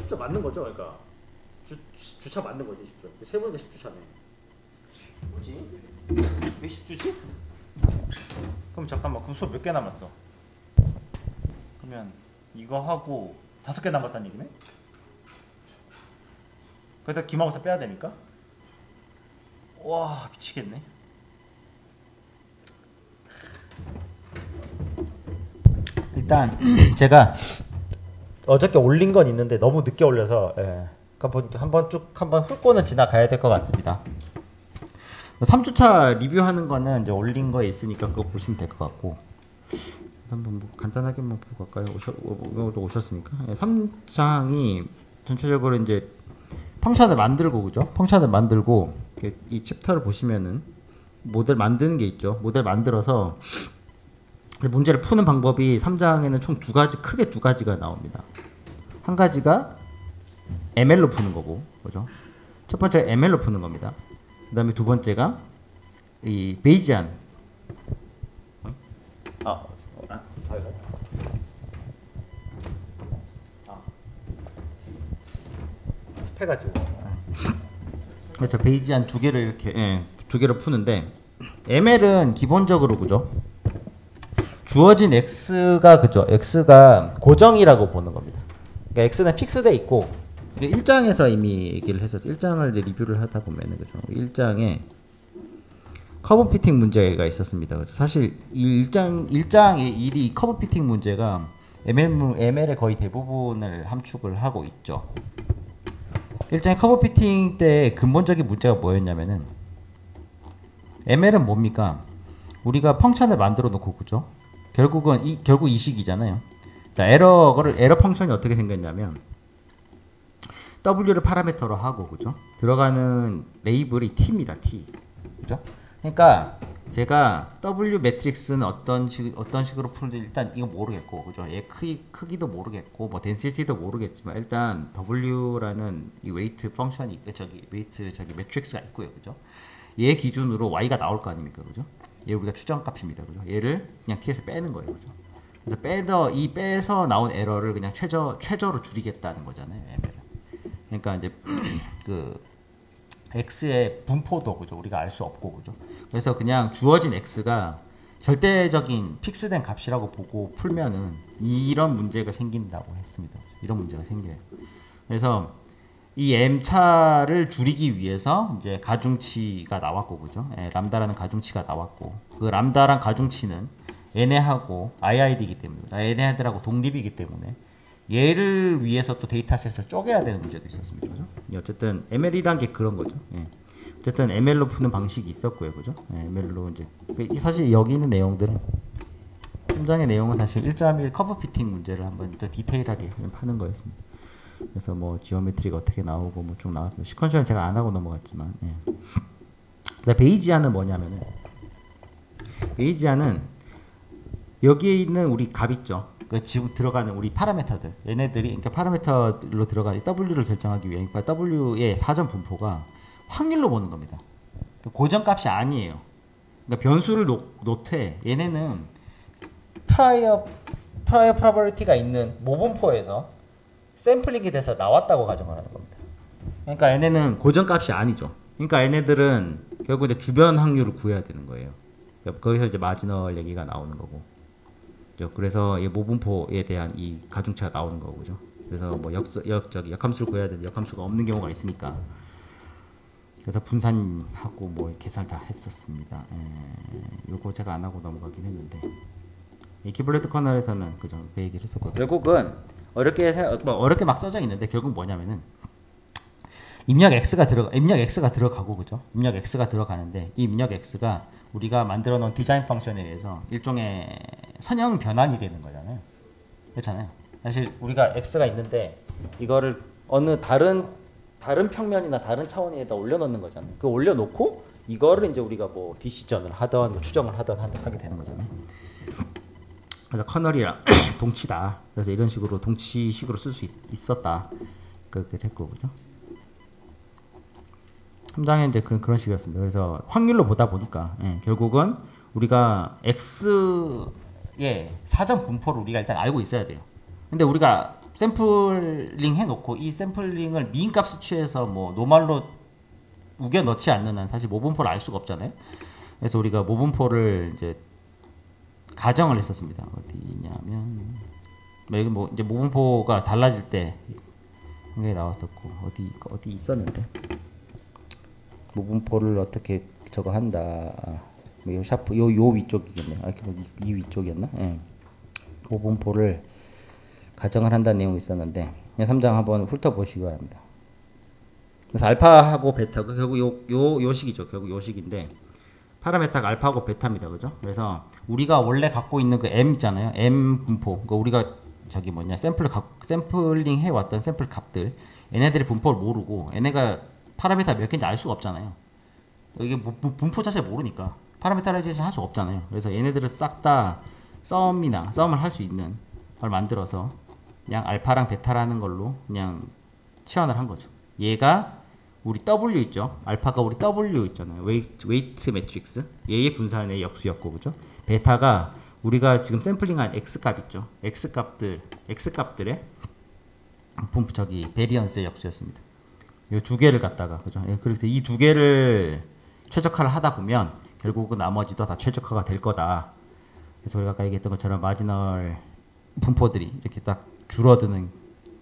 10주 맞는 거죠, 그러니까 주차 맞는 거지 10주. 세 번이니까 10주차네. 뭐지? 왜 10주지? 그럼 잠깐만, 그럼 수업 몇 개 남았어? 그러면 이거 하고 5개 남았다는 얘기네? 그래서 기말고사 빼야 되니까? 와, 미치겠네. 일단 제가 어저께 올린 건 있는데 너무 늦게 올려서 한번 훑고는 지나가야 될 것 같습니다. 3주차 리뷰하는 거는 이제 올린 거에 있으니까 그거 보시면 될 것 같고, 한번 뭐 간단하게만 보고 갈까요? 오셨으니까. 3장이 전체적으로 이제 펑션을 만들고, 그죠? 펑션을 만들고, 이 챕터를 보시면은 모델 만드는 게 있죠. 모델 만들어서 문제를 푸는 방법이 3장에는 총 크게 두 가지가 나옵니다. 한 가지가 ML로 푸는 거고, 그죠? 첫 번째가 ML로 푸는 겁니다. 그 다음에 두 번째가 이 베이지안. 습해가지고. 그렇죠. 베이지안 두 개를 이렇게, 두 개를 푸는데, ML은 기본적으로, 그죠? 주어진 x가, 그죠? x가 고정이라고 보는 겁니다. 그러니까 x는 픽스돼 있고, 1장에서 이미 얘기를 해서 1장을 리뷰를 하다 보면은, 그죠? 1장에 커브 피팅 문제가 있었습니다. 그죠? 사실 1장의 일이 커브 피팅 문제가 ML의 거의 대부분을 함축을 하고 있죠. 1장의 커브 피팅 때 근본적인 문제가 뭐였냐면은, ML은 뭡니까? 우리가 펑션을 만들어 놓고, 그죠? 결국 이 식이잖아요. 자, 에러 펑션이 어떻게 생겼냐면, W를 파라미터로 하고, 그죠? 들어가는 레이블이 T입니다, T. 그죠? 그러니까, 제가 W 매트릭스는 어떤 식으로 푸는지 일단 이거 모르겠고, 그죠? 얘 크기도 모르겠고, 뭐, 덴시티도 모르겠지만, 일단 W라는 이 웨이트 펑션이, 웨이트 매트릭스가 있고요, 그죠? 얘 기준으로 Y가 나올 거 아닙니까, 그죠? 얘 우리가 추정값입니다, 그죠? 얘를 그냥 T에서 빼는 거예요, 그죠? 그래서 빼서 나온 에러를 그냥 최저로 줄이겠다는 거잖아요, ML은. 그러니까 이제 그 x의 분포도, 그죠? 우리가 알 수 없고, 그죠? 그래서 그냥 주어진 x가 절대적인 픽스된 값이라고 보고 풀면은 이런 문제가 생긴다고 했습니다. 이런 문제가 생겨요. 그래서 이 m차를 줄이기 위해서 이제 가중치가 나왔고, 그죠? 람다라는 가중치가 나왔고, 그 람다란 가중치는 얘네하고 IID이기 때문에, 얘네들하고 독립이기 때문에 얘를 위해서 또 데이터셋을 쪼개야 되는 문제도 있었습니다. 그죠? 어쨌든 ML이란 게 그런 거죠. 어쨌든 ML로 푸는 방식이 있었고요, 그죠? ML로 이제 사실 여기 있는 내용들은 3장의 내용은 사실 1.1 커브 피팅 문제를 한번 더 디테일하게 하는 거였습니다. 그래서 뭐 지오메트리가 어떻게 나오고 뭐 쭉 나왔습니다. 시퀀셜은 제가 안 하고 넘어갔지만, 베이지안은 뭐냐면은, 베이지안은 여기에 있는 우리 값 있죠. 그 지금 들어가는 우리 파라미터들, 얘네들이, 그러니까 파라미터로 들어가는 W를 결정하기 위해, 그러니까 W의 사전 분포가 확률로 보는 겁니다. 고정값이 아니에요. 그러니까 변수를 놓되 얘네는 프라이어 프로버비리티가 있는 모분포에서 샘플링이 돼서 나왔다고 가정을 하는 겁니다. 그러니까 얘네는 고정값이 아니죠. 그러니까 얘네들은 결국 이제 주변 확률을 구해야 되는 거예요. 거기서 이제 마지널 얘기가 나오는 거고. 그래서 이 모분포에 대한 이 가중치가 나오는 거죠. 그래서 뭐 역함수를 구해야 되는데 역함수가 없는 경우가 있으니까. 그래서 분산하고 뭐 계산 다 했었습니다. 요거 제가 안 하고 넘어가긴 했는데, 이 키블레트 커널에서는 그죠, 그 얘기를 했었고, 결국은 어렵게 막 써져 있는데 결국 뭐냐면은 입력 x가 들어가고, 그죠? 입력 x가 들어가는데 이 입력 x가 우리가 만들어 놓은 디자인 펑션에 의해서 일종의 선형 변환이 되는 거잖아요. 그렇잖아요. 사실 우리가 x가 있는데 이거를 어느 다른 평면이나 다른 차원에다 올려놓는 거잖아요. 그 올려놓고 이거를 이제 우리가 뭐 디시전을 하던 뭐 추정을 하던 하게 되는 거잖아요. 그래서 커널이랑 동치다. 그래서 이런 식으로 동치식으로 쓸 수 있었다. 그렇게 했고, 그죠? 3장에 이제 그런 식이었습니다. 그래서 확률로 보다 보니까 결국은 우리가 x의 사전 분포를 우리가 일단 알고 있어야 돼요. 근데 우리가 샘플링 해놓고 이 샘플링을 미인 값을 취해서 뭐 노말로 우겨 넣지 않는 한 사실 모분포를 알 수가 없잖아요. 그래서 우리가 모분포를 이제 가정을 했었습니다. 어디냐면 뭐 이제 모분포가 달라질 때 이게 나왔었고 어디 있었는데 모분포를 어떻게 저거 한다. 요 샤프 요 위쪽이겠네. 이 위쪽이었나? 예. 모분포를 가정을 한다는 내용이 있었는데 3장 한번 훑어보시기 바랍니다. 그래서 알파하고 베타가 결국 요 식이죠. 결국 요 식인데 파라메타가 알파하고 베타입니다. 그죠? 그래서 우리가 원래 갖고 있는 그 M 있잖아요. M 분포. 그러니까 우리가 저기 뭐냐 샘플링 해왔던 샘플 값들 얘네들의 분포를 모르고 얘네가 파라메타 몇 개인지 알 수가 없잖아요. 이게 분포 자체를 모르니까 파라메타라이제이션 할 수 없잖아요. 그래서 얘네들을 싹 다 썸을 할 수 있는 걸 만들어서 그냥 알파랑 베타라는 걸로 그냥 치환을 한 거죠. 얘가 우리 W 있죠. 알파가 우리 W 있잖아요. 웨이트 매트릭스. 얘의 분산의 역수였고, 그죠? 베타가 우리가 지금 샘플링한 X 값 있죠. X 값들의 저기 베리언스의 역수였습니다. 이 두 개를 갖다가, 그죠? 그래서 이 두 개를 최적화를 하다 보면 결국은 나머지도 다 최적화가 될 거다. 그래서 우리가 아까 얘기했던 것처럼 마지널 분포들이 이렇게 딱 줄어드는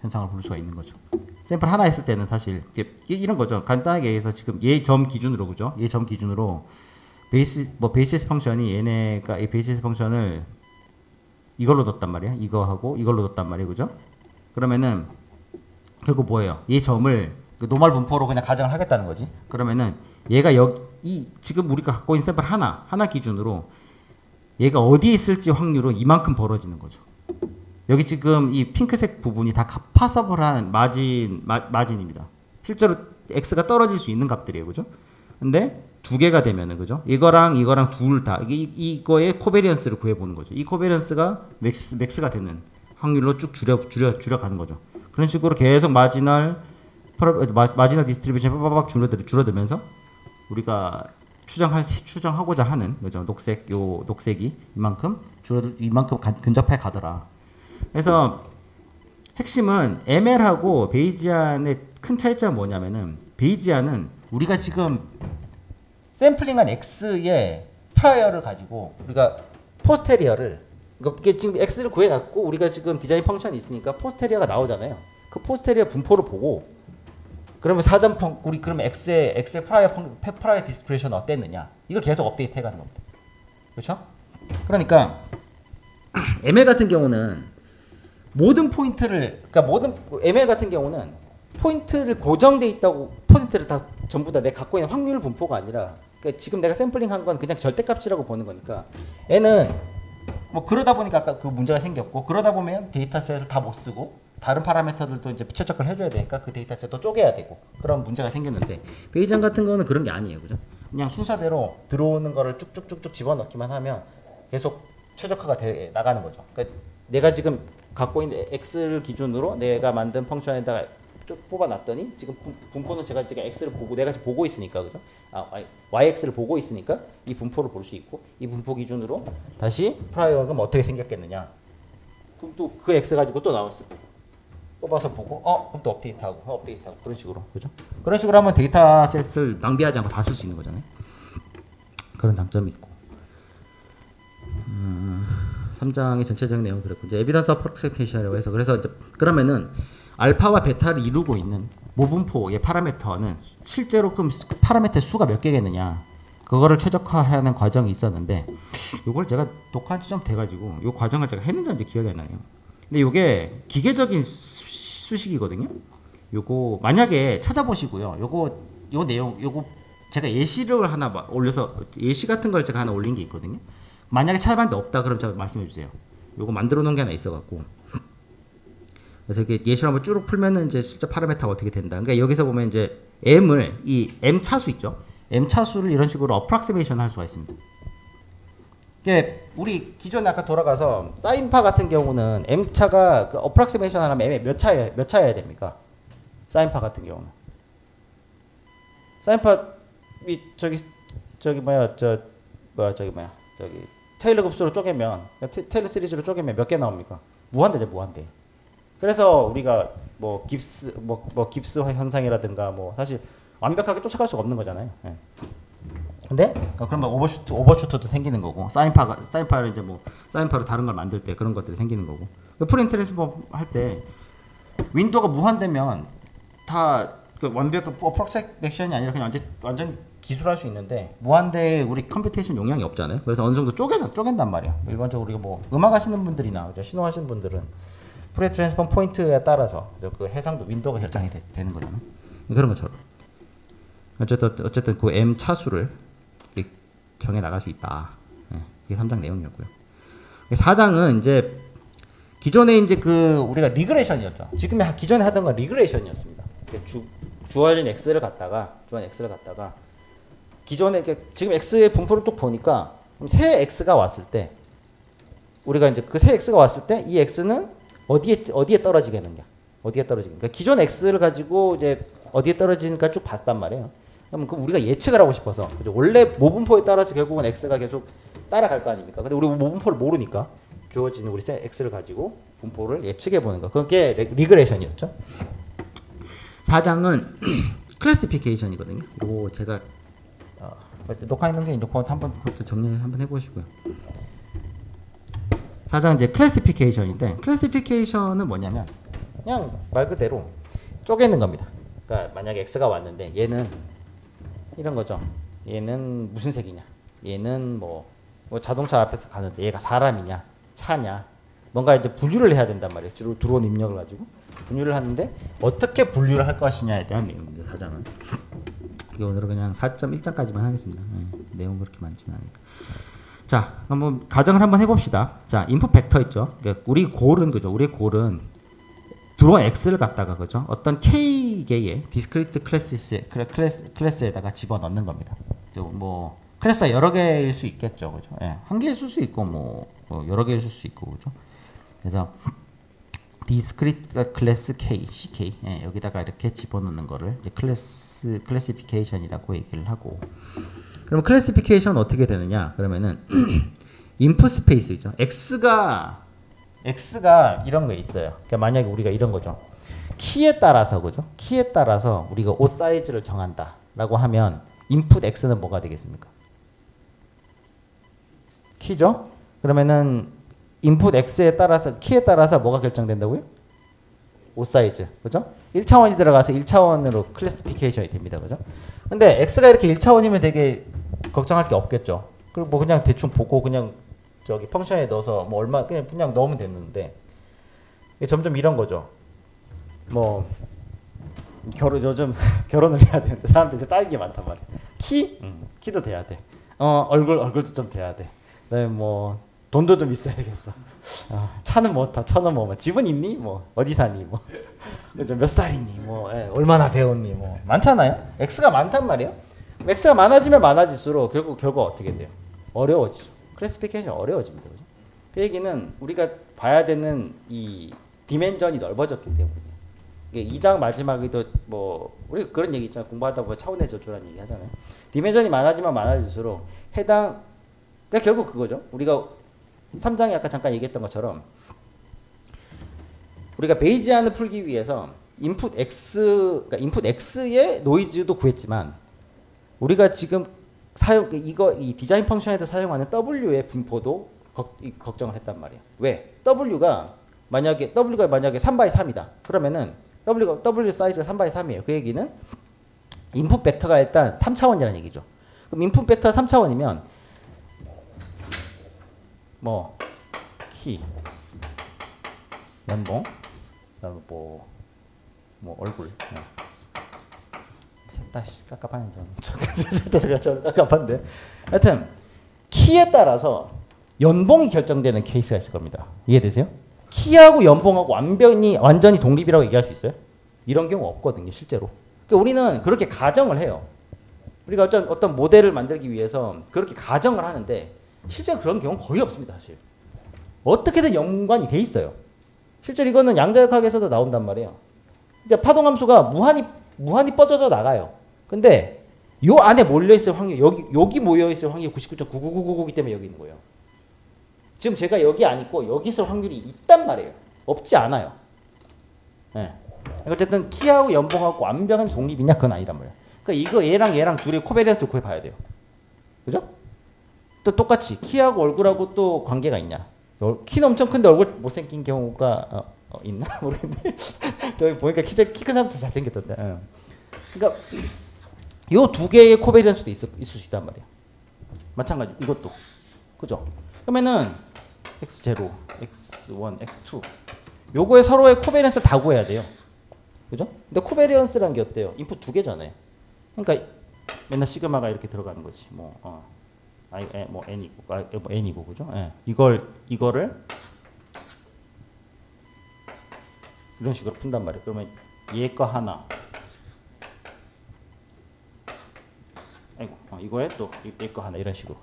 현상을 볼 수가 있는 거죠. 샘플 하나 했을 때는 사실 이런 거죠. 간단하게 얘기해서 지금 얘 점 기준으로, 그죠? 얘 점 기준으로 베이시스 펑션이 얘네가 이 베이시스 펑션을 이걸로 뒀단 말이야. 이거하고 이걸로 뒀단 말이에요, 그죠? 그러면은 결국 뭐예요? 얘 점을 노멀 분포로 그냥 가정을 하겠다는 거지. 그러면은 얘가 지금 우리가 갖고 있는 샘플 하나 기준으로 얘가 어디에 있을지 확률은 이만큼 벌어지는 거죠. 여기 지금 이 핑크색 부분이 다 파서블한 마진입니다. 실제로 x가 떨어질 수 있는 값들이에요, 그죠? 근데 두 개가 되면은, 그죠? 이거랑 둘 다 이거의 코베리언스를 구해보는 거죠. 이 코베리언스가 맥스가 되는 확률로 쭉 줄여가는 거죠. 그런 식으로 계속 마지널 디스트리뷰션 빠바박 줄어들면서 우리가 추정하고자 하는, 그죠? 녹색이 이만큼 근접해 가더라. 그래서 핵심은 ML하고 베이지안의 큰 차이점은 뭐냐면은, 베이지안은 우리가 지금 샘플링한 X의 프라이어를 가지고 우리가 포스테리어를, 이게 지금 X를 구해놨고 우리가 지금 디자인 펑션이 있으니까 포스테리어가 나오잖아요. 그 포스테리어 분포를 보고 그러면 우리 그러면 X의 프라이어 디스프레션 어땠느냐, 이걸 계속 업데이트 해가는 겁니다. 그렇죠? 그러니까 ML 같은 경우는 ML 같은 경우는 포인트를 고정돼 있다고, 포인트를 다 전부 다 내가 갖고 있는 확률 분포가 아니라, 그러니까 지금 내가 샘플링 한 건 그냥 절대값이라고 보는 거니까, 얘는 뭐 그러다 보니까 아까 그 문제가 생겼고, 그러다 보면 데이터셋을 다 못 쓰고 다른 파라미터들도 이제 최적화를 해줘야 되니까 그 데이터셋도 쪼개야 되고 그런 문제가 생겼는데, 베이지안 같은 거는 그런 게 아니에요, 그죠? 그냥 순서대로 들어오는 거를 쭉쭉쭉쭉 집어넣기만 하면 계속 최적화가 돼 나가는 거죠. 그러니까 내가 지금 갖고 있는 x를 기준으로 내가 만든 펑션에다가 쭉 뽑아놨더니 지금 분포는 제가 지금 x를 보고 내가 지금 보고 있으니까, 그죠? yx를 보고 있으니까 이 분포를 볼 수 있고, 이 분포 기준으로 다시 프라이어가 어떻게 생겼겠느냐, 그럼 또 그 x 가지고 또 나왔을 거고 뽑아서 보고 그럼 또 업데이트하고 그런 식으로, 그죠? 그런 식으로 하면 데이터셋을 낭비하지 않고 다 쓸 수 있는 거잖아요. 그런 장점이 있고. 3장의 전체적인 내용은 그랬고, 이제 에비던스 어프로크시메이션이라고 해서, 그래서 이제 그러면은 알파와 베타를 이루고 있는 모분포의 파라미터는 실제로 그럼 파라미터의 수가 몇 개겠느냐, 그거를 최적화하는 과정이 있었는데, 요걸 제가 독한 지 좀 돼가지고 요 과정을 제가 했는지 이제 기억이 안 나요. 근데 요게 기계적인 수식이거든요. 요거 만약에 찾아보시고요. 요 내용 제가 예시를 하나 올려서, 예시 같은 걸 제가 하나 올린 게 있거든요. 만약에 찾아봤는데 없다 그럼 제가 말씀해 주세요. 요거 만들어 놓은 게 하나 있어 갖고, 그래서 이렇게 예시를 한번 쭉 풀면은 이제 실제 파라메타가 어떻게 된다. 그러니까 여기서 보면 이제 이 M 차수 있죠. M 차수를 이런 식으로 어프락시메이션 할 수가 있습니다. 이게 우리 기존에 아까 돌아가서 사인파 같은 경우는 M 차가 그 어프락시메이션 하려면 M에 몇 차여야 됩니까? 사인파 같은 경우는 사인파 저기 저기, 테일러 급수로 쪼개면, 테일러 시리즈로 쪼개면 몇 개 나옵니까? 무한대죠, 무한대. 그래서 우리가 뭐 깁스 현상이라든가 뭐 사실 완벽하게 쫓아갈 수가 없는 거잖아요. 예. 근데 그러면 오버슈트도 생기는 거고 사인파를 이제 뭐 사인파로 다른 걸 만들 때 그런 것들이 생기는 거고. 프린 트랜스폼 할 때 윈도우가 무한되면 다 그 완벽한 어프록시메이션이 아니라 그냥 완전 기술할 수 있는데 무한대에 우리 컴퓨테이션 용량이 없잖아요. 그래서 어느 정도 쪼갠단 말이야. 일반적으로 우리가 뭐 음악 하시는 분들이나 신호하시는 분들은 프리 트랜스폼 포인트에 따라서 그 해상도 윈도우가 결정이 되는 거잖아요. 그런 것처럼 어쨌든 그 M 차수를 정해 나갈 수 있다. 네, 이게 3장 내용이었고요. 4장은 이제 기존에 이제 그 우리가 리그레이션이었죠. 지금의 기존에 하던 건 리그레이션이었습니다. 주어진 x를 갖다가 기존에 지금 x의 분포를 쭉 보니까 새 x가 왔을 때 우리가 이제 그 새 x가 왔을 때 이 x는 어디에 떨어지겠느냐? 그러니까 기존 x를 가지고 이제 어디에 떨어지는가 쭉 봤단 말이에요. 그럼 우리가 예측을 하고 싶어서 그죠? 원래 모분포에 따라서 결국은 x가 계속 따라갈 거 아닙니까? 근데 우리 모분포를 모르니까 주어진 우리 새 x를 가지고 분포를 예측해 보는 거. 그게 리그레이션이었죠. 4장은 클래시피케이션이거든요. 이거 제가 녹화했는 게 녹화 한번 그것도 정리 한번 해보시고요. 4장은 이제 클래시피케이션인데 클래시피케이션은 뭐냐면 그냥 말 그대로 쪼개는 겁니다. 그러니까 만약에 x가 왔는데 얘는 이런 거죠. 얘는 무슨 색이냐? 얘는 뭐 자동차 앞에서 가는데 얘가 사람이냐, 차냐? 뭔가 이제 분류를 해야 된단 말이에요. 주로 들어온 입력을 가지고 분류를 하는데 어떻게 분류를 할 것이냐에 대한 내용입니다. 4장은. 오늘은 그냥 4.1장까지만 하겠습니다. 네, 내용 그렇게 많지는 않으니까. 자, 한번 가정을 한번 해봅시다. 자, 인풋 벡터 있죠. 그러니까 우리 골은 그죠. 우리 골은 들어온 x를 갖다가 그죠. 어떤 k 개의 디스크리트 클래스에다가 집어넣는 겁니다. 뭐 클래스가 여러 개일 수 있겠죠, 그죠. 예, 한 개일 수 있고 뭐 여러 개일 수 있고 그죠. 그래서 디스크리트 클래스 k, ck 예, 여기다가 이렇게 집어넣는 거를 이제 클래시피케이션이라고 얘기를 하고. 그러면 클래시피케이션 어떻게 되느냐? 그러면은 인풋 스페이스죠. x가 이런 거 있어요. 그러니까 만약에 우리가 이런 거죠. 키에 따라서 그죠? 키에 따라서 우리가 옷 사이즈를 정한다라고 하면 인풋 x는 뭐가 되겠습니까? 키죠? 그러면은 인풋 x에 따라서 키에 따라서 뭐가 결정된다고요? 옷 사이즈. 그죠? 1차원이 들어가서 1차원으로 클래시피케이션이 됩니다. 그죠? 근데 x가 이렇게 1차원이면 되게 걱정할 게 없겠죠. 그리고 뭐 그냥 대충 보고 그냥 저기 펑션에 넣어서 뭐 얼마 그냥 넣으면 됐는데 점점 이런 거죠. 뭐 요즘 결혼을 해야 되는데 사람들이 딸기 많단 말이야. 키도 돼야 돼. 얼굴도 좀 돼야 돼. 그다음에 뭐 돈도 좀 있어야 되겠어. 차는 뭐 차는 뭐 집은 있니? 뭐 어디 사니? 뭐 몇 살이니? 뭐 얼마나 배웠니? 뭐 많잖아요. x가 많단 말이에요. x가 많아지면 많아질수록 결국 어떻게 돼요? 어려워지죠. 클래시피케이션 어려워집니다. 그죠? 그 얘기는 우리가 봐야 되는 이 디멘전이 넓어졌기 때문이에요. 2장 마지막에도 뭐 우리 그런 얘기 있잖아요. 공부하다 보면 차원의 저주라는 얘기 하잖아요. 디멘전이 많아지면 많아질수록 그러니까 결국 그거죠. 우리가 3장에 아까 잠깐 얘기했던 것처럼 우리가 베이지안을 풀기 위해서 인풋 x의 노이즈도 구했지만 우리가 지금 이 디자인 펑션에서 사용하는 w의 분포도 걱정을 했단 말이에요. 왜? W가 만약에 3x3이다. 그러면은 W 사이즈가 3x3이에요. 그 얘기는 인풋 벡터가 일단 3차원이라는 얘기죠. 그럼 인풋 벡터 3차원이면 뭐 키, 연봉, 그다음에 뭐 얼굴. 셋다 깝깝하네 저는 깝깝한데 하여튼 키에 따라서 연봉이 결정되는 케이스가 있을 겁니다. 이해되세요? 키하고 연봉하고 완전히 독립이라고 얘기할 수 있어요? 이런 경우 없거든요, 실제로. 그러니까 우리는 그렇게 가정을 해요. 우리가 어떤 모델을 만들기 위해서 그렇게 가정을 하는데 실제로 그런 경우는 거의 없습니다, 사실. 어떻게든 연관이 돼 있어요. 실제로 이거는 양자역학에서도 나온단 말이에요. 이제 파동함수가 무한히 뻗어져 나가요. 근데 요 안에 몰려있을 확률, 여기 모여있을 확률 99.99999이기 때문에 여기 있는 거예요. 지금 제가 여기 안 있고 여기 있을 확률이 있단 말이에요. 없지 않아요. 예. 어쨌든 키하고 연봉하고 완벽한 독립이냐 그건 아니란 말이야. 그러니까 이거 얘랑 둘이 코베리언스를 구해봐야 돼요. 그죠? 또 똑같이 키하고 얼굴하고 또 관계가 있냐? 키는 엄청 큰데 얼굴 못생긴 경우가 있나 모르겠는데 저기 보니까 키 큰 사람 더 잘생겼던데. 그러니까 요 두 개의 코베리언스도 있을 수 있단 말이야. 마찬가지 이것도 그죠? 그러면은 x0, x1, x2 요거에 서로의 코베리언스를 다 구해야 돼요. 그죠? 근데 코베리언스란 게 어때요? 인풋 두 개잖아요. 그러니까 맨날 시그마가 이렇게 들어가는 거지. 뭐 n이고, 뭐 n이고, 그죠? 예. 이거를 이런 식으로 푼단 말이에요. 그러면 얘 거 하나, 이거에 또 얘 거 하나 이런 식으로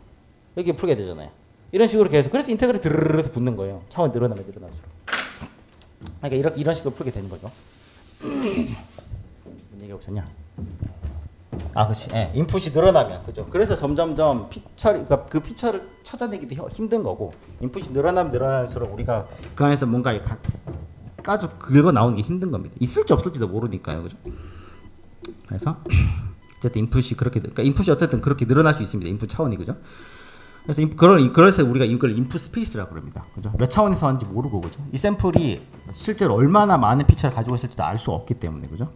이렇게 풀게 되잖아요. 이런 식으로 계속 그래서 인테그랄이 드르르르 붙는 거예요. 차원 늘어나면 늘어날수록. 그러니까 이런 식으로 풀게 되는 거죠. 무슨 얘기가 없었냐? 그렇지. 예, 인풋이 늘어나면 그죠. 그래서 점점점 그러니까 그 피처를 찾아내기도 힘든 거고, 인풋이 늘어나면 늘어날수록 우리가 그 안에서 뭔가 까져 긁어 나오는 게 힘든 겁니다. 있을지 없을지도 모르니까요, 그죠. 그래서 어쨌든 인풋이 그렇게, 그러니까 인풋이 어쨌든 그렇게 늘어날 수 있습니다. 인풋 차원이, 그죠. 그래서 우리가 이걸 인풋 스페이스라고 그럽니다. 그죠? 몇 차원에서 하는지 모르고, 그죠? 이 샘플이 실제로 얼마나 많은 피처를 가지고 있을지도 알 수 없기 때문에, 그죠?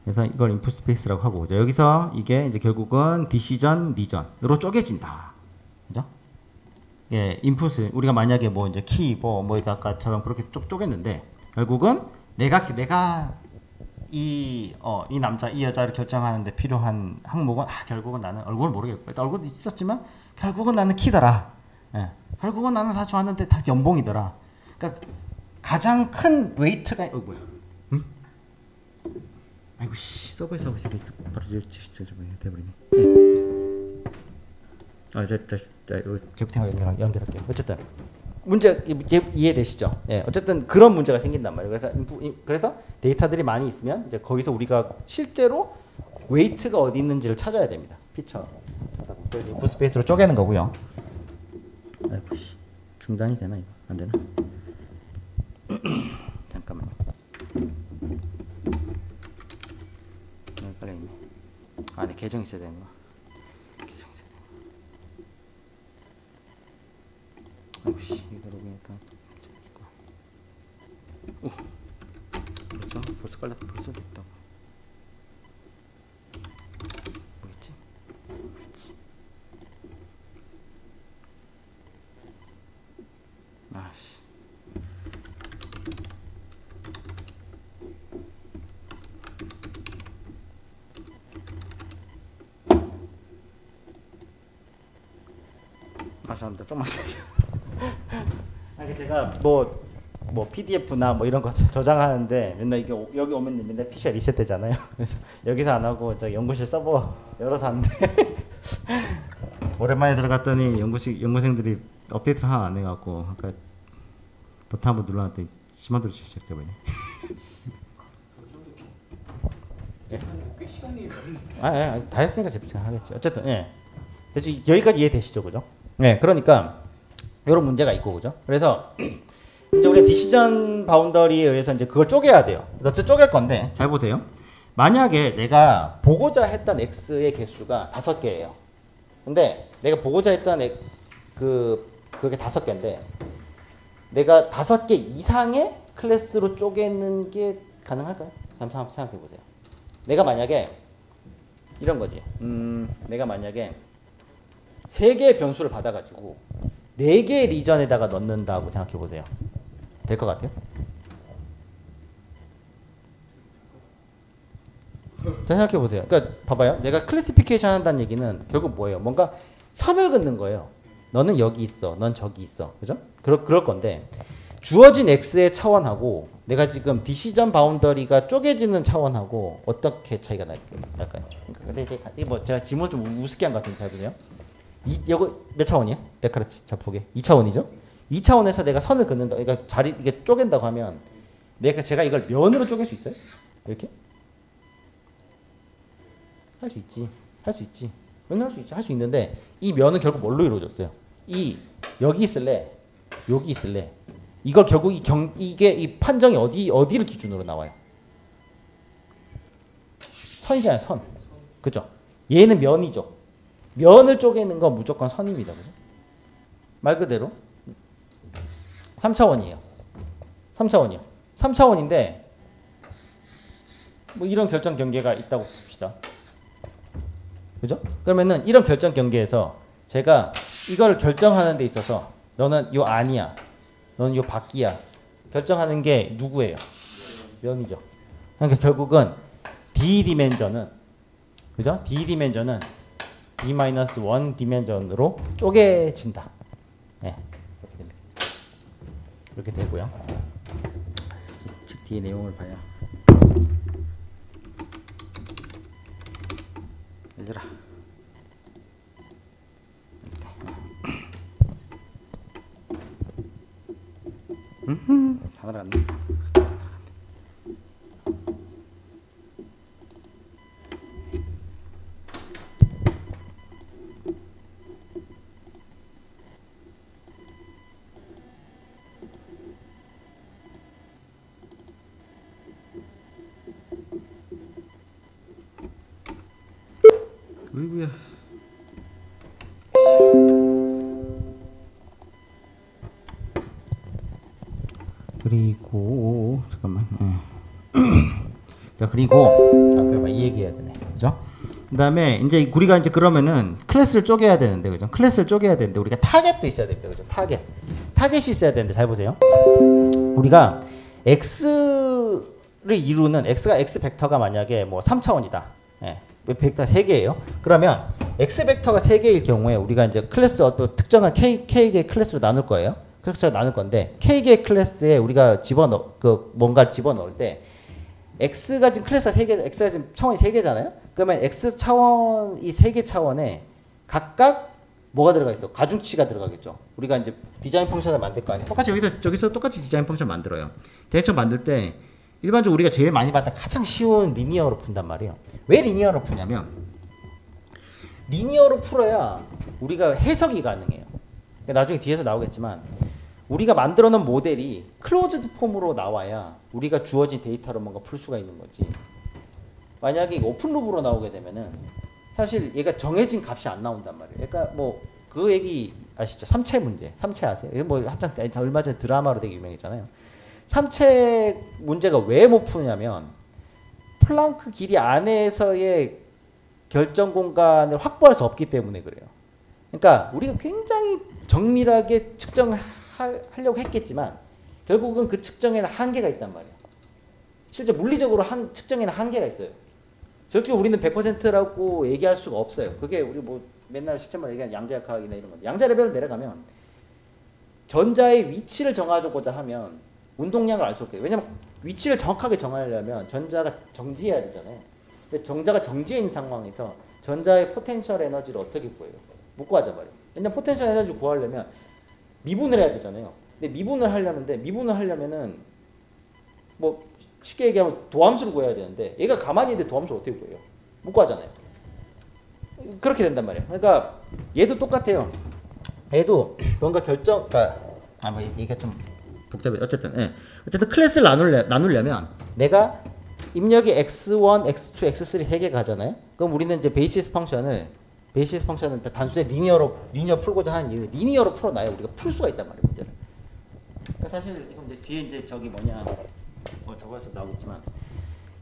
그래서 이걸 인풋 스페이스라고 하고, 그죠? 여기서 이게 이제 결국은 디시전, 리전으로 쪼개진다. 그죠? 예, 인풋을 우리가 만약에 뭐 이제 키, 뭐 아까처럼 그렇게 쪼갰는데, 결국은 내가 이 남자, 이 여자를 결정하는데 필요한 항목은 결국은 나는 얼굴을 모르겠고, 일단 얼굴도 있었지만 결국은 나는 키더라. 예. 결국은 나는 다 좋았는데 다 연봉이더라. 그러니까 가장 큰 웨이트가 뭐야? 응? 아이고 씨, 서버에서 하고 있으니까 바로 돼버리네. 제부팅하고 연결할게요. 어쨌든 문제 이해되시죠? 예, 어쨌든 그런 문제가 생긴단 말이에요. 그래서 데이터들이 많이 있으면 이제 거기서 우리가 실제로 웨이트가 어디 있는지를 찾아야 됩니다. 피처. 그래서 인풋 스페이스로 쪼개는 거고요. 아이고 씨, 중단이 되나 이거? 안 되나? 잠깐만요. 깔려 있네. 네, 계정 있어야 되는 거. 계정 있어야 되는 거. 아이고 씨, 이거 로그인했다. 그렇죠? 벌써 깔렸다. 벌써 됐다고. 뭐겠지? 그렇지. 아씨. 죄송합니다. 좀만 제가 뭐 PDF나 뭐 이런 거 저장하는데 맨날 이게 여기 오면 맨날 PC가 리셋되잖아요. 그래서 여기서 안 하고 저 연구실 서버 열어서 하는데 오랜만에 들어갔더니 연구생들이 업데이트를 하나 안 해갖고 아까 버튼 한번 눌러놨더니 심한대로 시작돼버리네. 예. 꽤 시간이 걸리네. 다 했으니까 집중하겠지. 어쨌든 예. 그래서 여기까지 이해되시죠, 그죠? 네, 그러니까 이런 문제가 있고, 그죠? 그래서 이제 우리 디시전 바운더리에 의해서 이제 그걸 쪼개야 돼요. 어쨌든 쪼갤 건데 잘 보세요. 만약에 내가 보고자 했던 x의 개수가 5개예요. 근데 내가 보고자 했던 그게 5개인데 내가 5개 이상의 클래스로 쪼개는 게 가능할까요? 한번 생각해 보세요. 내가 만약에 이런 거지. 내가 만약에 3개의 변수를 받아가지고 4개의 리전에다가 넣는다고 생각해 보세요. 될 것 같아요? 자, 생각해 보세요. 그러니까 봐봐요. 내가 클래시피케이션 한다는 얘기는 결국 뭐예요? 뭔가 선을 긋는 거예요. 너는 여기 있어, 넌 저기 있어, 그죠? 그럴 건데 주어진 x의 차원하고 내가 지금 디시전 바운더리가 쪼개지는 차원하고 어떻게 차이가 날까요? 그러니까 뭐 제가 질문 좀 우습게 한 것 같은데 잘 보세요. 이거 몇 차원이야? 데카르트 자폭에 2차원이죠? 2차원에서 내가 선을 긋는다. 그러니까 이게 쪼갠다고 하면 제가 이걸 면으로 쪼갤 수 있어요? 이렇게? 할 수 있지. 면으로 할 수 있지. 할 수 있는데 이 면은 결국 뭘로 이루어졌어요? 여기 있을래? 여기 있을래? 이걸 결국 이게 이 판정이 어디를 기준으로 나와요? 선이잖아요, 선. 그죠? 얘는 면이죠. 면을 쪼개는 건 무조건 선입니다. 그죠? 말 그대로 3차원이에요. 3차원이요. 3차원인데 뭐 이런 결정 경계가 있다고 봅시다. 그죠? 그러면은 이런 결정 경계에서 제가 이걸 결정하는 데 있어서 너는 요 안이야. 너는 요 밖이야. 결정하는 게 누구예요? 면이죠. 그러니까 결국은 D 디멘전은 그죠? D 디멘전은 D-1 디멘전으로 쪼개진다. 네, 그렇게 됩니다. 그렇게 되고요. 즉 뒤에 내용을 봐야. 열려라. 다 날아갔네. 어이구야. 그리고 잠깐만. 자 그리고 그래 이 얘기해야 되네. 그죠? 그다음에 이제 우리가 이제 그러면은 클래스를 쪼개야 되는데 그죠? 클래스를 쪼개야 되는데 우리가 타겟도 있어야 됩니다. 그죠? 타겟이 있어야 되는데 잘 보세요. 우리가 x를 이루는 x 벡터가 만약에 뭐 3차원이다. 예. 벡터 3개예요. 그러면 x 벡터가 3개일 경우에 우리가 이제 클래스 어떤 특정한 k개의 클래스로 나눌 거예요. 클래스로 나눌 건데 k개의 클래스에 우리가 뭔가를 집어넣을 때 x가 지금 클래스가 3개, x가 지금 차원이 3개잖아요. 그러면 x 차원 이 3개 차원에 각각 뭐가 들어가 있어? 가중치가 들어가겠죠. 우리가 이제 디자인 펑션을 만들 거 아니에요. 똑같이 저기서 똑같이 디자인 펑션 만들어요. 대행점 만들 때 일반적으로 우리가 제일 많이 봤던 가장 쉬운 리니어로 푼단 말이에요. 왜 리니어로 푸냐면 리니어로 풀어야 우리가 해석이 가능해요. 나중에 뒤에서 나오겠지만 우리가 만들어 놓은 모델이 클로즈드 폼으로 나와야 우리가 주어진 데이터로 뭔가 풀 수가 있는 거지. 만약에 오픈 루프로 나오게 되면은 사실 얘가 정해진 값이 안 나온단 말이에요. 그러니까 뭐 그 얘기 아시죠? 삼체 문제. 삼체 아세요? 뭐 한창 얼마 전에 드라마로 되게 유명했잖아요. 삼체 문제가 왜 못 푸냐면 플랑크 길이 안에서의 결정 공간을 확보할 수 없기 때문에 그래요. 그러니까 우리가 굉장히 정밀하게 측정을 하려고 했겠지만 결국은 그 측정에는 한계가 있단 말이에요. 실제 물리적으로 측정에는 한계가 있어요. 절대 우리는 100%라고 얘기할 수가 없어요. 그게 우리 뭐 맨날 시스템을 얘기하는 양자역학이나 이런 거. 양자 레벨로 내려가면 전자의 위치를 정하고자 하면 운동량을 알 수 없게. 왜냐면 위치를 정확하게 정하려면 전자가 정지해야 되잖아요. 근데 전자가 정지해 있는 상황에서 전자의 포텐셜 에너지를 어떻게 구해요? 못 구하자 말이에요. 왜냐면 포텐셜 에너지 구하려면 미분을 해야 되잖아요. 근데 미분을 하려면은 뭐 쉽게 얘기하면 도함수를 구해야 되는데 얘가 가만히 있는데 도함수를 어떻게 구해요? 못 구하잖아요. 그렇게 된단 말이에요. 그러니까 얘도 똑같아요. 얘도 뭔가 뭐 이게 좀 복잡해. 어쨌든 클래스를 나누려면 내가 입력이 x1, x2, x3 세 개가 하잖아요. 그럼 우리는 이제 베이시스 펑션은 단순히 리니어 풀고자 하는 이유 리니어로 풀어놔야 우리가 풀 수가 있단 말이에요. 문제를. 그러니까 사실 이건 이제 뒤에 이제 저기 뭐냐 저거에서 나오겠지만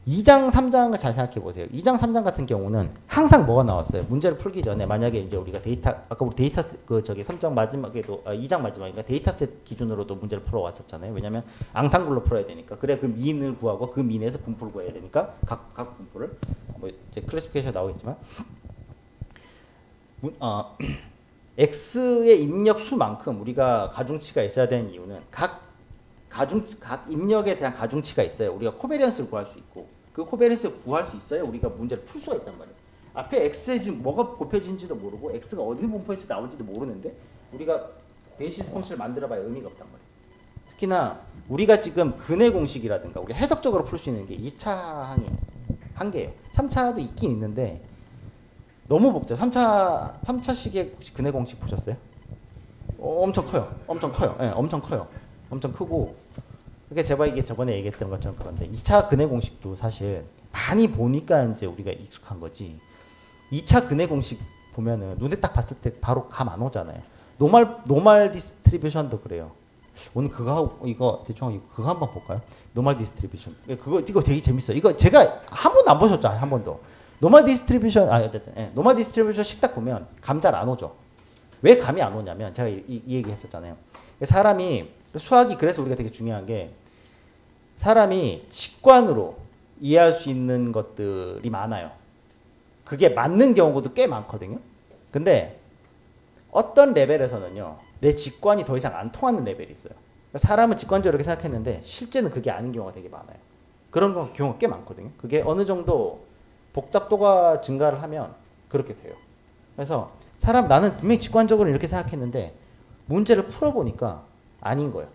2장, 3장을 잘 생각해 보세요. 2장, 3장 같은 경우는 항상 뭐가 나왔어요. 문제를 풀기 전에 만약에 이제 우리가 아까 우리 데이터 3장 마지막에도 2장 마지막인가 데이터셋 기준으로도 문제를 풀어 왔었잖아요. 왜냐면 앙상블로 풀어야 되니까. 그래 그 민을 구하고 그 민에서 분포를 구해야 되니까 각 분포를 뭐 이제 클래시피케이션 나오겠지만 x의 입력 수만큼 우리가 가중치가 있어야 되는 이유는 각 입력에 대한 가중치가 있어요. 우리가 코베리언스를 구할 수 있고 그 코베리언스를 구할 수 있어야 우리가 문제를 풀 수가 있단 말이에요. 앞에 x에 지금 뭐가 곱해진지도 모르고 x가 어디 분포에서 나올지도 모르는데 우리가 베이시스 펑션을 만들어봐야 의미가 없단 말이에요. 특히나 우리가 지금 근해 공식이라든가 우리 해석적으로 풀 수 있는 게 2차 항이 한계예요. 3차도 있긴 있는데 너무 복잡. 3차식의 근해 공식 보셨어요? 엄청 커요. 네, 엄청 커요. 엄청 크고 그러니까 제가 이게 저번에 얘기했던 것처럼 그런데 2차 근해 공식도 사실 많이 보니까 이제 우리가 익숙한 거지 2차 근해 공식 보면은 눈에 딱 봤을 때 바로 감 안 오잖아요. 노멀 디스트리뷰션도 그래요. 오늘 그거 하고 이거 대충 그거 한번 볼까요? 노멀 디스트리뷰션. 이거 되게 재밌어요. 이거 제가 한 번도 안 보셨죠? 한 번도. 노멀 디스트리뷰션 어쨌든 노멀 디스트리뷰션 식 딱 보면 감 잘 안 오죠. 왜 감이 안 오냐면 제가 이 얘기 했었잖아요. 사람이 수학이 그래서 우리가 되게 중요한 게 사람이 직관으로 이해할 수 있는 것들이 많아요. 그게 맞는 경우도 꽤 많거든요. 근데 어떤 레벨에서는요. 내 직관이 더 이상 안 통하는 레벨이 있어요. 사람은 직관적으로 이렇게 생각했는데 실제는 그게 아닌 경우가 되게 많아요. 그런 경우가 꽤 많거든요. 그게 어느 정도 복잡도가 증가를 하면 그렇게 돼요. 그래서 나는 분명히 직관적으로 이렇게 생각했는데 문제를 풀어보니까 아닌 거예요.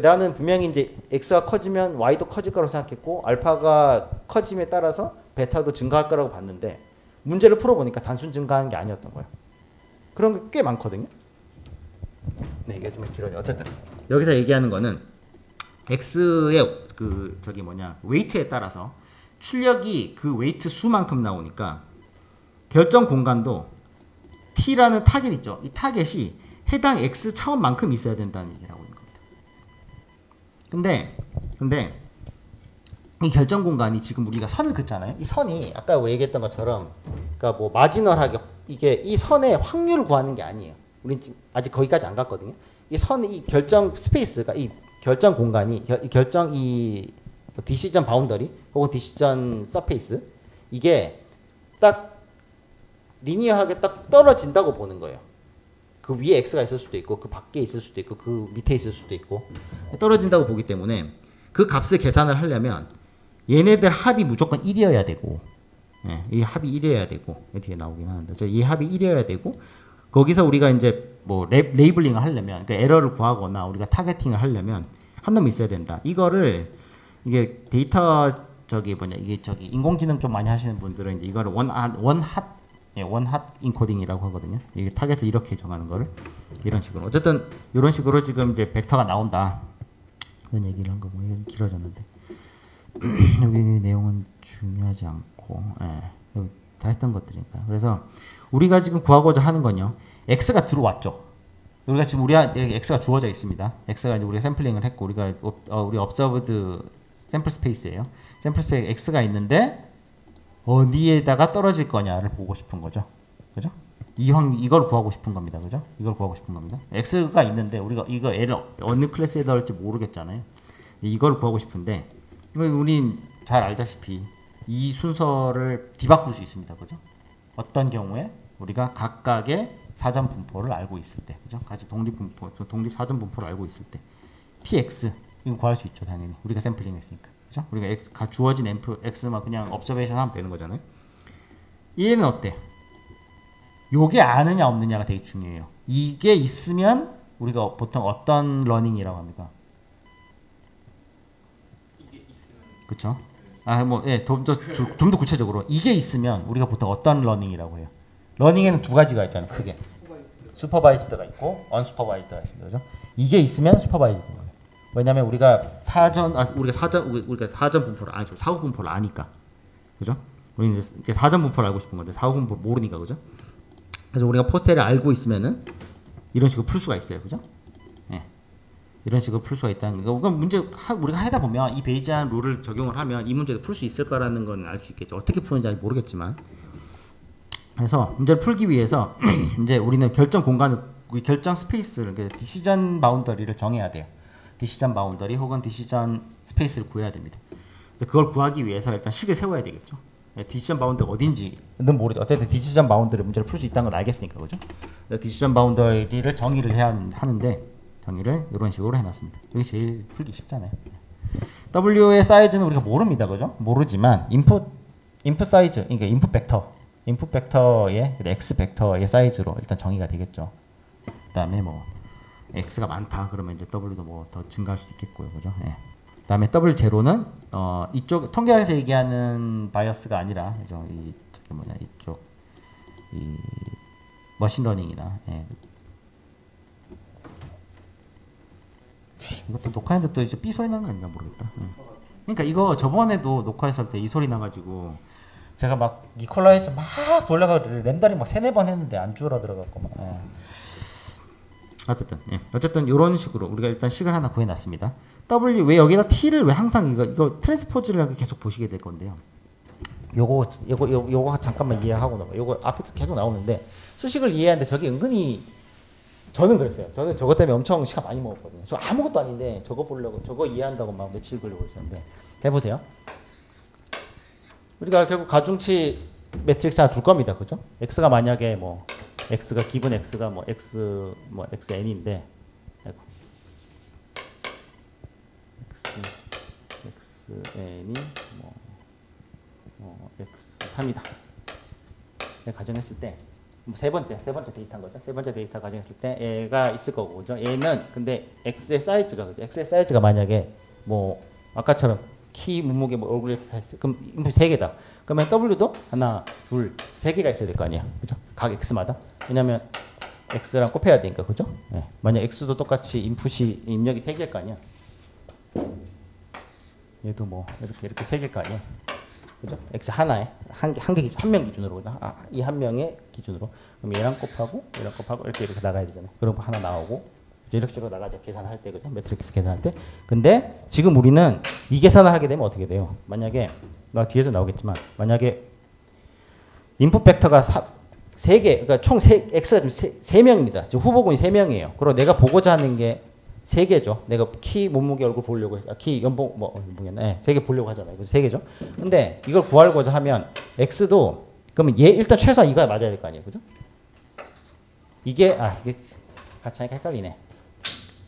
나는 분명히 이제 x가 커지면 y도 커질 거라고 생각했고 알파가 커짐에 따라서 베타도 증가할 거라고 봤는데 문제를 풀어보니까 단순 증가하는 게 아니었던 거예요. 그런 게 꽤 많거든요. 네, 이게 좀 길어요. 어쨌든 여기서 얘기하는 거는 x의 웨이트에 따라서 출력이 그 웨이트 수만큼 나오니까 결정 공간도 t라는 타겟 있죠. 이 타겟이 해당 x 차원만큼 있어야 된다는 얘기를 하고 있는 겁니다. 근데 이 결정 공간이 지금 우리가 선을 긋잖아요. 이 선이 아까 우리 얘기했던 것처럼 그러니까 뭐 마지널하게 이게 이 선의 확률을 구하는 게 아니에요. 우린 아직 거기까지 안 갔거든요. 이 결정 스페이스가 이 결정 공간이 디시전 바운더리 혹은 디시전 서페이스 이게 딱 리니어하게 딱 떨어진다고 보는 거예요. 그 위에 x가 있을 수도 있고 그 밖에 있을 수도 있고 그 밑에 있을 수도 있고 떨어진다고 보기 때문에 그 값을 계산을 하려면 얘네들 합이 무조건 1이어야 되고 이 합이 1이어야 되고 뒤에 나오긴 하는데 이 합이 1이어야 되고 거기서 우리가 이제 뭐 레이블링을 하려면 그러니까 에러를 구하거나 우리가 타겟팅을 하려면 한 놈이 있어야 된다. 이거를 이게 데이터 인공지능 좀 많이 하시는 분들은 이제 이거를 원핫 인코딩이라고 하거든요. 이게 타겟을 이렇게 정하는 거를 이런 식으로 어쨌든 이런 식으로 지금 이제 벡터가 나온다. 이런 얘기를 한 거 뭐 길어졌는데 여기 내용은 중요하지 않고 여기 다 했던 것들이니까. 그래서 우리가 지금 구하고자 하는 건요. x가 들어왔죠. 우리가 지금 x가 주어져 있습니다. x가 이제 우리가 샘플링을 했고 우리 observed 샘플 스페이스예요. 샘플 스페이스 x가 있는데 어디에다가 떨어질 거냐를 보고 싶은 거죠. 그죠? 이걸 구하고 싶은 겁니다. 그죠? 이걸 구하고 싶은 겁니다. x가 있는데 우리가 이거 애를 어느 클래스에 넣을지 모르겠잖아요. 이걸 구하고 싶은데 우린 잘 알다시피 이 순서를 뒤바꿀 수 있습니다. 그죠? 어떤 경우에 우리가 각각의 사전 분포를 알고 있을 때, 그죠? 독립 사전 분포를 알고 있을 때, px 이거 구할 수 있죠, 당연히. 우리가 샘플링했으니까, 그죠? 우리가 x가 주어진 x만 그냥 observation 하면 되는 거잖아요. 얘는 어때? 요게 아느냐 없느냐가 되게 중요해요. 이게 있으면 우리가 보통 어떤 러닝이라고 합니까? 이게 있으면, 그렇죠? 좀 더 구체적으로 이게 있으면 우리가 보통 어떤 러닝이라고 해요? 러닝에는 두 가지가 있잖아요. 크게 슈퍼바이즈드가 있고 언슈퍼바이즈드가 있습니다. 그죠? 이게 있으면 슈퍼바이즈드인 거예요. 왜냐면 우리가 사전 분포를 사후 분포를 아니까. 그죠? 우리는 이제 사전 분포를 알고 싶은 건데 사후 분포를 모르니까. 그죠? 그래서 우리가 포스텔을 알고 있으면은 이런 식으로 풀 수가 있어요. 그죠? 이런 식으로 풀 수가 있다는 거. 그러니까 우리가 하다 보면 이 베이지안 룰을 적용을 하면 이 문제를 풀 수 있을 거라는 건 알 수 있겠죠. 어떻게 푸는지 아직 모르겠지만. 그래서 문제를 풀기 위해서 이제 우리는 결정 스페이스를 디시전 바운더리를 정해야 돼요. 디시전 바운더리 혹은 디시전 스페이스를 구해야 됩니다. 그래서 그걸 구하기 위해서 일단 식을 세워야 되겠죠. 디시전 바운더리 어딘지는 모르죠. 어쨌든 디시전 바운더리 문제를 풀 수 있다는 건 알겠으니까. 그죠? 디시전 바운더리를 정의를 해야 하는데 정의를 이런 식으로 해놨습니다. 이게 제일 풀기 쉽잖아요. W의 사이즈는 우리가 모릅니다. 그죠? 모르지만 인풋 사이즈, 그러니까 인풋 벡터의 x 벡터의 사이즈로 일단 정의가 되겠죠. 그다음에 뭐 x가 많다 그러면 이제 w도 뭐 더 증가할 수도 있겠고요. 그죠? 그다음에 w0는 이쪽 통계학에서 얘기하는 바이어스가 아니라 그죠? 이쪽 이 머신러닝이나 이것도 녹화했는데 또 이제 삐 소리 나는 거 아닌가 모르겠다. 그러니까 이거 저번에도 녹화했을 때 이 소리 나가지고 제가 막 이퀄라이저 막 돌려가 렌더링 막 3-4번 했는데 안 줄어들어갖고 막. 어쨌든 이런 식으로 우리가 일단 식을 하나 구해놨습니다. W 왜 여기다 T를 왜 항상 이거 트랜스포즈를 계속 보시게 될 건데요. 요거 잠깐만 이해하고 넘어. 요거 앞에서 계속 나오는데 수식을 이해하는데 저게 은근히 저는 그랬어요. 저는 저것 때문에 엄청 시간 많이 먹었거든요. 저 아무것도 아닌데 저거 보려고 저거 이해한다고 막 며칠 걸리고 있었는데 잘 보세요. 우리가 결국 가중치 매트릭스 하나 둘 겁니다. 그죠? x가 만약에 뭐 x가 기본 x가 뭐 xn인데 아이고. xn이 뭐 x3이다. 가정했을 때 세 번째 데이터인 거죠. 세 번째 데이터 가정했을 때 얘가 있을 거고, 그죠? 얘는 근데 x의 사이즈가 그죠? x의 사이즈가 만약에 뭐 아까처럼 키, 몸무게, 뭐 얼굴 이렇게 사 그럼 인풋 3개다. 그러면 w도 하나, 둘, 3개가 있어야 될 거 아니에요, 그죠? 각 x마다. 왜냐면 x랑 곱해야 되니까, 그죠? 네. 만약 x도 똑같이 인풋이 입력이 3개일 거 아니야. 얘도 뭐 이렇게 3개일 거 아니야. 그죠? x 하나에 한 명 기준으로, 그죠? 이 한 명의 기준으로. 그럼 얘랑 곱하고 이렇게 나가야 되잖아요. 그럼 하나 나오고 이렇게 식으로 나가죠. 계산할 때, 그죠? 매트릭스 계산할 때. 근데 지금 우리는 이 계산을 하게 되면 어떻게 돼요? 만약에 뒤에서 나오겠지만 만약에 인풋 벡터가 3개, 그러니까 총 x가 지금 3명입니다. 지금 후보군이 3명이에요. 그리고 내가 보고자 하는 게 3개죠. 내가 키, 몸무게, 얼굴 보려고 했어. 키, 연봉, 연봉이었나? 네, 3개 보려고 하잖아요. 그래서 3개죠. 근데 이걸 구하고자 하면 x도 그러면 얘 일단 최소한 이거야 맞아야 될 거 아니에요. 그죠? 이게 같이 하니까 헷갈리네.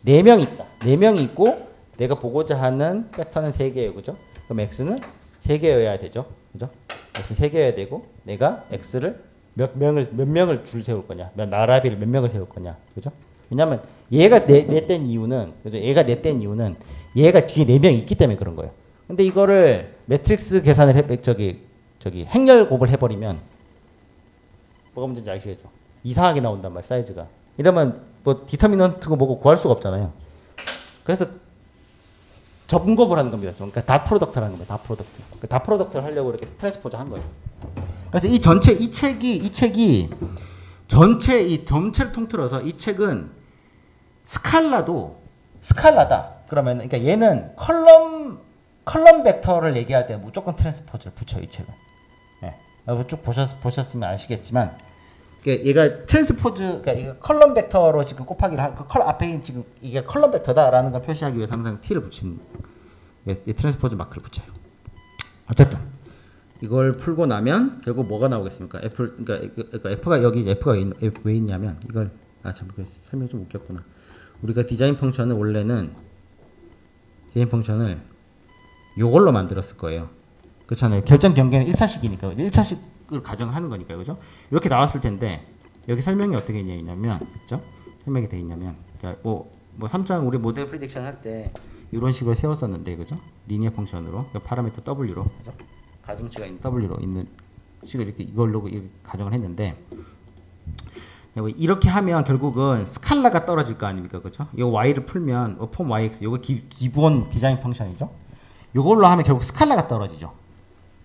4명이 있다. 4명이 있고 내가 보고자 하는 벡터는 3개예요. 그죠? 그럼 x는 3개여야 되죠. 그죠? x 3개여야 되고 내가 x를 몇 명을 줄 세울 거냐? 나라비를 몇 명을 세울 거냐? 그죠? 왜냐면 얘가 넷된 이유는, 그죠? 얘가 넷된 이유는 얘가 뒤에 4명이 있기 때문에 그런 거예요. 근데 이거를 매트릭스 계산을 행렬 곱을 해버리면 뭐가 문제인지 아시겠죠? 이상하게 나온단 말이에요, 사이즈가. 이러면 뭐 디터미넌트고 뭐고 구할 수가 없잖아요. 그래서 접곱을 하는 겁니다. 그러니까 닷 프로덕트를 하는 겁니다. 닷 프로덕트. 닷 프로덕트를 하려고 이렇게 트랜스포즈 한 거예요. 그래서 이 책이 전체 이 전체를 통틀어서 이 책은 스칼라다. 그러면 그러니까 얘는 컬럼 벡터를 얘기할 때 무조건 트랜스포즈를 붙여, 이 책은. 네. 쭉 보셨으면 아시겠지만 얘가 트랜스포즈, 그러니까 이거 컬럼 벡터로 지금 곱하기를 그 컬 앞에 지금 이게 컬럼 벡터다라는 걸 표시하기 위해서 항상 t를 붙이는 이 트랜스포즈 마크를 붙여요. 어쨌든 이걸 풀고 나면 결국 뭐가 나오겠습니까? 그러니까 f가 여기 f가 왜 있냐면 이걸 설명이 좀 웃겼구나. 우리가 디자인 펑션을 원래는 디자인 펑션을 요걸로 만들었을 거예요. 그렇잖아요. 결정 경계는 1차식이니까 1차식을 가정하는 거니까요. 그죠? 이렇게 나왔을 텐데 여기 설명이 어떻게 있냐면, 그죠? 설명이 돼 있냐면, 자, 뭐 3장 우리 모델 프리딕션 할 때 이런 식으로 세웠었는데, 그죠? 리니어 펑션으로 파라미터 w로, 그죠? 가중치가 있는 w로 있는 식을 이걸로 이렇게 가정을 했는데, 이렇게 하면 결국은 스칼라가 떨어질 거 아닙니까, 그죠? 이 y를 풀면 폼 yx, 이거 기본 디자인 펑션이죠. 이걸로 하면 결국 스칼라가 떨어지죠,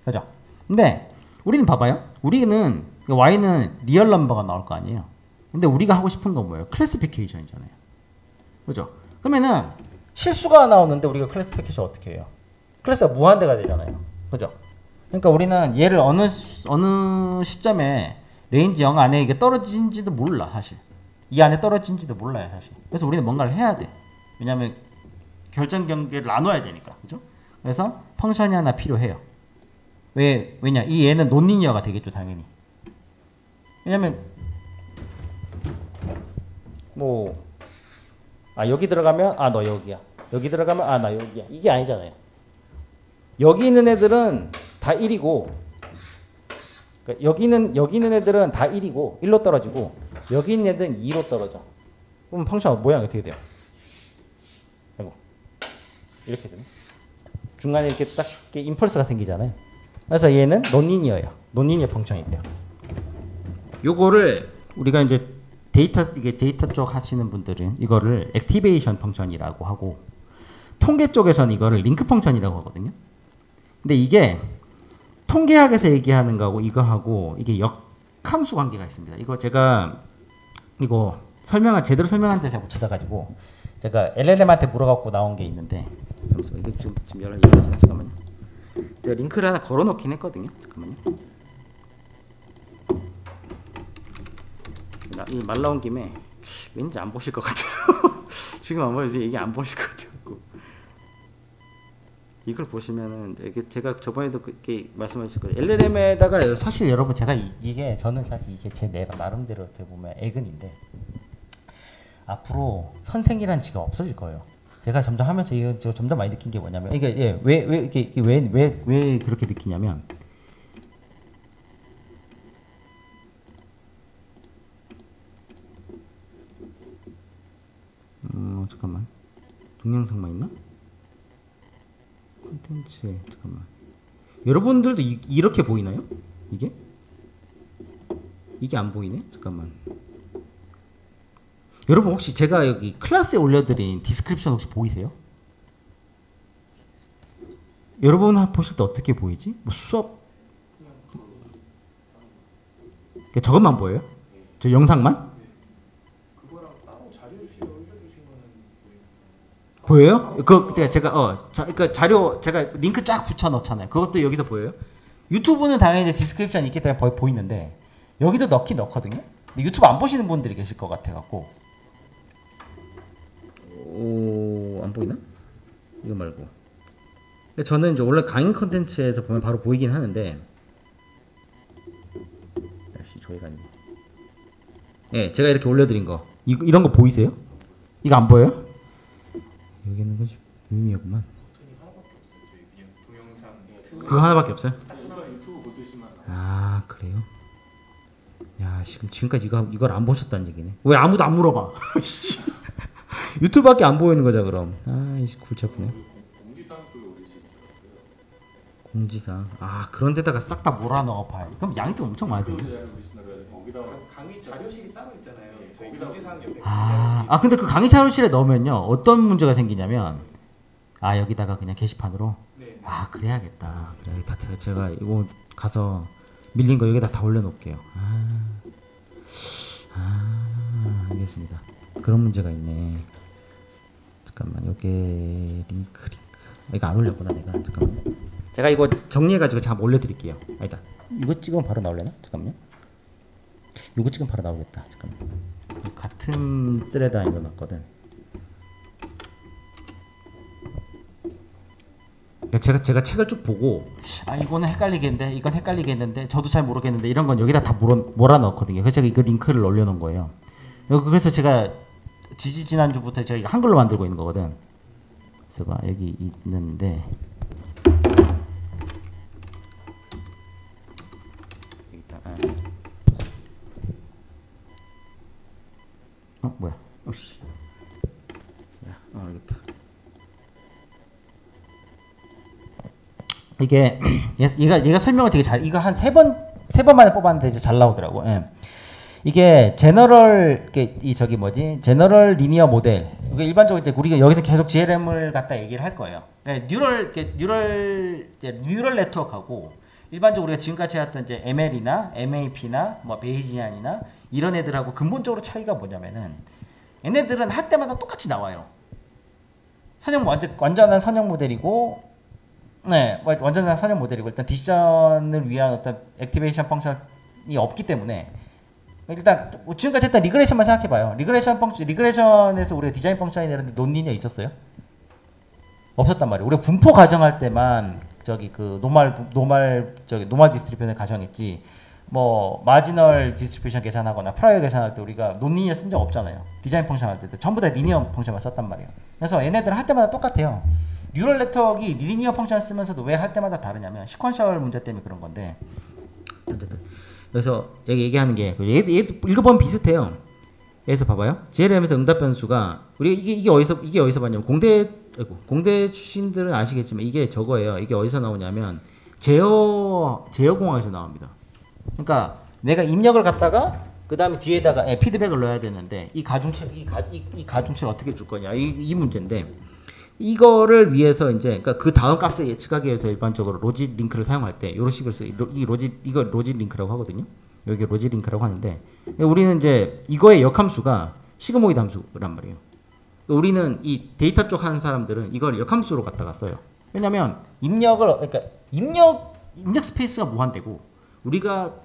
그죠? 근데 우리는 봐봐요. 우리는 y는 리얼 넘버가 나올 거 아니에요. 근데 우리가 하고 싶은 건 뭐예요? 클래시피케이션이잖아요, 그죠? 그러면은 실수가 나오는데 우리가 클래시피케이션 어떻게 해요? 클래스가 무한대가 되잖아요, 그죠? 그러니까 우리는 얘를 어느 시점에 레인지 0 안에 이게 떨어진지도 몰라, 사실. 이 안에 떨어진지도 몰라요, 사실. 그래서 우리는 뭔가를 해야 돼. 왜냐면 결정 경계를 나눠야 되니까, 그죠? 그래서 펑션이 하나 필요해요. 왜냐? 이 얘는 논리니어가 되겠죠, 당연히. 왜냐면 여기 들어가면 너 여기야. 여기 들어가면 나 여기야. 이게 아니잖아요. 여기 있는 애들은 다 1이고, 그러니까 여기 있는 애들은 다 1이고 1로 떨어지고, 여기 있는 애들은 2로 떨어져. 그럼 펑션 모양이 어떻게 돼요? 이렇게 되네. 중간에 이렇게 딱 임펄스가 생기잖아요. 그래서 얘는 논리니어예요. 논리니어 펑션이 돼요. 요거를 우리가 이제 이게 데이터 쪽 하시는 분들은 이거를 액티베이션 펑션이라고 하고 통계 쪽에서는 이거를 링크 펑션이라고 하거든요. 근데 이게 통계학에서 얘기하는 거하고 이거하고 이게 역함수 관계가 있습니다. 이거 제가 이거 제대로 설명하는데 잘 못 찾아가지고 제가 LLM한테 물어갖고 나온 게 있는데 잠시만 이거 지금 열어지나 잠깐만요. 제가 링크를 하나 걸어놓긴 했거든요. 잠깐만요. 이 말 나온 김에 왠지 안 보실 것 같아서 지금 아마 얘기 안 보실 것 같아요. 이걸 보시면은 이게 제가 저번에도 그렇게 말씀하실 거예요. LLM에다가 사실 여러분 제가 저는 사실 이게 제 내가 나름대로 어떻게 보면 애근인데 앞으로 선생이란 직업 없어질 거예요. 제가 점점 하면서 이거 점점 많이 느낀 게 뭐냐면 이게 왜 그렇게 느끼냐면 잠깐만 동영상만 있나? 콘텐츠에 잠깐만 여러분들도 이렇게 보이나요? 이게 안 보이네? 잠깐만 여러분 혹시 제가 여기 클래스에 올려드린 디스크립션 혹시 보이세요? 여러분 보실 때 어떻게 보이지? 뭐 수업 저것만 보여요? 저 영상만? 보여요? 그 자료 제가 링크 쫙 붙여 넣잖아요. 그것도 여기서 보여요? 유튜브는 당연히 이제 디스크립션 있기 때문에 보이는데 여기도 넣거든요. 근데 유튜브 안 보시는 분들이 계실 것 같아 갖고 안 보이나? 이거 말고. 근데 저는 이제 원래 강의 컨텐츠에서 보면 바로 보이긴 하는데 다시 조회가 아니고. 예, 제가 이렇게 올려드린 거 이런 거 보이세요? 이거 안 보여요? 여기 있는 거지 의미없구만. 그거 하나밖에 없어요? 아 그래요? 야 지금까지 이걸 안 보셨다는 얘기네. 왜 아무도 안 물어봐? 유튜브밖에 안 보이는 거죠 그럼. 아이씨 골치 아프네. 공지사항. 그런 데다가 싹 다 몰아넣어 봐요. 그럼 양이 또 엄청 많을 텐데. 강의 자료실이 따로 있잖아요. 저희 공지사항 옆에. 근데 그 강의 자료실에 넣으면요 어떤 문제가 생기냐면 여기다가 그냥 게시판으로 네. 그래야겠다. 제가 이거 가서 밀린 거 여기다 다 올려놓을게요. 알겠습니다. 그런 문제가 있네. 잠깐만 요게 링크 이거 안 올렸구나 내가. 잠깐만 제가 이거 정리해가지고 제가 올려드릴게요. 일단 이거 찍으면 바로 나올려나? 잠깐만요. 이거 찍으면 바로 나오겠다. 잠깐만 같은 스레드 안에 넣어놨거든. 제가 책을 쭉 보고 이거는 헷갈리겠는데 이건 헷갈리겠는데 저도 잘 모르겠는데 이런 건 여기다 다 몰아넣거든요. 그래서 제가 이거 링크를 올려놓은 거예요. 그래서 제가 지난주부터 제가 이거 한글로 만들고 있는 거거든. 그래서 봐 여기 있는데 뭐야? 오씨. 알겠다. 이게 얘가 설명을 되게 이거 한 세 번 만에 뽑았는데 이제 잘 나오더라고. 예. 이게 제너럴 제너럴 리니어 모델. 이게 일반적으로 이제 우리가 여기서 계속 GLM을 갖다 얘기를 할 거예요. 그러니까 뉴럴 네트워크하고 일반적으로 우리가 지금까지 해왔던 이제 ML이나 MAP나 뭐 베이지안이나 이런 애들하고 근본적으로 차이가 뭐냐면은 얘네들은 할 때마다 똑같이 나와요. 완전한 선형 모델이고, 완전한 선형 모델이고 일단 디시전을 위한 어떤 액티베이션 펑션이 없기 때문에 일단 지금까지 했던 리그레이션만 생각해봐요. 리그레이션에서 우리가 디자인 펑션이 내렸는데 논리냐 있었어요? 없었단 말이에요. 우리가 분포 가정할 때만 노멀 디스트리뷰션을 가정했지. 뭐 마지널 디스트리뷰션 계산하거나 프라이어 계산할 때 우리가 논리니어 쓴 적 없잖아요. 디자인 펑션 할 때도 전부 다 리니어 펑션만 썼단 말이에요. 그래서 얘네들은 할 때마다 똑같아요. 뉴럴 네트워크가 리니어 펑션을 쓰면서도 왜 할 때마다 다르냐면 시퀀셜 문제 때문에 그런 건데 어쨌든 그래서 여기 얘기하는 게 얘도 읽어보면 비슷해요. 여기서 봐봐요. GLM에서 응답 변수가 이게 어디서 봤냐면 공대 출신들은 아시겠지만 이게 저거예요. 이게 어디서 나오냐면 제어공학에서 나옵니다. 그러니까 내가 입력을 갖다가 그 다음에 뒤에다가 피드백을 넣어야 되는데 이 가중치를 어떻게 줄 거냐 이 문제인데 이거를 위해서 이제 그러니까 그 다음 값을 예측하기 위해서 일반적으로 로짓 링크를 사용할 때 이런 식을 이거 로짓 링크라고 하거든요. 여기 로짓 링크라고 하는데 우리는 이제 이거의 역함수가 시그모이드 함수란 말이에요. 우리는 이 데이터 쪽 하는 사람들은 이걸 역함수로 갖다가 써요. 왜냐면 그러니까 입력 스페이스가 무한대고 우리가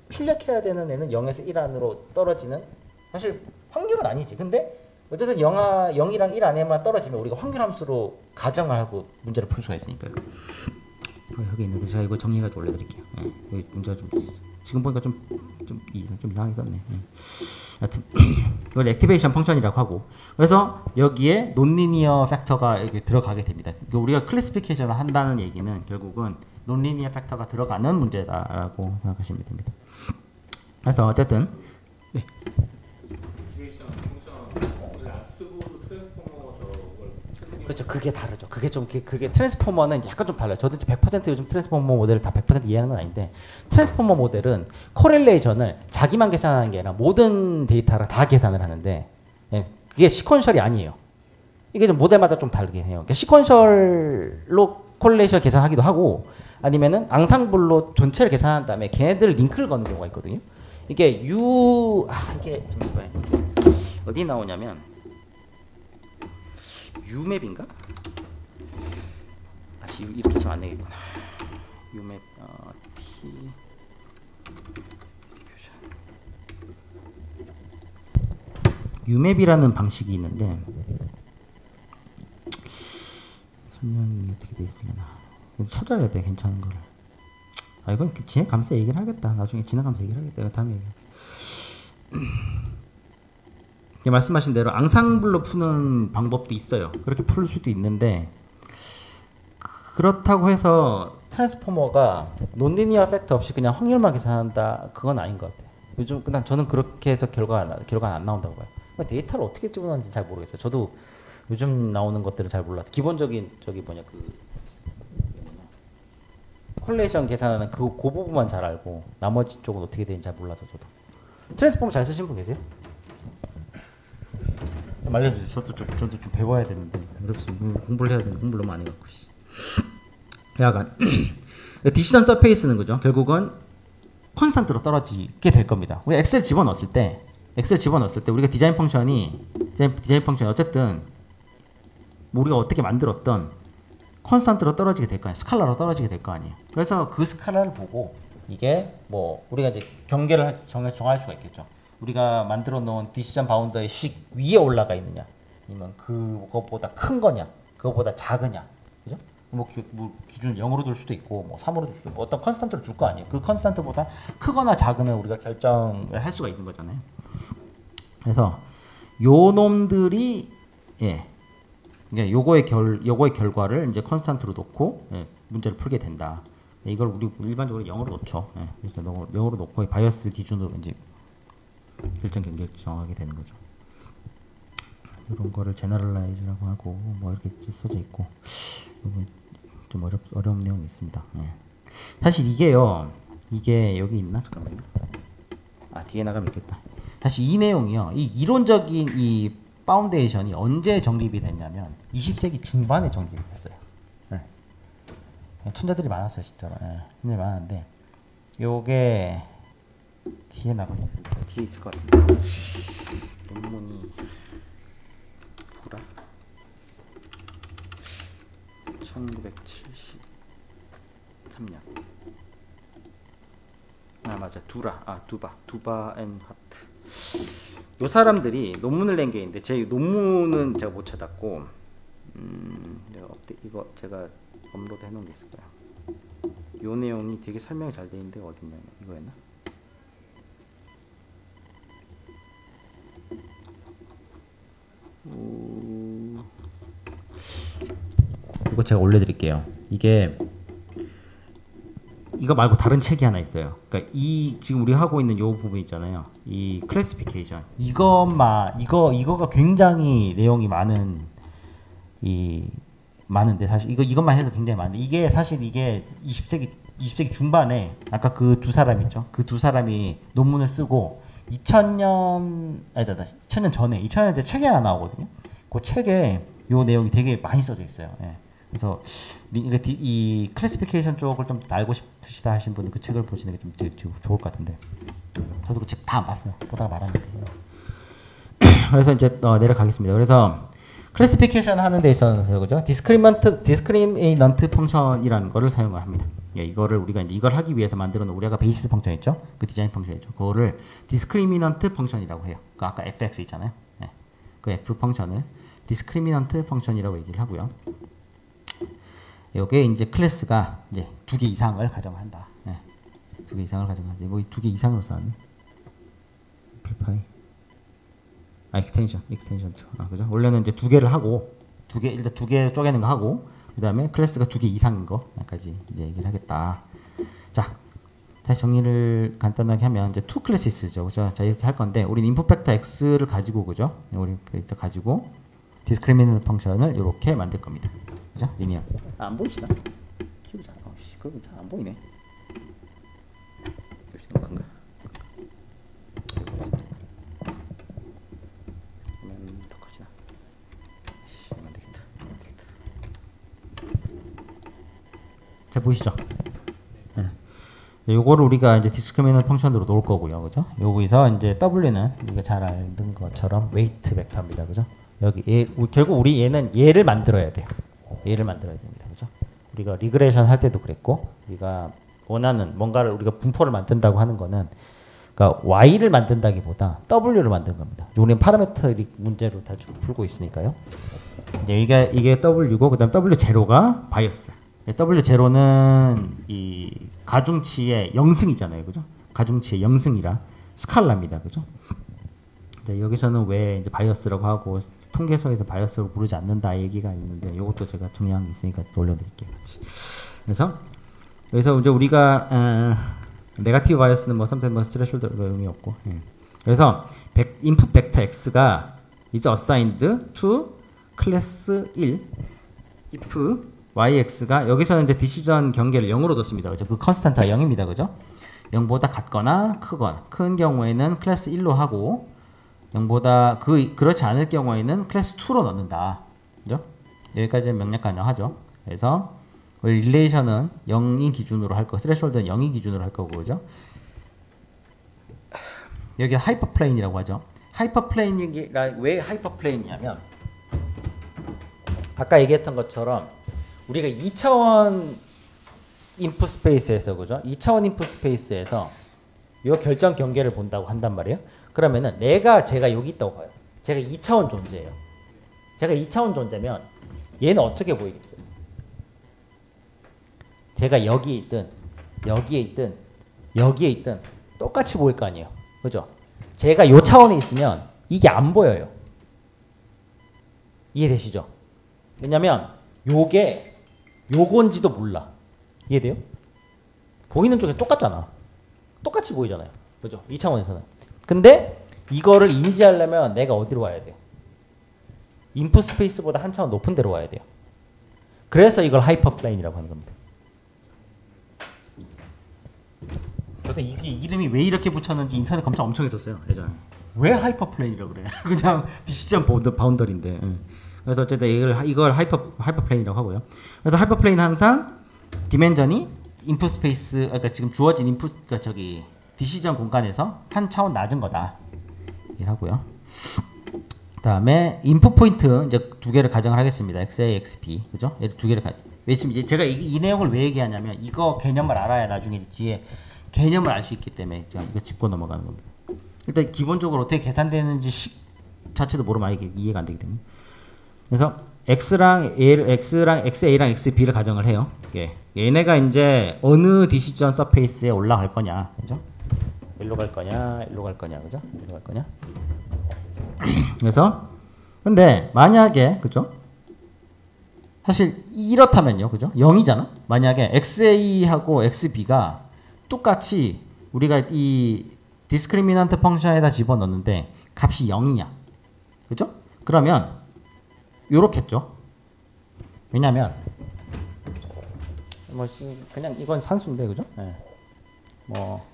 출력해야 되는 애는 0에서 1 안으로 떨어지는 사실 확률은 아니지. 근데 어쨌든 0이랑 1 안에만 떨어지면 우리가 확률 함수로 가정을 하고 문제를 풀 수가 있으니까요. 여기 있는데 제가 이거 정리해가지고 올려드릴게요. 여기 문제가 좀 지금 보니까 좀 이상하게 썼네. 하여튼 이걸 액티베이션 펑션이라고 하고 그래서 여기에 논리니어 팩터가 이렇게 들어가게 됩니다. 우리가 클래시피케이션을 한다는 얘기는 결국은 논리니어 팩터가 들어가는 문제다라고 생각하시면 됩니다. 그래서 어쨌든 네. 그렇죠. 그게 다르죠. 그게 트랜스포머는 약간 좀 달라요. 저도 100% 요즘 트랜스포머 모델을 다 100% 이해하는 건 아닌데 트랜스포머 모델은 코렐레이션을 자기만 계산하는 게 아니라 모든 데이터랑 다 계산을 하는데 그게 시퀀셜이 아니에요. 이게 좀 모델마다 좀 다르긴 해요. 그러니까 시퀀셜로 코렐레이션 계산하기도 하고 아니면은 앙상블로 전체를 계산한 다음에 걔네들 링크를 거는 경우가 있거든요. 이게 이게 잠깐만요. 어디 나오냐면 유맵인가? 이렇게 치면 안 되겠구나. 유맵 T 유맵이라는 방식이 있는데 설명이 어떻게 돼 있으려나 찾아야 돼 괜찮은 거를. 이건 지나가면서 얘기를 하겠다. 나중에 지나가면서 얘기를 하겠다. 이거 다음에 말씀하신 대로 앙상블로 푸는 방법도 있어요. 그렇게 풀 수도 있는데 그렇다고 해서 트랜스포머가 논리니어 팩터 없이 그냥 확률만 계산한다 그건 아닌 것 같아요. 요즘 그냥 저는 그렇게 해서 결과가 안 나온다고 봐요. 데이터를 어떻게 찍어놨는지 잘 모르겠어요. 저도 요즘 나오는 것들을 잘 몰라서 기본적인 콜레이션 계산하는 그 부분만 잘 알고 나머지 쪽은 어떻게 되는지 잘 몰라서 저도. 트랜스포머 잘 쓰신 분 계세요? 알려주세요. 저도 좀 배워야 되는데 어렵습니다. 공부를 해야 되는데 공부를 너무 안 해갖고. 약간 디시전 서페이스는 그죠? 결국은 콘스탄트로 떨어지게 될 겁니다. 우리 엑셀 집어넣었을 때 우리가 디자인 펑션이 어쨌든 우리가 어떻게 만들었던 콘스탄트로 떨어지게 될 거 아니에요. 스칼라로 떨어지게 될 거 아니에요. 그래서 그 스칼라를 보고 이게 뭐 우리가 이제 경계를 정할 수가 있겠죠. 우리가 만들어 놓은 디시전 바운더의 식 위에 올라가 있느냐 아니면 그것보다 큰 거냐 그것보다 작으냐 그죠? 뭐 기준을 0으로 둘 수도 있고 뭐 3으로 둘 수도 있고 어떤 컨스탄트를 줄 거 아니에요. 그 컨스탄트보다 크거나 작으면 우리가 결정을 할 수가 있는 거잖아요. 그래서 요 놈들이 요거의 결과를 이제 컨스탄트로 놓고 문제를 풀게 된다. 이걸 우리 일반적으로 0으로 놓죠. 그래서 0으로 놓고 바이어스 기준으로 이제 결정 경계를 정하게 되는 거죠. 이런 거를 제너럴라이즈라고 하고 뭐 이렇게 써져 있고 좀 어려운 내용이 있습니다. 사실 이게 여기 있나? 잠깐만요. 뒤에 나가면 있겠다. 사실 이 내용이요. 이 이론적인 이 파운데이션이 언제 정립이 됐냐면 20세기 중반에 정립이 됐어요. 천재들이 많았어요, 진짜로. 천재들이 많았는데 요게 뒤에 나가면 있어요. 뒤에 있을 것 같은데 논문이 보라 1973년 맞아 두바 앤 하트 요 사람들이 논문을 낸 게 있는데 제 논문은 제가 못 찾았고 이거 제가 업로드 해놓은 게 있을 거야. 요 내용이 되게 설명이 잘 돼 있는데 어딨냐면 이거였나? 이거 제가 올려드릴게요. 이거 말고 다른 책이 하나 있어요. 그러니까 이 지금 우리 하고 있는 요 부분 있잖아요. 이 클래시피케이션 이거가 굉장히 내용이 많은데 사실 이것만 해도 굉장히 많은데 이게 사실 이게 20세기 중반에 아까 그 두 사람 있죠. 그 두 사람이 논문을 쓰고 2000년 아니다 2000년 전에 2000년 때 책이 하나 나오거든요. 그 책에 요 내용이 되게 많이 써져 있어요. 예. 그래서 이 클래시피케이션 쪽을 좀 알고 싶으시다 하신 분은 그 책을 보시는 게 좀 되게 좋을 것 같은데 저도 그 책 다 안 봤어요. 보다가 말았는데 그래서 이제 내려가겠습니다. 그래서 클래시피케이션 하는 데 있어서 그죠? 디스크리미넌트 펑션이라는 거를 사용을 합니다. 예, 이거를 우리가 이제 이걸 하기 위해서 만들어 놓은 우리가 베이시스 펑션 있죠? 그 디자인 펑션 있죠? 그거를 디스크리미넌트 펑션이라고 해요. 그 아까 fx 있잖아요. 예. 그 f 펑션을 디스크리미넌트 펑션이라고 얘기를 하고요. 여기에 이제 클래스가 이제 2개 이상을 가정한다. 예. 2개 이상을 가정한다. 뭐 2개 이상으로 써왔네. 필파이. 익스텐션 2. 그죠? 원래는 이제 2개를 하고 일단 2개 쪼개는 거 하고 그다음에 클래스가 2개 이상인 거까지 이제 얘기를 하겠다. 자, 다시 정리를 간단하게 하면 이제 2 클래스죠. 그죠? 자, 이렇게 할 건데 우리는 인풋 벡터 x를 가지고 그죠? 우리 벡터 가지고 디스크리미넌트 펑션을 이렇게 만들 겁니다. 그죠? 리니어. 안 보이시나? 키우자. 그럼 잘 안 보이네. 너무 큰가? 더 커지나? 안 되겠다. 잘 보이시죠? 네. 요거를 우리가 이제 디스크리미넌트 펑션으로 놓을 거고요, 그죠? 여기서 이제 W는 우리가 잘 알던 것처럼 웨이트 벡터입니다, 그죠? 여기 결국 우리 얘를 만들어야 돼요. 얘를 만들어야 됩니다, 그죠? 우리가 리그레이션 할 때도 그랬고, 우리가 원하는 뭔가를 우리가 분포를 만든다고 하는 거는, 그러니까 Y를 만든다기보다 W를 만든 겁니다. 우리는 파라메트릭 문제로 다 풀고 있으니까요. 이제 이게 W고, 그다음 W0가 바이어스. W0는 이 가중치의 영승이잖아요, 그죠? 가중치의 영승이라 스칼라입니다, 그죠? 여기서는 왜 이제 바이어스라고 하고 통계서에서 바이어스로 부르지 않는다 얘기가 있는데 이것도 제가 정리한 게 있으니까 또 올려드릴게요, 같이. 그래서 여기서 이제 우리가 네거티브 바이어스는 뭐 sometimes 뭐 스레숄드 의미 없고, 그래서 인풋 벡터 x가 is assigned to 클래스 1 if yx가 여기서는 이제 디시전 경계를 0으로 뒀습니다. 그죠? 그 컨스탄트가 0입니다. 그죠? 0보다 같거나 크거나 큰 경우에는 클래스 1로 하고 0보다 그렇지 않을 경우에는 클래스 2로 넣는다. 그죠? 여기까지는 명략 가능하죠. 그래서 우리 릴레이션은 0인 기준으로 할 거, 스레숄드는 0인 기준으로 할 거고, 그죠? 여기 하이퍼플레인이라고 하죠. 하이퍼플레인이 왜 하이퍼플레인이냐면 아까 얘기했던 것처럼 우리가 2차원 인풋 스페이스에서, 그죠? 2차원 인풋 스페이스에서 이 결정 경계를 본다고 한단 말이에요. 그러면은 제가 여기 있다고 봐요. 제가 2차원 존재예요. 제가 2차원 존재면 얘는 어떻게 보이겠어요? 제가 여기에 있든 여기에 있든 여기에 있든 똑같이 보일 거 아니에요. 그죠? 제가 요 차원에 있으면 이게 안 보여요. 이해되시죠? 왜냐면 요건지도 몰라. 이해돼요? 보이는 쪽에 똑같잖아. 똑같이 보이잖아요. 그죠? 2차원에서는. 근데 이거를 인지하려면 내가 어디로 와야 돼요? 인풋 스페이스보다 한 차원 높은 데로 와야 돼요. 그래서 이걸 하이퍼플레인이라고 하는 겁니다. 저도 이게 이름이 왜 이렇게 붙였는지 인터넷 검색 엄청 했었어요. 예전에. 왜 하이퍼플레인이라고 그래? 그냥 디시전 바운더리인데. 그래서 어쨌든 이걸 하이퍼플레인이라고 하고요. 그래서 하이퍼플레인은 항상 디멘전이 인풋 스페이스, 그러니까 지금 주어진 인풋, 그러니까 저기 디시전 공간에서 한 차원 낮은 거다. 얘기를 하고요. 그다음에 인풋 포인트 이제 2개를 가정을 하겠습니다. XA, XB, 그죠? 얘를 2개를 왜 지금 이제 제가 이 내용을 왜 얘기하냐면 이거 개념을 알아야 나중에 뒤에 개념을 알 수 있기 때문에 제가 이거 짚고 넘어가는 겁니다. 일단 기본적으로 어떻게 계산되는지 식 자체도 모르면 이해가 안 되기 때문에. 그래서 X랑 XA랑 XB를 가정을 해요. 예. 얘네가 이제 어느 디시전 서페이스에 올라갈 거냐, 그죠? 일로 갈 거냐, 일로 갈 거냐, 그죠? 일로 갈 거냐. 그래서 근데 만약에 그죠? 사실 이렇다면요, 그죠? 0이잖아. 만약에 XA하고 XB가 똑같이 우리가 이 디스크리미넌트 펑션에다 집어넣는데 값이 0이냐, 그죠? 그러면 요렇겠죠. 왜냐면 뭐 그냥 이건 산수인데, 그죠? 네. 뭐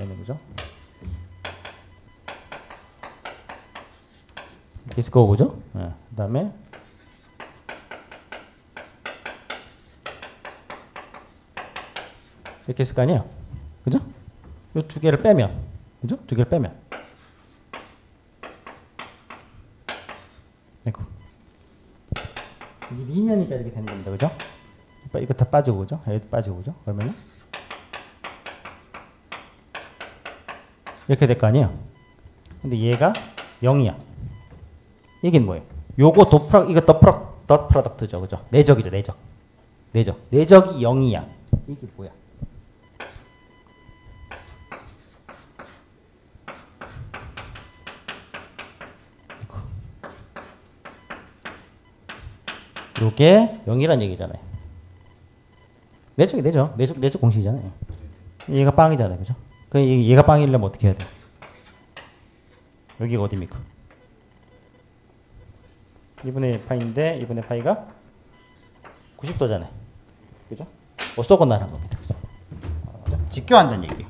얘는 그죠? 이렇게 있을 거고 그죠? 예. 그다음에 이렇게 있을 거 아니에요, 그죠? 이 두 개를 빼면, 그죠? 두 개를 빼면, 이거 리니어니까 이렇게 되는 겁니다, 그죠? 이거 다 빠지고 그죠? 여기 빠지고 그죠? 그러면은 이렇게 될 거 아니에요. 근데 얘가 0이야. 이게 뭐예요? 요거 이거 덧 프로덕트죠, 그죠? 내적이죠, 내적. 내적이 0이야. 이게 뭐야? 요게 0이란 얘기잖아요. 내적이 되죠. 내적 공식이잖아요. 얘가 빵이잖아요, 그죠? 그 얘가 빵이려면 어떻게 해야 돼? 여기가 어디입니까? 2분의 파이인데 2분의 파이가 90도잖아요, 그죠? orthogonal한 겁니다, 그죠? 직교한다는 얘기예요,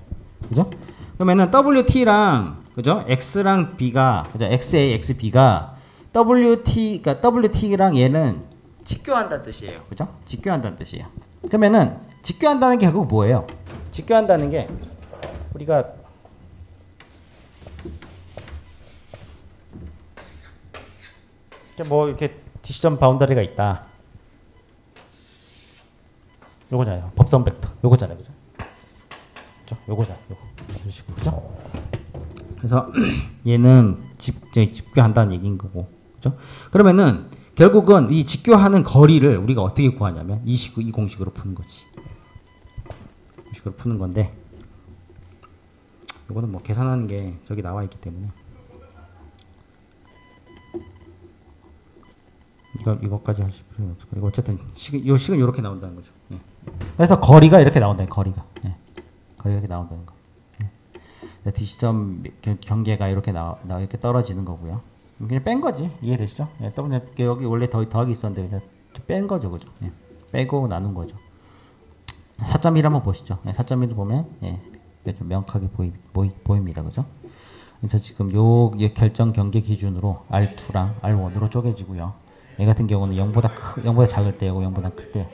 그죠? 그러면은 WT랑 그죠? X랑 B가 그죠? XA, XB가 그러니까 WT랑 얘는 직교한다는 뜻이에요, 그죠? 직교한다는 뜻이에요. 그러면은 직교한다는 게 결국 뭐예요? 직교한다는 게 우리가 뭐 이렇게 디시전 바운더리가 있다. 요거잖아요. 법선 벡터. 요거잖아요, 그죠? 그죠? 요거잖아요. 요거. 이런 식으로, 그죠? 그래서 얘는 직교한다는 얘기인 거고, 그죠? 그러면은 결국은 이 직교하는 거리를 우리가 어떻게 구하냐면 이 공식으로 푸는 거지. 공식으로 푸는 건데, 요거는 뭐 계산하는 게 저기 나와 있기 때문에 이거까지 하실 필요는 없고, 이거 어쨌든 식은 이렇게 나온다는 거죠. 예. 그래서 거리가 이렇게 나온다는 거리가. 예. 거리가 이렇게 나온다는 거. 예. D시점 경계가 이렇게 이렇게 떨어지는 거고요. 그냥 뺀 거지. 이해되시죠? 예. 여기 원래 더하기 있었는데 그냥 뺀 거죠, 그죠? 예. 빼고 나눈 거죠. 4.1 한번 보시죠. 예. 4.1을 보면 예. 좀 명확하게 보입니다, 그죠? 그래서 지금 요 결정 경계 기준으로 R2랑 R1으로 쪼개지고요. 얘 같은 경우는 0보다 작을 때, 이거 0보다 클 때,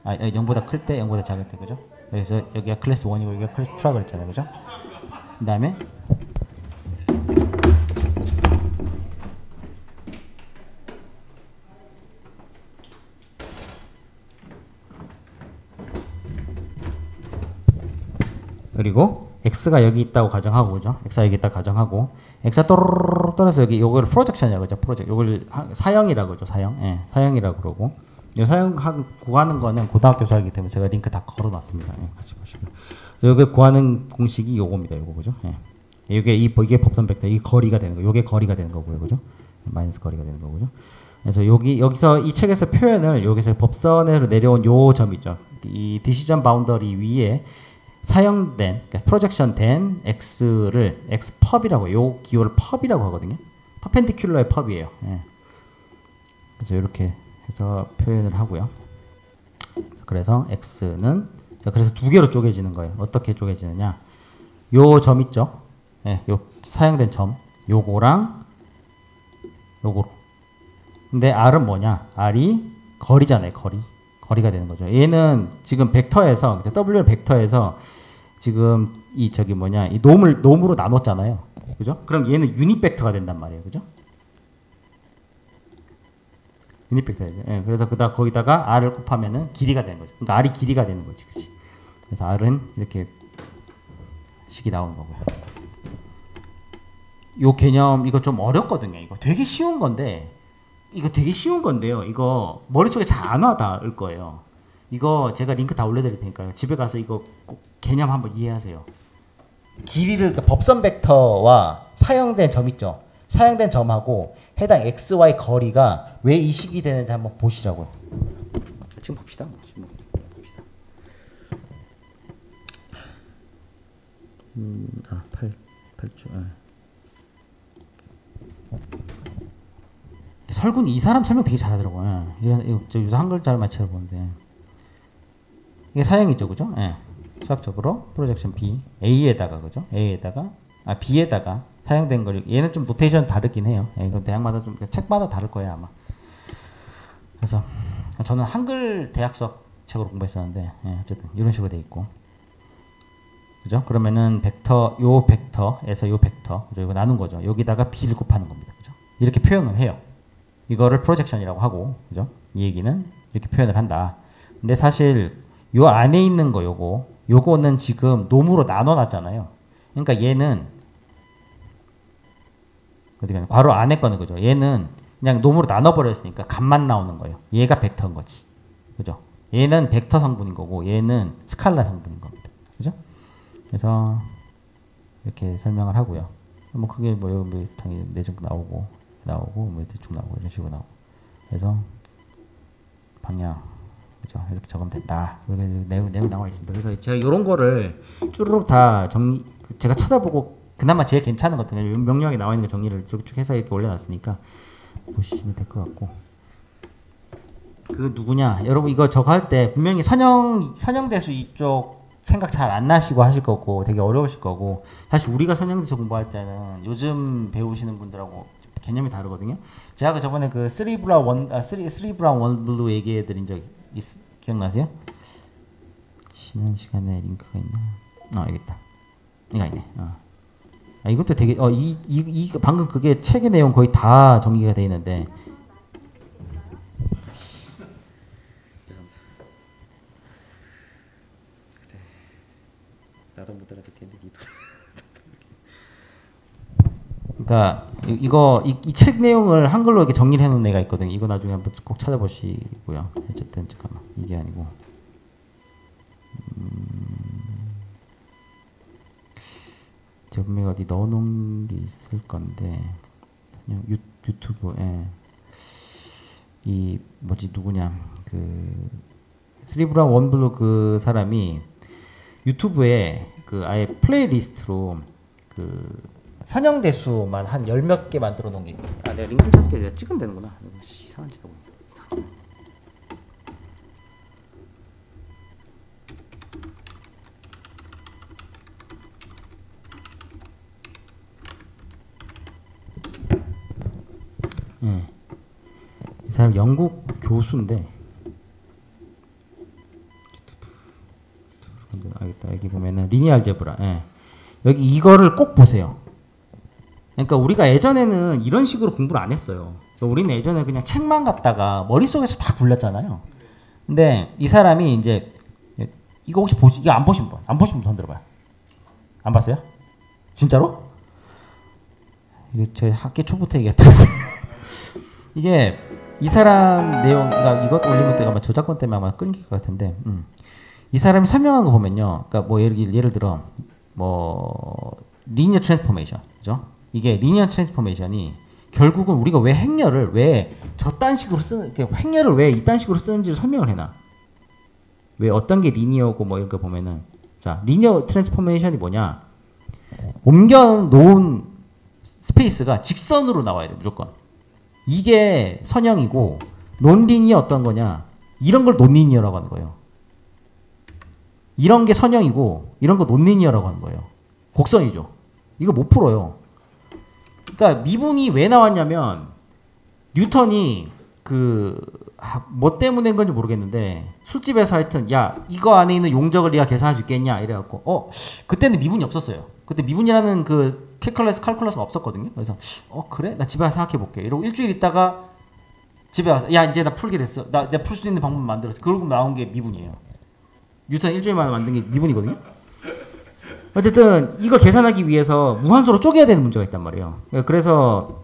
0보다 클 때, 0보다 작을 때, 그죠? 그래서 여기가 클래스 1이고 여기가 클래스 2라고 그랬잖아요, 그죠? 그 다음에 그리고 x가 여기 있다고 가정하고, 그죠? x가 여기 있다고 가정하고, x가 또르르르 떨어서 여기 요걸 프로젝션이라고 그죠? 요걸 사형이라고 그러죠. 사형. 예, 사형이라고 그러고. 이 사형 구하는 거는 고등학교 수학이기 때문에 제가 링크 다 걸어 놨습니다. 예, 같이 보시고요. 그래서 여기 구하는 공식이 요겁니다. 요거 그죠? 예. 이게 법선 벡터, 이 거리가 되는 거. 요게 거리가 되는 거고요. 그죠? 마이너스 거리가 되는 거고요. 그래서 여기서 이 책에서 표현을 여기서 법선으로 내려온 요 점 있죠. 이 디시전 바운더리 위에 사형된, 그러니까 프로젝션된 x를 x펍이라고, 요 기호를 펍이라고 하거든요. 퍼펜디큘러의 펍이에요. 예. 그래서 이렇게 해서 표현을 하고요. 그래서 x는 그래서 두 개로 쪼개지는 거예요. 어떻게 쪼개지느냐? 요 점 있죠? 예, 요 사형된 점, 요거랑 요거로. 근데 r은 뭐냐? r이 거리잖아요. 거리가 되는 거죠. 얘는 지금 벡터에서 W를 벡터에서 지금 이 놈으로 나눴잖아요. 그죠? 그럼 얘는 유닛 벡터가 된단 말이에요. 그죠? 유닛 벡터죠. 예, 그래서 거기다가 r을 곱하면은 길이가 되는 거죠. 그러니까 r이 길이가 되는 거지, 그렇지? 그래서 r은 이렇게 식이 나오는 거고요. 요 개념 이거 좀 어렵거든요. 이거 되게 쉬운 건데요. 이거 머릿속에 잘 안 와닿을 거예요. 이거 제가 링크 다 올려드릴 테니까요. 집에 가서 이거 꼭 개념 한번 이해하세요. 길이를, 그러니까 법선 벡터와 사형된 점 있죠. 사형된 점하고 해당 x, y 거리가 왜 이 식이 되는지 한번 보시자고요. 지금 봅시다. 8초. 설군 이 사람 설명 되게 잘하더라고요. 이거 한 글자를 맞춰 보는데 이게 사형이죠, 그죠? 예. 수학적으로 프로젝션 B A에다가 그죠? A에다가 B에다가 사용된 걸 얘는 좀 노테이션 다르긴 해요. 예, 이건 대학마다 좀 책마다 다를 거예요 아마. 그래서 저는 한글 대학 수학 책으로 공부했었는데 예, 어쨌든 이런 식으로 돼 있고 그죠? 그러면은 요 벡터에서 요 벡터 그죠? 이거 나눈 거죠. 여기다가 B를 곱하는 겁니다. 그죠? 이렇게 표현을 해요. 이거를 프로젝션이라고 하고 그죠? 이 얘기는 이렇게 표현을 한다. 근데 사실 요 안에 있는 거 요거는 지금 놈으로 나눠 놨잖아요. 그러니까 얘는 어디가 괄호 안에 거는 그죠? 얘는 그냥 놈으로 나눠 버렸으니까 값만 나오는 거예요. 얘가 벡터인 거지. 그죠? 얘는 벡터 성분인 거고 얘는 스칼라 성분인 겁니다. 그죠? 그래서 이렇게 설명을 하고요. 뭐 그게 뭐 당연히 내중 나오고 뭐 대충 나오고 이런 식으로 나오고. 그래서 방향 그죠? 이렇게 적으면 됐다. 이렇게 내용 나와 있습니다. 그래서 제가 이런 거를 쭈루룩 다 제가 찾아보고 그나마 제일 괜찮은 것 같은 명령에 나와 있는 거 정리를 쭉 해서 이렇게 올려놨으니까 보시면 될 것 같고. 그 누구냐? 여러분 이거 저거 할 때 분명히 선형대수 이쪽 생각 잘 안 나시고 하실 거고 되게 어려우실 거고 사실 우리가 선형대수 공부할 때는 요즘 배우시는 분들하고 개념이 다르거든요. 제가 그 저번에 그 3 브라운 1 블루 얘기해 드린 적 기억나세요? 지난 시간에 링크가 있나? 여기 있다. 이거 있네. 이것도 되게 이 방금 그게 책의 내용 거의 다 정리가 돼 있는데 나도 못 알아듣겠는데 그러니까 이 책 내용을 한글로 이렇게 정리를 해놓은 애가 있거든요. 이거 나중에 한번 꼭 찾아보시고요. 어쨌든 잠깐만 이게 아니고 제가 분명히 어디 넣어놓은 게 있을 건데 그냥 유튜브에 이 누구냐 그 3 브라운 1 블루 그 사람이 유튜브에 그 아예 플레이리스트로 그 선형대수만 한 10몇 개 만들어 놓은 게 있거든요. 내가 링크를 찾게 내가 찍으면 되는구나. 이상한 짓 하고 있네. 이 사람 영국 교수인데 알겠다. 여기 보면은 리니어 알제브라. 여기 이거를 꼭 보세요. 그러니까 우리가 예전에는 이런 식으로 공부를 안 했어요. 우리는 예전에 그냥 책만 갖다가 머릿속에서 다 굴렸잖아요. 근데 이 사람이 이제 이거 혹시 이거 안 보신 분 손 들어봐요. 안 봤어요? 진짜로? 이게 저희 학기 초부터 얘기했던 이게 이 사람 내용 이것 올린 것도 아마 저작권 때문에 아마 끊길 것 같은데 이 사람이 설명한 거 보면요. 그러니까 뭐 예를 들어 뭐 리니어 트랜스포메이션 그죠? 이게 리니어 트랜스포메이션이 결국은 우리가 왜 행렬을 왜 저딴 식으로 쓰는 행렬을 왜 이딴 식으로 쓰는지를 설명을 해놔. 왜 어떤 게 리니어고 뭐 이런 거 보면은 자 리니어 트랜스포메이션이 뭐냐? 옮겨 놓은 스페이스가 직선으로 나와야 돼 무조건. 이게 선형이고 논리니어 어떤 거냐? 이런 걸 논리니어라고 하는 거예요. 이런 게 선형이고 이런 거 논리니어라고 하는 거예요. 곡선이죠. 이거 못 풀어요. 그러니까 미분이 왜 나왔냐면 뉴턴이 뭐 때문에 건지 모르겠는데 술집에서 하여튼 야 이거 안에 있는 용적을 네가 계산할 수 있겠냐 이래갖고 그때는 미분이 없었어요. 그때 미분이라는 그 칼큘러스가 없었거든요. 그래서 그래? 나 집에 와서 생각해볼게. 이러고 일주일 있다가 집에 와서 야 이제 나 풀게 됐어. 내가 풀 수 있는 방법 만들었어. 그러고 나온 게 미분이에요. 뉴턴 일주일 만에 만든 게 미분이거든요. 어쨌든 이걸 계산하기 위해서 무한소로 쪼개야 되는 문제가 있단 말이에요. 그래서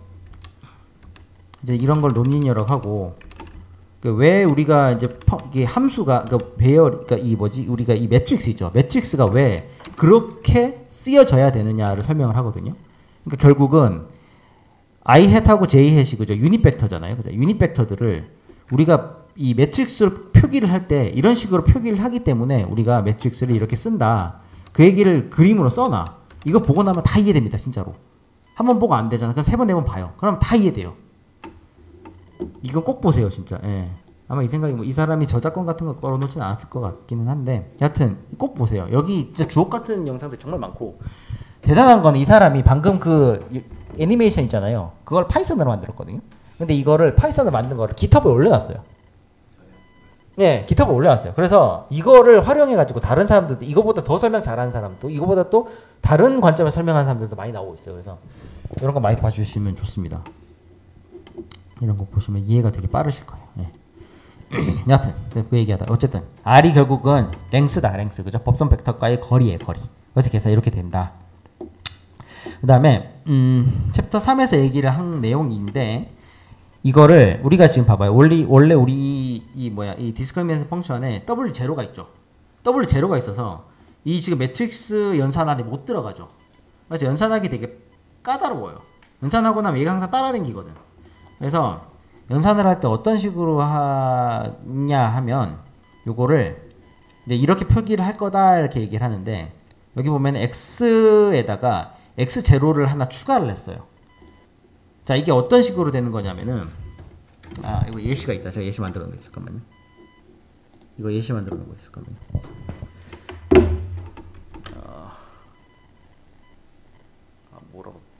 이제 이런 걸 논리니어라고 하고 왜 우리가 이제 이게 함수가 배열 우리가 이 매트릭스 있죠. 매트릭스가 왜 그렇게 쓰여져야 되느냐를 설명을 하거든요. 그러니까 결국은 i 햇하고 j 햇이 그죠 유닛 벡터잖아요. 그죠? 유닛 벡터들을 우리가 이 매트릭스로 표기를 할 때 이런 식으로 표기를 하기 때문에 우리가 매트릭스를 이렇게 쓴다. 그 얘기를 그림으로 써놔. 이거 보고 나면 다 이해됩니다. 진짜로. 한 번 보고 안 되잖아. 그럼 3번, 4번 봐요. 그럼 다 이해돼요. 이건 꼭 보세요. 진짜. 예. 아마 이 생각이 뭐 이 사람이 저작권 같은 거 걸어놓진 않았을 것 같기는 한데 여하튼 꼭 보세요. 여기 진짜 주옥 같은 영상들 정말 많고 대단한 거는 이 사람이 방금 그 애니메이션 있잖아요. 그걸 파이썬으로 만들었거든요. 근데 이거를 파이썬으로 만든 거를 깃허브에 올려놨어요. 네, 깃허브에 올려놨어요. 그래서 이거를 활용해가지고 다른 사람들도 이거보다 더 설명 잘하는 사람도 이거보다 또 다른 관점에 설명하는 사람들도 많이 나오고 있어요. 그래서 이런 거 많이 봐주시면 좋습니다. 이런 거 보시면 이해가 되게 빠르실 거예요. 네. 여하튼 그 얘기하다 어쨌든 R이 결국은 랭스다. 랭스 그죠? 법선 벡터과의 거리에 거리. 그래서 계산 이렇게 된다. 그 다음에 챕터 3에서 얘기를 한 내용인데 이거를 우리가 지금 봐봐요. 원래 우리 이 디스크리미네이션 펑션에 W0가 있죠. W0가 있어서 이 지금 매트릭스 연산안에 못 들어가죠. 그래서 연산하기 되게 까다로워요. 연산하고 나면 얘가 항상 따라다니거든. 그래서 연산을 할 때 어떤 식으로 하냐 하면 요거를 이제 이렇게 표기를 할 거다 이렇게 얘기를 하는데 여기 보면 x에다가 x0를 하나 추가를 했어요. 자 이게 어떤 식으로 되는 거냐면은 이거 예시가 있다. 제가 예시 만들어 놓은 거 잠깐만요. 이거 예시 만들어 놓은 거 잠깐만요.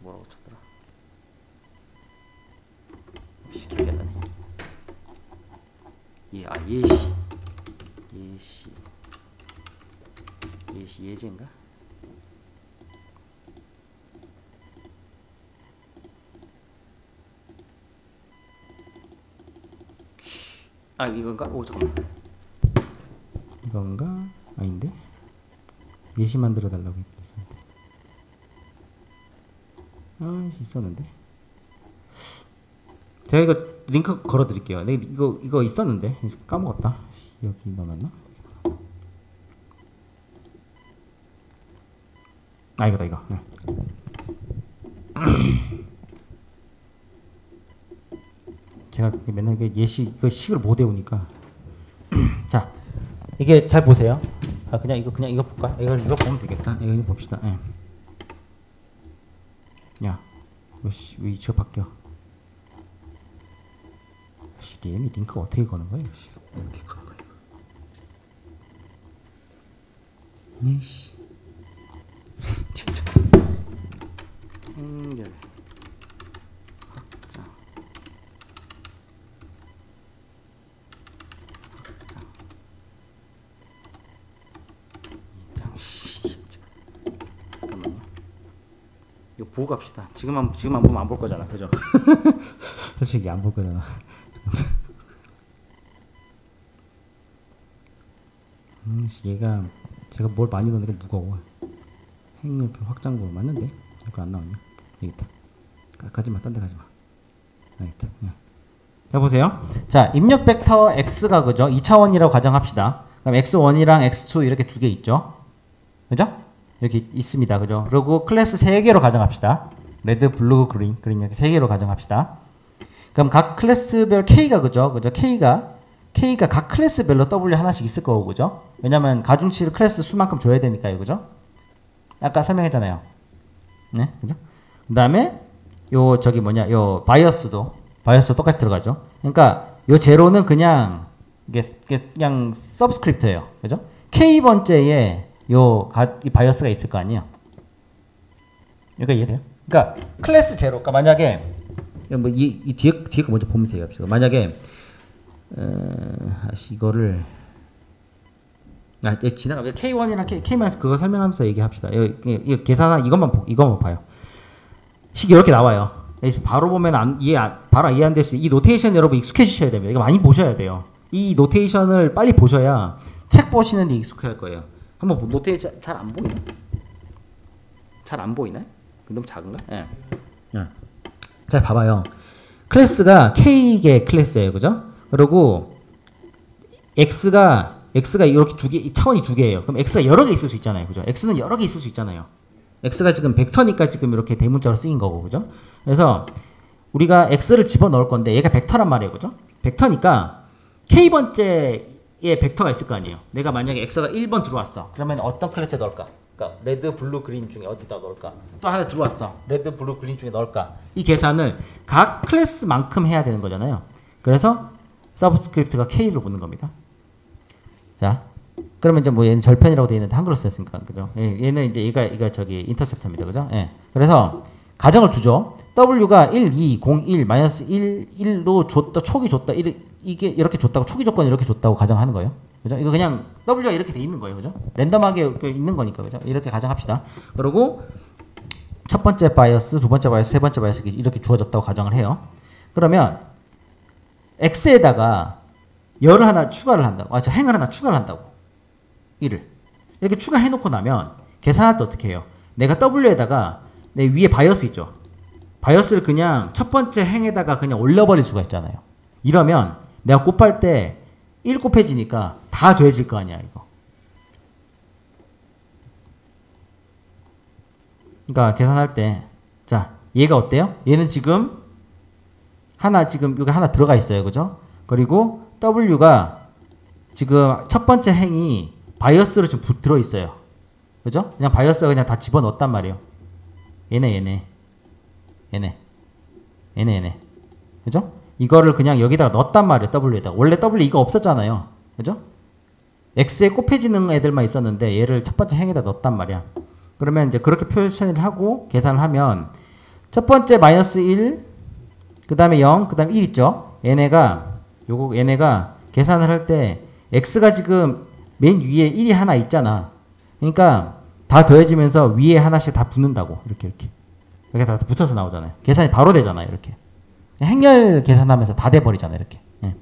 뭐라고 쳤더라. 기억이 안 나네. 예제인가? 이건가? 오 잠깐만. 이건가? 아닌데? 예시 만들어 달라고 했었는데. 있었는데. 제가 이거 링크 걸어 드릴게요. 네, 이거 있었는데 까먹었다. 여기 넣어놨나? 이거다 이거. 네. 제가 맨날 예시 그 식을 못 외우니까. 자 이게 잘 보세요. 그냥 이거 볼까? 이거 보면 되겠다. 이거 봅시다. 네. 야, 왜 위치가 바뀌어? 얘네 링크 어떻게 거는 거야? 어떻게 거는 거야? 이씨, 진짜. 행렬 확장 이장씨. 잠깐만요. 이거 보고 갑시다. 지금 안 보면 안 볼 거잖아, 그죠? 솔직히 안 볼 거잖아. 얘가 제가 뭘 많이 넣는 게 무거워. 행렬표 확장부 맞는데? 이거 안 나왔냐? 여기 있다. 가지마, 딴 데 가지마. 여기 있다. 자 보세요. 자 입력 벡터 x가 그죠? 2차원이라고 가정합시다. 그럼 x1이랑 x2 이렇게 두 개 있죠. 그죠? 이렇게 있습니다. 그죠? 그리고 클래스 3개로 가정합시다. 레드, 블루, 그린 이렇게 3개로 가정합시다. 그럼 각 클래스별 k가 그죠? K가 각 클래스별로 W 하나씩 있을 거고 그죠? 왜냐면 가중치를 클래스 수만큼 줘야 되니까요. 그죠? 아까 설명했잖아요. 네, 그죠? 그다음에 요 바이어스도 똑같이 들어가죠. 그러니까 요 제로는 그냥 이게 그냥 서브스크립트예요. 그죠? K 번째에 이 바이어스가 있을 거 아니에요. 그러니까 이해돼요? 그러니까 클래스 제로. 그러니까 만약에 이 뒤에 거 먼저 보면서 얘기합시다. 만약에 이거를 지나가 K1이랑 K- 그거 설명하면서 얘기합시다. 이거 계산한 이것만 봐요. 식이 이렇게 나와요. 바로 보면 바로 이해 안 될 수. 이 노테이션 여러분 익숙해지셔야 됩니다. 이거 많이 보셔야 돼요. 이 노테이션을 빨리 보셔야 책 보시는데 익숙할 거예요. 한번 노테이션 잘 안 보이나? 잘 안 보이나요? 너무 작은가? 예. 잘 봐봐요. 클래스가 K의 클래스예요, 그죠? 그리고 X가 이렇게 차원이 두 개예요. 그럼 X가 여러 개 있을 수 있잖아요, 그죠? X는 여러 개 있을 수 있잖아요. X가 지금 벡터니까 지금 이렇게 대문자로 쓰인 거고, 그죠? 그래서 우리가 X를 집어 넣을 건데 얘가 벡터란 말이에요, 그죠? 벡터니까 K 번째에 벡터가 있을 거 아니에요. 내가 만약에 X가 1번 들어왔어. 그러면 어떤 클래스에 넣을까? 그러니까 레드, 블루, 그린 중에 어디다 넣을까? 또 하나 들어왔어. 레드, 블루, 그린 중에 넣을까? 이 계산을 각 클래스만큼 해야 되는 거잖아요. 그래서 서브스크립트가 K로 붙는 겁니다. 자, 그러면 이제 뭐 얘는 절편이라고 되어 있는데 한글로 썼으니까 그죠? 예, 얘는 이제 얘가 저기 인터셉터입니다, 그죠? 예. 그래서 가정을 두죠. W가 1, 2, 0, 1, 마이너스 1, 1로 줬다, 촉이 줬다, 이게 이렇게 줬다고, 촉이 조건 이렇게 줬다고 가정하는 거예요. 그죠? 이거 그냥 W가 이렇게 돼 있는 거예요, 그죠? 랜덤하게 있는 거니까, 그죠? 이렇게 가정합시다. 그리고 첫 번째 바이어스, 두 번째 바이어스, 세 번째 바이어스 이렇게 주어졌다고 가정을 해요. 그러면 X에다가 열을 하나 추가를 한다고, 행을 하나 추가를 한다고. 1을 이렇게 추가해 놓고 나면 계산할 때 어떻게 해요? 내가 W에다가 내 위에 바이어스 있죠. 바이어스를 그냥 첫 번째 행에다가 그냥 올려버릴 수가 있잖아요. 이러면 내가 곱할 때 1 곱해지니까 다 더해질 거 아니야, 이거. 그러니까 계산할 때, 자, 얘가 어때요? 얘는 지금 여기 하나 들어가 있어요, 그죠? 그리고 W가 지금 첫 번째 행이 바이어스로 지금 들어 있어요, 그죠? 그냥 바이어스가 그냥 다 집어 넣었단 말이에요. 얘네, 그죠? 이거를 그냥 여기다가 넣었단 말이에요, W에다가. 원래 W 이거 없었잖아요, 그죠? X에 곱해지는 애들만 있었는데 얘를 첫 번째 행에다 넣었단 말이야. 그러면 이제 그렇게 표현을 하고 계산을 하면 첫 번째 마이너스 1, 그 다음에 0, 그 다음에 1 있죠? 얘네가 계산을 할 때 X가 지금 맨 위에 1이 하나 있잖아. 그러니까 다 더해지면서 위에 하나씩 다 붙는다고. 이렇게 다 붙어서 나오잖아요. 계산이 바로 되잖아요, 이렇게. 행렬 계산하면서 다 돼버리잖아요, 이렇게. 예.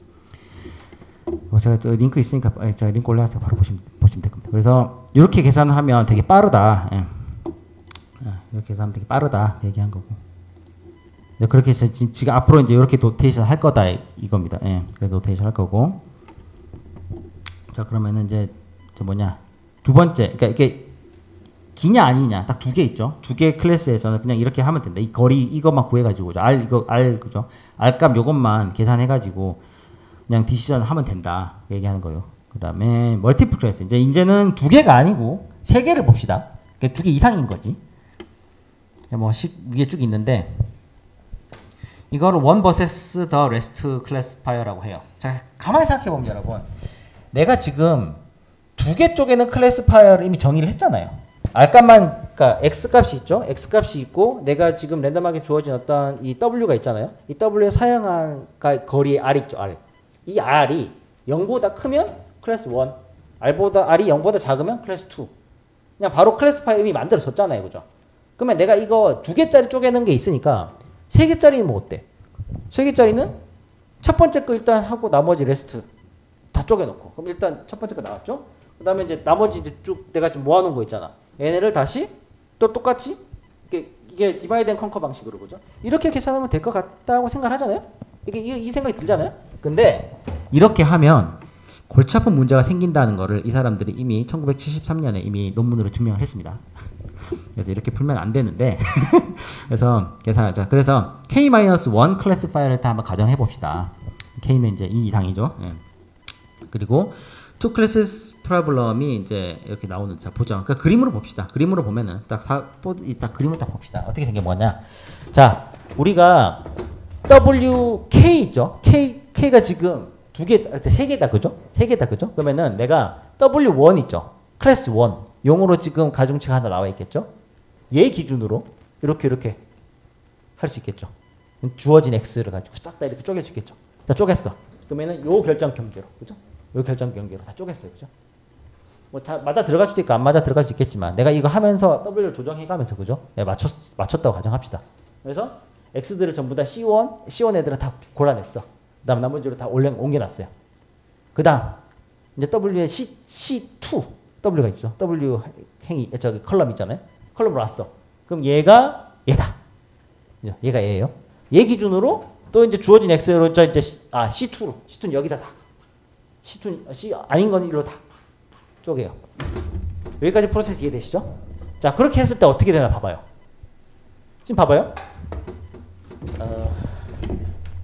제가 또 링크 있으니까 제가 링크 올라가서 바로 보시면 될 겁니다. 그래서 이렇게 계산을 하면 되게 빠르다. 예. 이렇게 계산하면 되게 빠르다 얘기한 거고. 그렇게 해서 지금 앞으로 이제 이렇게 노테이션 할 거다 이겁니다. 예. 그래서 노테이션 할 거고. 자, 그러면은 이제 두 번째, 그러니까 이게 기냐 아니냐 딱 두 개 있죠. 두 개 클래스에서는 그냥 이렇게 하면 된다. 이 거리 이것만 구해가지고 R 그죠? R 값 요것만 계산해가지고 그냥 디시전 하면 된다 얘기하는 거예요. 그다음에 멀티플 클래스 이제는 두 개가 아니고 세 개를 봅시다. 그러니까 두 개 이상인 거지. 뭐 위에 쭉 있는데 이거를 one vs the rest classifier라고 해요. 자, 가만히 생각해 보면 여러분, 내가 지금 두 개 쪽에는 클래스파이어를 이미 정의를 했잖아요. R값만, 그러니까 X값이 있죠. X값이 있고 내가 지금 랜덤하게 주어진 어떤 이 W가 있잖아요. 이 W에 사용한 거리의 R 있죠. R. 이 R이 0보다 크면 클래스 1, R이 0보다 작으면 클래스 2. 그냥 바로 클래스파이어 이미 만들어졌잖아요, 그죠? 그러면 내가 이거 두 개짜리 쪼개는 게 있으니까 세 개짜리는 뭐 어때? 세 개짜리는 첫 번째 거 일단 하고 나머지 레스트 다 쪼개놓고, 그럼 일단 첫 번째 거 나왔죠? 그 다음에 이제 나머지 쭉 내가 지금 모아놓은 거 있잖아. 얘네를 다시 또 똑같이 이게 디바이드 앤 컨커 방식으로, 그죠? 이렇게 계산하면 될 것 같다고 생각하잖아요. 이 생각이 들잖아요. 근데 이렇게 하면 골치 아픈 문제가 생긴다는 거를 이 사람들이 이미 1973년에 이미 논문으로 증명을 했습니다. 그래서 이렇게 풀면 안 되는데 그래서 계산하자. 그래서 K-1 클래스파이어를 다 한번 가정해 봅시다. K는 이제 2 이상이죠. 예. 그리고 two classes problem이 이제 이렇게 나오는, 자 보죠. 그러니까 그림으로 봅시다. 그림으로 보면은 딱 그림을 딱 봅시다. 어떻게 생긴 거냐? 자, 우리가 WK 있죠? K가 지금 세 개다, 그죠? 세 개다, 그죠? 그러면은 내가 W1 있죠? 클래스 1 용으로 지금 가중치가 하나 나와 있겠죠? 얘 기준으로 이렇게 할 수 있겠죠? 주어진 X를 가지고 싹 다 이렇게 쪼갤 수 있겠죠? 자, 쪼갰어. 그러면은 요 결정 경계로, 그죠? 요 결정 경계로 다 쪼갰어요, 그죠? 뭐 맞아 들어갈 수도 있고 안 맞아 들어갈 수 있겠지만 내가 이거 하면서 W를 조정해가면서, 그죠? 내가 맞췄다고 가정합시다. 그래서 X들을 전부 다 C1 애들은 다 골라냈어. 그 다음 나머지로 다 옮겨놨어요. 그 다음 이제 W에 C2 W가 있죠. W 행이 저기 컬럼 있잖아요. 컬럼으로 왔어. 그럼 얘가 얘다. 얘가 얘예요. 얘 기준으로 또 이제 주어진 X로 이제 C2는 여기다 다. C 아닌 건 일로 다 쪼개요. 여기까지 프로세스 이해되시죠? 자, 그렇게 했을 때 어떻게 되나 봐봐요. 지금 봐봐요.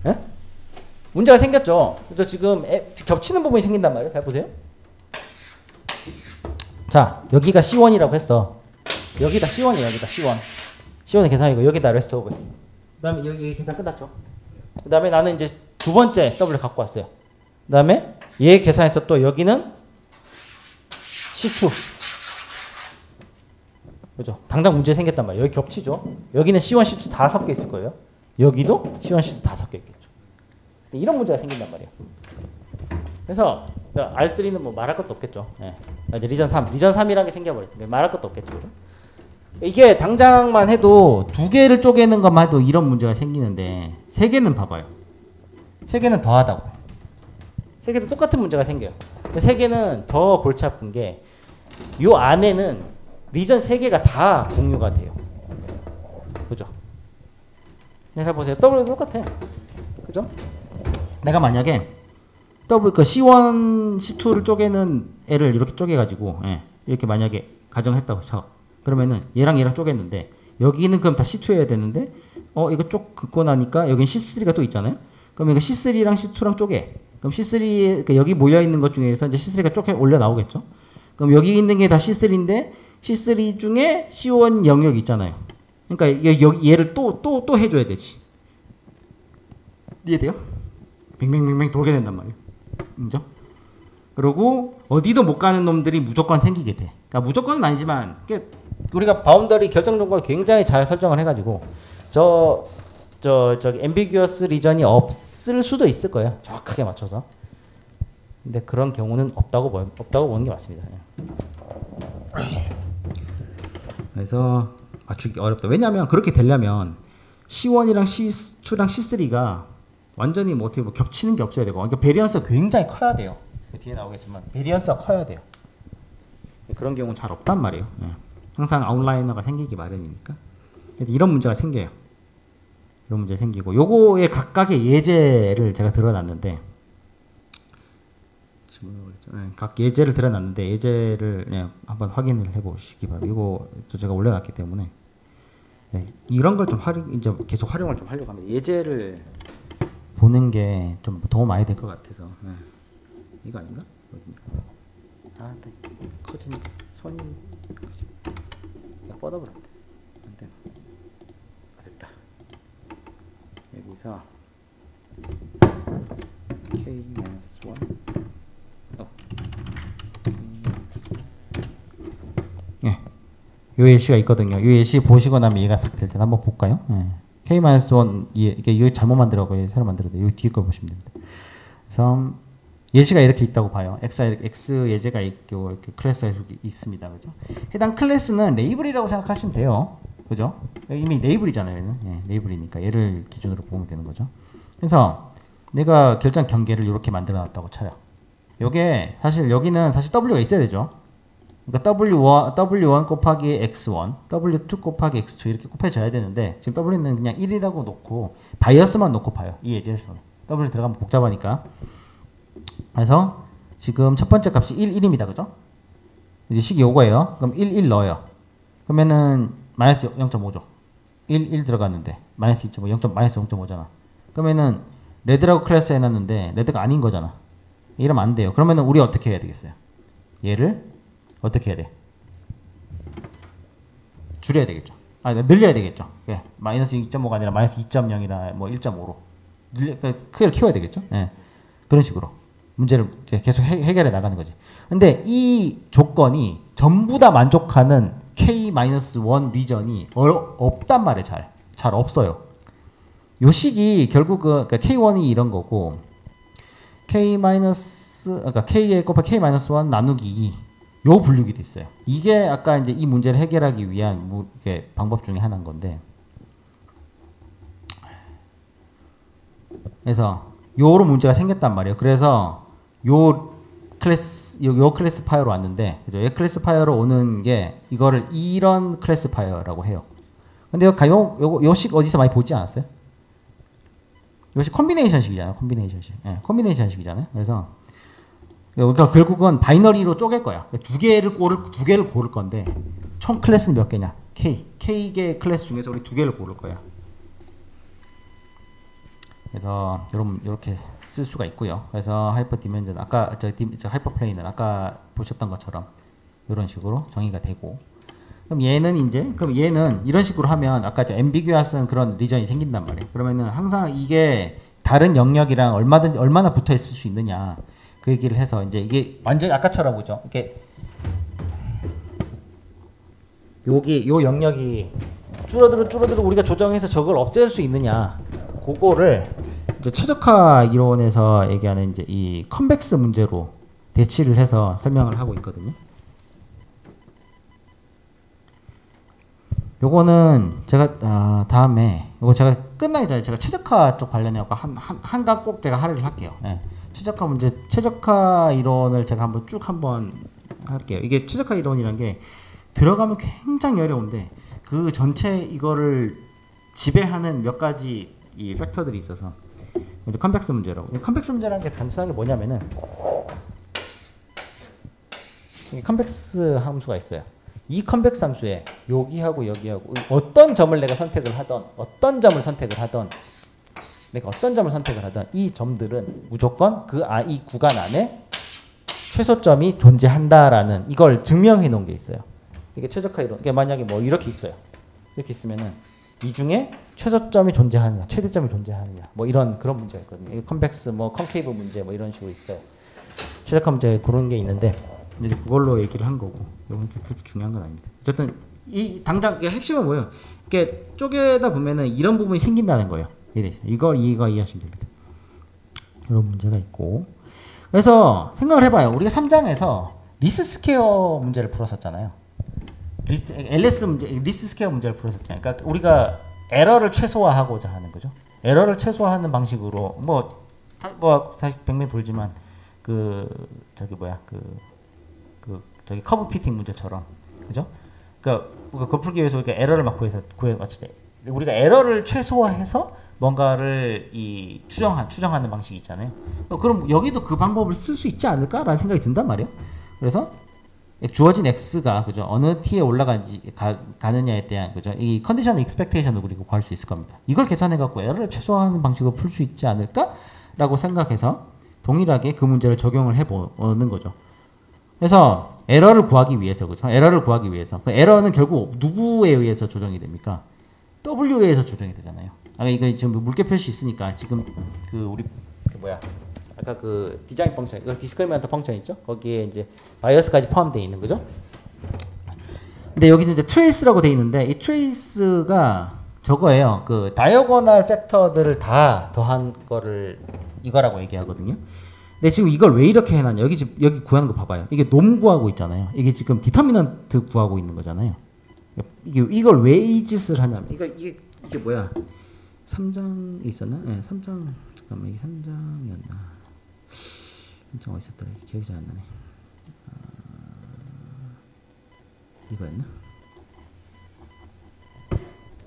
예? 문제가 생겼죠. 그래서 지금 겹치는 부분이 생긴단 말이에요. 잘 보세요. 자, 여기가 C1이라고 했어. 여기다 C1이에요. 여기다 C1. C1의 계산이고 여기다 레스트 오브. 그 다음에 여기 계산 끝났죠. 그 다음에 나는 이제 두 번째 W를 갖고 왔어요. 그다음에 얘 계산해서 또 여기는 C2. 그죠? 당장 문제 생겼단 말이에요. 여기 겹치죠? 여기는 C1, C2 다 섞여 있을 거예요. 여기도 C1, C2 다 섞여 있겠죠. 이런 문제가 생긴단 말이에요. 그래서 R3는 뭐 말할 것도 없겠죠. 예. 이제 리전 3이라는 게 생겨버렸어요. 말할 것도 없겠죠. 그죠? 이게 당장만 해도 두 개를 쪼개는 것만 해도 이런 문제가 생기는데 세 개는 봐봐요. 세 개는 더하다고. 세 개도 똑같은 문제가 생겨요. 세 개는 더 골치 아픈 게 요 안에는 리전 세 개가 다 공유가 돼요. 그죠? 잘 보세요. W도 똑같아. 그죠? 내가 만약에 그 C1, C2를 쪼개는 애를 이렇게 쪼개가지고 이렇게 만약에 가정했다고 쳐. 그러면은 얘랑 쪼갰는데 여기는 그럼 다 C2여야 되는데 이거 쪽 긋고 나니까 여긴 C3가 또 있잖아요. 그럼 이거 C3랑 C2랑 쪼개. 그럼 C3 그러니까 여기 모여 있는 것 중에서 이제 C3가 쪼개 올려 나오겠죠. 그럼 여기 있는 게 다 C3인데 C3 중에 C1 영역 있잖아요. 그러니까 얘를 또 해줘야 되지. 이해돼요? 빙빙빙빙 돌게 된단 말이에요. 그죠? 그리고 어디도 못 가는 놈들이 무조건 생기게 돼. 그러니까 무조건은 아니지만 우리가 바운더리 결정 조건을 굉장히 잘 설정을 해가지고 저기 앰비규어스 리전이 없을 수도 있을 거예요. 정확하게 맞춰서. 근데 그런 경우는 없다고 보는 게 맞습니다. 그래서 맞추기 어렵다. 왜냐하면 그렇게 되려면 C1이랑 C2랑 C3가 완전히 뭐 어떻게 겹치는 게 없어야 되고, 그러니까 베리언스가 굉장히 커야 돼요. 뒤에 나오겠지만 베리언스가 커야 돼요. 그런 경우는 잘 없단 말이에요. 항상 아웃라이너가 생기기 마련이니까. 그래서 이런 문제가 생겨요. 이런 문제 생기고, 요거의 각각의 예제를 제가 들어놨는데, 각 예제를 들어놨는데 예제를 한번 확인을 해보시기 바랍니다. 이거 제가 올려놨기 때문에 이런 걸 좀 이제 계속 활용을 좀 하려고 합니다. 예제를 보는 게 좀 도움 많이 될 것 같아서. 이거 아닌가? 어디냐? 커지니까 손이 뻗어버렸네. 안 되나? 됐다. 여기서 K-1 요 예시가 있거든요. 요 예시 보시고 나면 이해가 싹 될 텐데 한번 볼까요? K-1 이게 잘못 만들었고요. 새로 만들었는데 요 뒤에 걸 보시면 됩니다. 그래서 예시가 이렇게 있다고 봐요. X 예제가 있고 이렇게 클래스가 있습니다. 그죠? 해당 클래스는 레이블이라고 생각하시면 돼요. 그죠? 이미 레이블이잖아요. 얘는. 레이블이니까 얘를 기준으로 보면 되는 거죠. 그래서 내가 결정 경계를 이렇게 만들어 놨다고 쳐요. 요게 여기는 사실 W가 있어야 되죠. 그러니까 W1 곱하기 X1, W2 곱하기 X2 이렇게 곱해줘야 되는데 지금 W는 그냥 1이라고 놓고 바이어스만 놓고 봐요. 이 예제에서는. W 들어가면 복잡하니까. 그래서 지금 첫 번째 값이 1입니다. 그죠? 이제 식이 요거예요. 그럼 1 넣어요. 그러면은 마이너스 0.5죠. 1 들어갔는데 마이너스 2.5, 마이너스 0.5잖아. 그러면은 레드라고 클래스 해놨는데 레드가 아닌 거잖아. 이러면 안 돼요. 그러면은 우리 어떻게 해야 되겠어요? 얘를 어떻게 해야 돼? 줄여야 되겠죠. 늘려야 되겠죠. 마이너스 2.5가 아니라 마이너스 2.0이나 뭐 1.5로 크기를 키워야 되겠죠. 그런 식으로 문제를 계속 해결해 나가는 거지. 근데 이 조건이 전부 다 만족하는 K-1 리전이 없단 말이에요. 잘 없어요. 요 식이 결국은 그러니까 K1이 이런 거고 그러니까 K 곱하기 K-1 나누기 2 요 분류기 도 있어요. 이게 아까 이제 이 문제를 해결하기 위한 방법 중에 하나인 건데, 그래서 요런 문제가 생겼단 말이에요. 그래서 요 클래스파이어로 왔는데, 그죠? 이 클래스파이어로 오는 게 이거를 이런 클래스파이어라고 해요. 근데 요 식 어디서 많이 보지 않았어요? 요식 콤비네이션식이잖아요. 콤비네이션식이잖아요. 그래서 그러니까 결국은 바이너리로 쪼갤 거야. 두 개를 고를 건데 총 클래스는 몇 개냐? K개 클래스 중에서 우리 두 개를 고를 거야. 그래서 이렇게 쓸 수가 있고요. 그래서 하이퍼 디멘전 아까 저 하이퍼 플레인은 아까 보셨던 것처럼 이런 식으로 정의가 되고, 그럼 얘는 이런 식으로 하면 아까 저 앰비규어스한 그런 리전이 생긴단 말이에요. 그러면은 항상 이게 다른 영역이랑 얼마나 붙어 있을 수 있느냐 그 얘기를 해서 이제 이게 완전 아까처럼 그죠? 이렇게 요 영역이 줄어들어 우리가 조정해서 저걸 없앨 수 있느냐 그거를 이제 최적화 이론에서 얘기하는 이제 이 컨벡스 문제로 대치를 해서 설명을 하고 있거든요. 요거는 제가 다음에 요거 제가 끝나기 전에 제가 최적화 쪽 관련해 갖고 한강 꼭 제가 할애를 할게요. 예. 최적화 문제, 최적화 이론을 제가 한번 할게요. 이게 최적화 이론이란 게 들어가면 굉장히 어려운데 그 전체 이거를 지배하는 몇 가지 이 팩터들이 있어서 이제 컨벡스 문제라고. 컨벡스 문제라는 게 단순하게 뭐냐면은 이 컨벡스 함수가 있어요. 이 컨벡스 함수에 여기하고 여기하고 어떤 점을 내가 선택을 하던 이 점들은 무조건 이 구간 안에 최소점이 존재한다라는 이걸 증명해 놓은 게 있어요. 이게 최적화 이론. 그러니까 만약에 뭐 이렇게 있어요. 이렇게 있으면은 이 중에 최소점이 존재하느냐, 최대점이 존재하느냐, 뭐 이런 그런 문제가 있거든요. 컨벡스, 뭐 컨케이브 문제, 뭐 이런 식으로 있어요. 최적화 문제 그런 게 있는데 이제 그걸로 얘기를 한 거고, 이건 그렇게 중요한 건 아닙니다. 어쨌든 이 당장 핵심은 뭐예요? 이렇게 쪼개다 보면은 이런 부분이 생긴다는 거예요. 이거 이해하시면 됩니다. 이런 문제가 있고, 그래서 생각을 해봐요. 우리가 3장에서 리스트 스퀘어 문제를 풀었었잖아요. 리스트 스퀘어 문제를 풀었었잖아요. 그러니까 우리가 에러를 최소화하고자 하는 거죠. 에러를 최소화하는 방식으로 다시 백매 돌지만 저기 커브 피팅 문제처럼 그죠? 그러니까 그걸 풀기 위해서 우리가 에러를 막 구해왔을 때 우리가 에러를 최소화해서 뭔가를 추정하는 방식이 있잖아요. 그럼 여기도 그 방법을 쓸 수 있지 않을까라는 생각이 든단 말이에요. 그래서 주어진 x가 그죠 어느 t에 가느냐에 대한 그죠 이 컨디션 익스펙테이션을 우리가 구할 수 있을 겁니다. 이걸 계산해 갖고 에러를 최소화하는 방식으로 풀 수 있지 않을까라고 생각해서 동일하게 그 문제를 적용을 해보는 거죠. 그래서 에러를 구하기 위해서 그죠 에러를 구하기 위해서 그 에러는 결국 누구에 의해서 조정이 됩니까? W에 의해서 조정이 되잖아요. 이거 지금 물개 표시 있으니까 지금 아까 그 디자인 펑션, 그 디스크리미넌트 펑션 있죠? 거기에 이제 바이어스까지 포함되어 있는 거죠. 근데 여기서 이제 트레이스라고 되어 있는데 이 트레이스가 저거예요. 그 다이어고널 팩터들을 다 더한 거를 이거라고 얘기하거든요. 근데 지금 이걸 왜 이렇게 해놨냐? 여기 구하는 거 봐봐요. 이게 놈 구하고 있잖아요. 이게 지금 디터미넌트 구하고 있는 거잖아요. 이걸 왜 이 짓을 하냐면 이게 뭐야? 3장에 있었나? 네, 3장 잠깐만 이게 3장이었나? 3장 어디 있었더라? 기억이 잘 안 나네. 이거였나?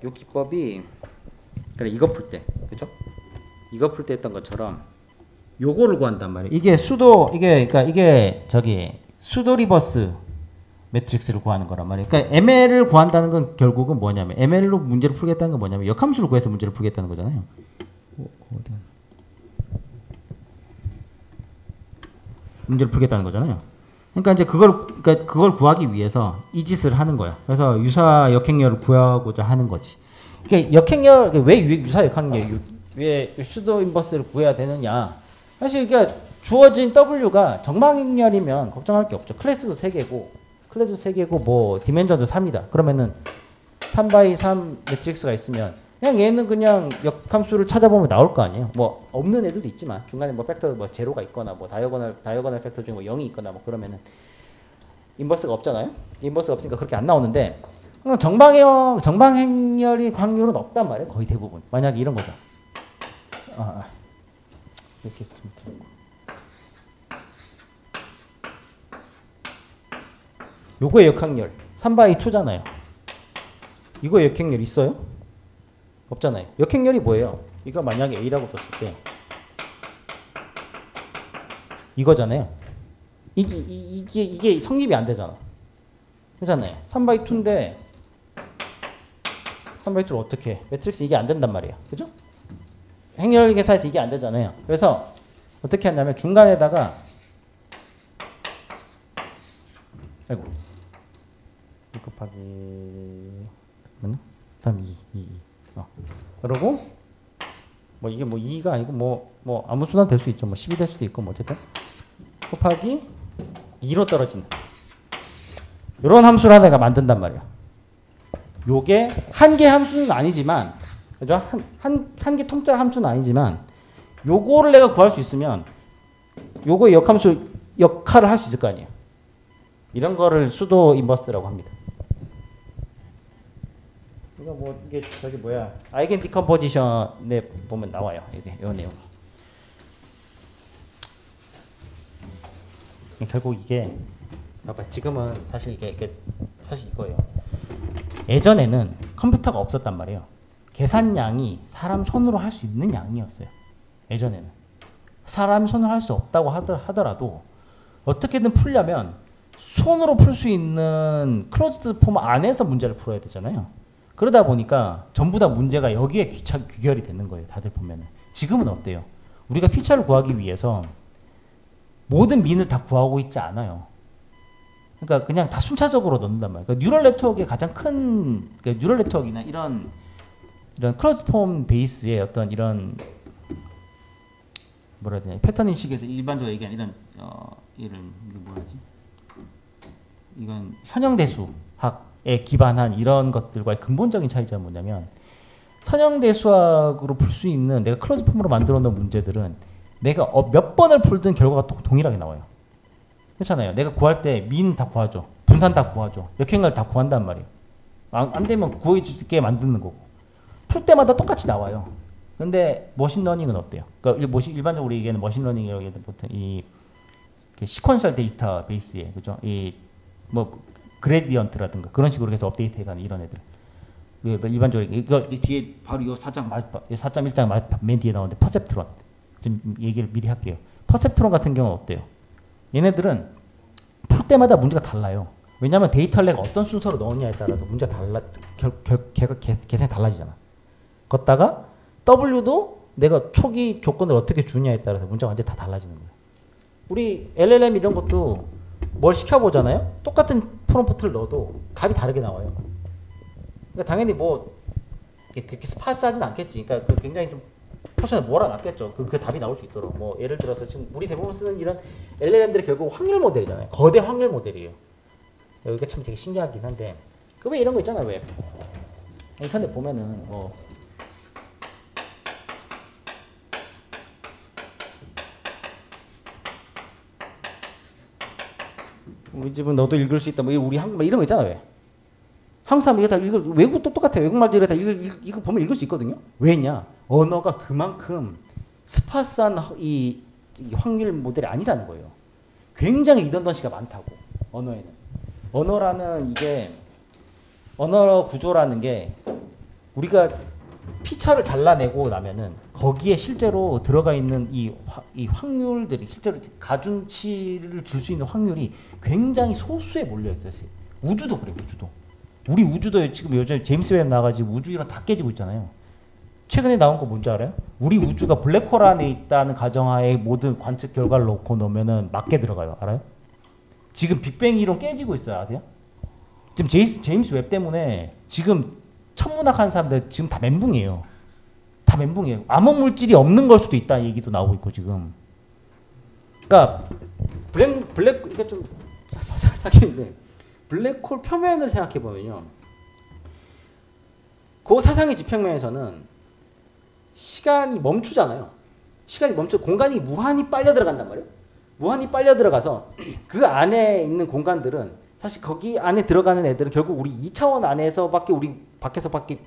요 기법이 그래 이거 풀 때 그죠? 이거 풀 때 했던 것처럼 요거를 구한단 말이에요. 이게 수도 리버스 매트릭스를 구하는 거란 말이에요. 그러니까 ML을 구한다는 건 결국은 뭐냐면 ML로 문제를 풀겠다는 건 뭐냐면 역함수를 구해서 문제를 풀겠다는 거잖아요. 문제를 풀겠다는 거잖아요. 그러니까 이제 그걸 구하기 위해서 이 짓을 하는 거야. 그래서 유사 역행렬을 구하고자 하는 거지. 그러니까 역행렬 왜 유사 역행렬 왜 수도 인버스를 구해야 되느냐? 사실 그러니까 주어진 W가 정방행렬이면 걱정할 게 없죠. 클래스도 3개고 뭐 디멘전도 3이다. 그러면은 3x3 매트릭스가 있으면 그냥 얘는 그냥 역함수를 찾아보면 나올 거 아니에요. 뭐 없는 애들도 있지만 중간에 뭐 팩터 뭐 제로가 있거나 뭐 다이어고널 팩터 중에 뭐 0이 있거나 뭐 그러면은 인버스가 없잖아요. 인버스가 없으니까 그렇게 안 나오는데 정방행렬이 확률은 없단 말이에요. 거의 대부분. 만약에 이런 거죠. 이렇게 해서 좀 들고. 요거의 역학렬 3x2잖아요. 이거의 역행렬 있어요? 없잖아요. 역행렬이 뭐예요? 이거 만약에 A라고 뒀을 때 이거잖아요. 이게 성립이 안 되잖아. 그렇잖아요. 3x2인데 3x2를 어떻게 해? 매트릭스 이게 안 된단 말이에요. 그죠? 행렬 계산에서 이게 안 되잖아요. 그래서 어떻게 하냐면 중간에다가 1 곱하기 3, 2. 그리고 뭐 이게 뭐 2가 아니고 뭐 아무 수나 될 수 있죠. 뭐 10이 될 수도 있고 뭐 어쨌든 곱하기 2로 떨어지는 이런 함수를 하나 내가 만든단 말이야. 요게 한 개 함수는 아니지만 그죠? 한 개 통짜 함수는 아니지만 요거를 내가 구할 수 있으면 요거의 역함수 역할을 할 수 있을 거 아니에요. 이런 거를 수도 인버스라고 합니다. 이거 뭐 이게 저기 뭐야 아이겐 디컴포지션에 보면 나와요. 이게 요 내용. 결국 이게 봐봐 지금은 사실 이게 사실 이거예요. 예전에는 컴퓨터가 없었단 말이에요. 계산량이 사람 손으로 할 수 있는 양이었어요. 예전에는 사람 손으로 할 수 없다고 하더라도 어떻게든 풀려면 손으로 풀 수 있는 클로즈드 폼 안에서 문제를 풀어야 되잖아요. 그러다 보니까 전부 다 문제가 여기에 귀결이 되는 거예요. 다들 보면은. 지금은 어때요? 우리가 피처를 구하기 위해서 모든 민을 다 구하고 있지 않아요. 그러니까 그냥 다 순차적으로 넣는단 말이에요. 그러니까 뉴럴 네트워크의 가장 큰 그러니까 뉴럴 네트워크나 이런 클로즈 폼 베이스의 어떤 이런 뭐라 해야 되냐 패턴 인식에서 일반적으로 얘기하는 이런 이런 이게 뭐라지? 이건 선형대수학에 기반한 이런 것들과의 근본적인 차이점은 뭐냐면 선형대수학으로 풀 수 있는 내가 클로즈 폼으로 만들어 놓은 문제들은 내가 몇 번을 풀든 결과가 동일하게 나와요. 그렇잖아요. 내가 구할 때 민 다 구하죠. 분산 다 구하죠. 역행을 다 구한단 말이에요. 안 되면 구해줄게 만드는 거고. 풀 때마다 똑같이 나와요. 근데 머신러닝은 어때요? 그러니까 일반적으로 얘기하는 머신러닝이라고 해도 보통 이 시퀀셜 데이터 베이스에 그죠? 이 뭐 그레디언트라든가 그런 식으로 해서 업데이트해가는 이런 애들. 일반적으로 이거 뒤에 바로 요 4.1장 맨 뒤에 나오는데 퍼셉트론. 지금 얘기를 미리 할게요. 퍼셉트론 같은 경우는 어때요? 얘네들은 풀 때마다 문제가 달라요. 왜냐하면 데이터를 내가 어떤 순서로 넣느냐에 따라서 문제가 계산이 달라지잖아. 걷다가 W도 내가 초기 조건을 어떻게 주냐에 따라서 문제가 완전히 다 달라지는 거예요. 우리 LLM 이런 것도 뭘 시켜보잖아요. 똑같은 프롬프트를 넣어도 답이 다르게 나와요. 그러니까 당연히 뭐 그렇게 스파스하진 않겠지. 그러니까 굉장히 좀 포션을 몰아놨겠죠. 그 답이 나올 수 있도록. 뭐 예를 들어서 지금 우리 대부분 쓰는 이런 LLM들이 결국 확률 모델이잖아요. 거대 확률 모델이에요. 여기가 참 되게 신기하긴 한데 그 왜 이런 거 있잖아. 왜 인터넷 보면은 뭐 우리 집은 너도 읽을 수 있다. 뭐 우리 한국말 이런 거 있잖아. 왜 항상 이거 다 외국도 똑같아요. 외국말도 이거 다 이거 보면 읽을 수 있거든요. 왜냐? 언어가 그만큼 스파스한 이 확률 모델이 아니라는 거예요. 굉장히 리던던시가 많다고. 언어에는. 언어라는 이게 언어 구조라는 게 우리가 피처를 잘라내고 나면은 거기에 실제로 들어가 있는 이 확률들이 실제로 가중치를 줄 수 있는 확률이 굉장히 소수에 몰려 있어요. 우주도 그래. 우주도. 우리 우주도 지금 요즘 제임스 웹 나가지고 우주 이론 다 깨지고 있잖아요. 최근에 나온 거 뭔지 알아요? 우리 우주가 블랙홀 안에 있다는 가정하에 모든 관측 결과를 놓고 놓으면은 맞게 들어가요. 알아요? 지금 빅뱅 이론 깨지고 있어요. 아세요? 지금 제임스 웹 때문에 지금 천문학하는 사람들 지금 다 멘붕이에요. 다 멘붕이에요. 암흑 물질이 없는 걸 수도 있다는 얘기도 나오고 있고 지금. 그러니까 블랙 이게 좀 사기인데 블랙홀 표면을 생각해 보면요. 그 사상의 지평면에서는 시간이 멈추잖아요. 시간이 공간이 무한히 빨려 들어간단 말이에요. 무한히 빨려 들어가서 그 안에 있는 공간들은 사실 거기 안에 들어가는 애들은 결국 우리 2차원 안에서밖에 우리 밖에서밖에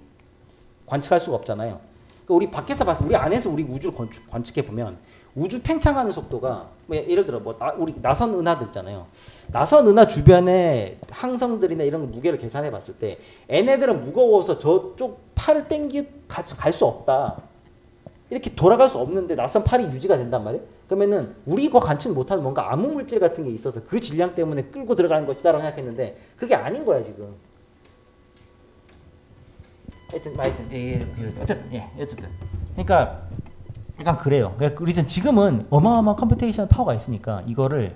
관측할 수가 없잖아요. 그러니까 우리 밖에서 봐서 우리 안에서 우리 우주를 관측해 보면 우주 팽창하는 속도가 뭐 예를 들어 뭐 우리 나선 은하들 있잖아요. 나선 은하 주변의 항성들이나 이런 무게를 계산해 봤을 때 얘네들은 무거워서 저쪽 팔을 갈 수 없다. 이렇게 돌아갈 수 없는데 나선 팔이 유지가 된단 말이에요. 그러면은 우리가 관측 못하는 뭔가 암흑물질 같은 게 있어서 그 질량 때문에 끌고 들어가는 것이다라고 생각했는데 그게 아닌 거야 지금. 어쨌든 그러니까 약간 그래요. 그러니까 우리는 지금은 어마어마한 컴퓨테이션 파워가 있으니까 이거를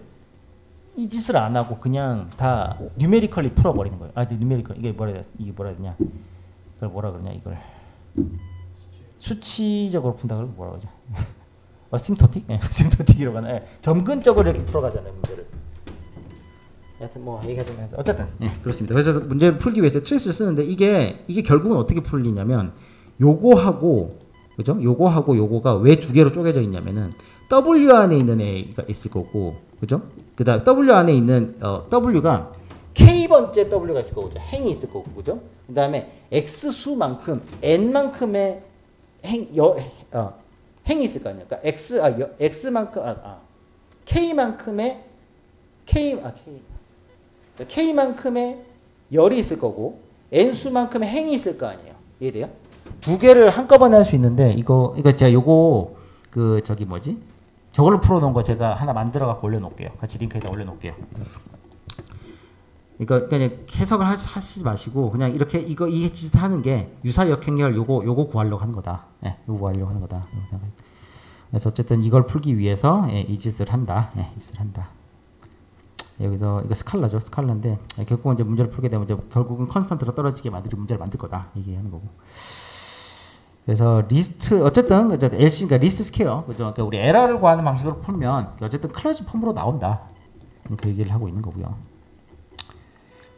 이 짓을 안 하고 그냥 다 뉴메리컬리 풀어버리는 거예요. 뉴메리컬 이게 뭐라 해야 되냐? 이걸 뭐라 그러냐 이걸 수치적으로 푼다 그러면 뭐라 그러죠? 어심토틱? 네, 어심토틱이라고 하나. 점근적으로 이렇게 풀어가잖아요 문제를. 하여튼 뭐 얘기하자면 해서 어쨌든 그렇습니다. 그래서 문제를 풀기 위해서 트레이스를 쓰는데 이게 결국은 어떻게 풀리냐면 요거하고 그죠? 요거하고 요거가 왜 두 개로 쪼개져 있냐면은 W 안에 있는 A가 있을 거고 그죠? 그다음 W 안에 있는 W가 K번째 W가 있을 거고 행이 있을 거고 그죠? 그다음에 X 수만큼 N만큼의 행이 있을 거 아니에요. 그러니까 X만큼 K만큼의 K만큼의 열이 있을 거고 N 수만큼의 행이 있을 거 아니에요. 이해돼요? 두 개를 한꺼번에 할 수 있는데 이거 제가 요거 그 저기 뭐지? 저걸로 풀어놓은 거 제가 하나 만들어 갖고 올려놓을게요. 같이 링크에다 올려놓을게요. 이거 그냥 해석을 하시지 마시고 그냥 이렇게 이 짓을 하는 게 유사역행열 요거 구하려고 하는 거다. 요거 구하려고 하는 거다. 그래서 어쨌든 이걸 풀기 위해서 이 짓을 한다. 이 짓을 한다. 여기서 이거 스칼라죠. 스칼라인데 결국은 이제 문제를 풀게 되면 이제 결국은 컨스탄트로 떨어지게 문제를 만들 거다. 얘기하는 거고. 그래서 리스트 어쨌든 LC 그러니까 리스트 스퀘어 그죠? 그러니까 우리 에러를 구하는 방식으로 풀면 어쨌든 클로즈 폼으로 나온다. 그 얘기를 하고 있는 거고요.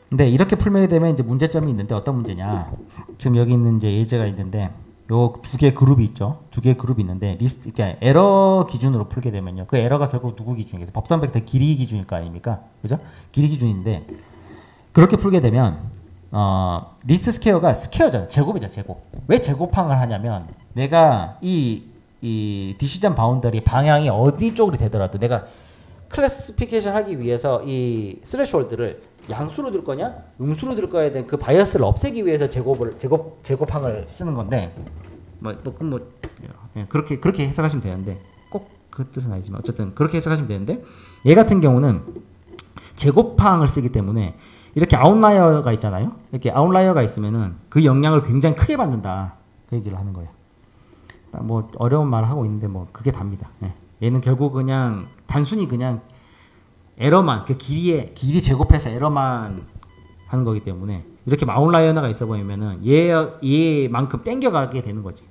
근데 이렇게 풀게 되면 이제 문제점이 있는데 어떤 문제냐? 지금 여기 있는 이제 예제가 있는데 요 두 개 그룹이 있죠. 두 개 그룹이 있는데 리스트 그러니까 에러 기준으로 풀게 되면요. 그 에러가 결국 누구 기준이겠어요? 법산 벡터 길이 기준일 거 아닙니까? 그죠? 길이 기준인데 그렇게 풀게 되면 리스트 스퀘어가 스퀘어잖아. 제곱이죠, 제곱. 왜 제곱항을 하냐면 내가 이 디시전 바운더리 방향이 어디 쪽으로 되더라도 내가 클래시피케이션 하기 위해서 이 스레시홀드를 양수로 들 거냐, 음수로 들 거야 된 그 바이어스를 없애기 위해서 제곱항을 쓰는 건데 그렇게 해석하시면 되는데 꼭 그 뜻은 아니지만 어쨌든 그렇게 해석하시면 되는데 얘 같은 경우는 제곱항을 쓰기 때문에 이렇게 아웃라이어가 있잖아요. 이렇게 아웃라이어가 있으면은 그 영향을 굉장히 크게 받는다. 그 얘기를 하는 거예요. 뭐 어려운 말을 하고 있는데 뭐 그게 답니다. 얘는 결국 그냥 단순히 그냥 에러만 그 길이 제곱해서 에러만 하는 거기 때문에 이렇게 아웃라이어가 있어 보이면은 얘만큼 땡겨가게 되는 거지.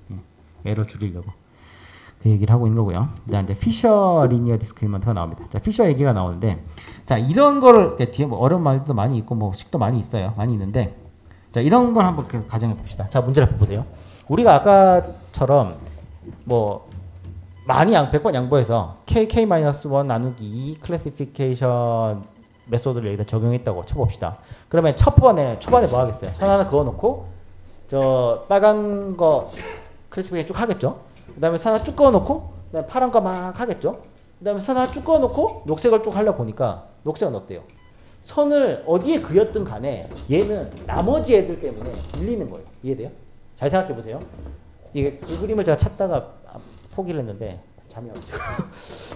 에러 줄이려고. 그 얘기를 하고 있는 거고요. 자, 이제 피셔 리니어 디스크리먼트가 나옵니다. 자, 피셔 얘기가 나오는데, 자, 이런 거를 뒤에 뭐 어려운 말도 많이 있고 뭐 식도 많이 있어요. 많이 있는데, 자, 이런 걸 한번 가정해 봅시다. 자, 문제를 보세요. 우리가 아까처럼 뭐 많이 100번 양보해서 KK-1 나누기 2 클래시피케이션 메소드를 여기다 적용했다고 쳐봅시다. 그러면 초반에 뭐 하겠어요? 선 하나 그어놓고 저 빨간 거 클래시피케이션 쭉 하겠죠. 그 다음에 선 하나 쭉 그어놓고 그 다음에 파란 거 막 하겠죠. 그 다음에 선 하나 쭉 그어놓고 녹색을 쭉 하려 보니까 녹색은 어때요? 선을 어디에 그렸든 간에 얘는 나머지 애들 때문에 밀리는 거예요. 이해돼요? 잘 생각해 보세요. 이게 이 그림을 제가 찾다가 포기를 했는데 잠이 와가지고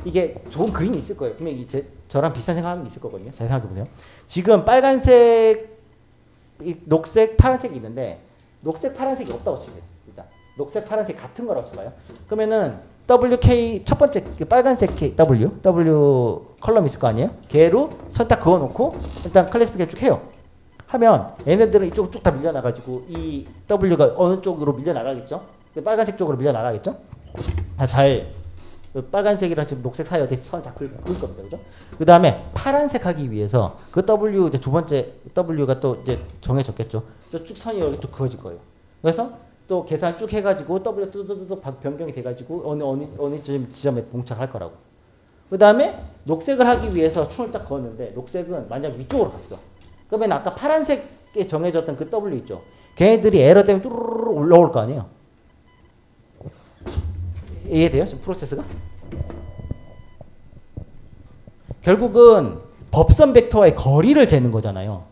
이게 좋은 그림이 있을 거예요. 그러면 저랑 비슷한 생각하는 게 있을 거거든요. 잘 생각해 보세요. 지금 빨간색, 녹색, 파란색이 있는데 녹색, 파란색이 없다고 치세요. 일단 녹색, 파란색 같은 거라고 쳐봐요. 그러면은 WK 첫 번째 그 빨간색 W 컬럼 있을 거 아니에요? 걔로 선 딱 그어놓고 일단 클래시피케이션 쭉 해요. 하면 얘네들은 이쪽으로 쭉 다 밀려나가지고 이 W가 어느 쪽으로 밀려나가겠죠? 빨간색 쪽으로 밀려나가겠죠? 빨간색이랑 지금 녹색 사이 어디 선 다 그을 겁니다. 그죠? 그 다음에 파란색 하기 위해서 그 W 이제 두 번째 W가 또 이제 정해졌겠죠. 쭉 선이 여기 쭉 그어질 거예요. 그래서 또 계산 쭉 해가지고 W 뚜두두두 변경이 돼가지고 어느 지점에 봉착할 거라고. 그 다음에 녹색을 하기 위해서 충을 딱 그었는데 녹색은 만약 위쪽으로 갔어. 그러면 아까 파란색에 정해졌던 그 W 있죠. 걔네들이 에러 때문에 뚜루루루 올라올 거 아니에요. 이해돼요? 지금 프로세스가? 결국은 법선 벡터와의 거리를 재는 거잖아요.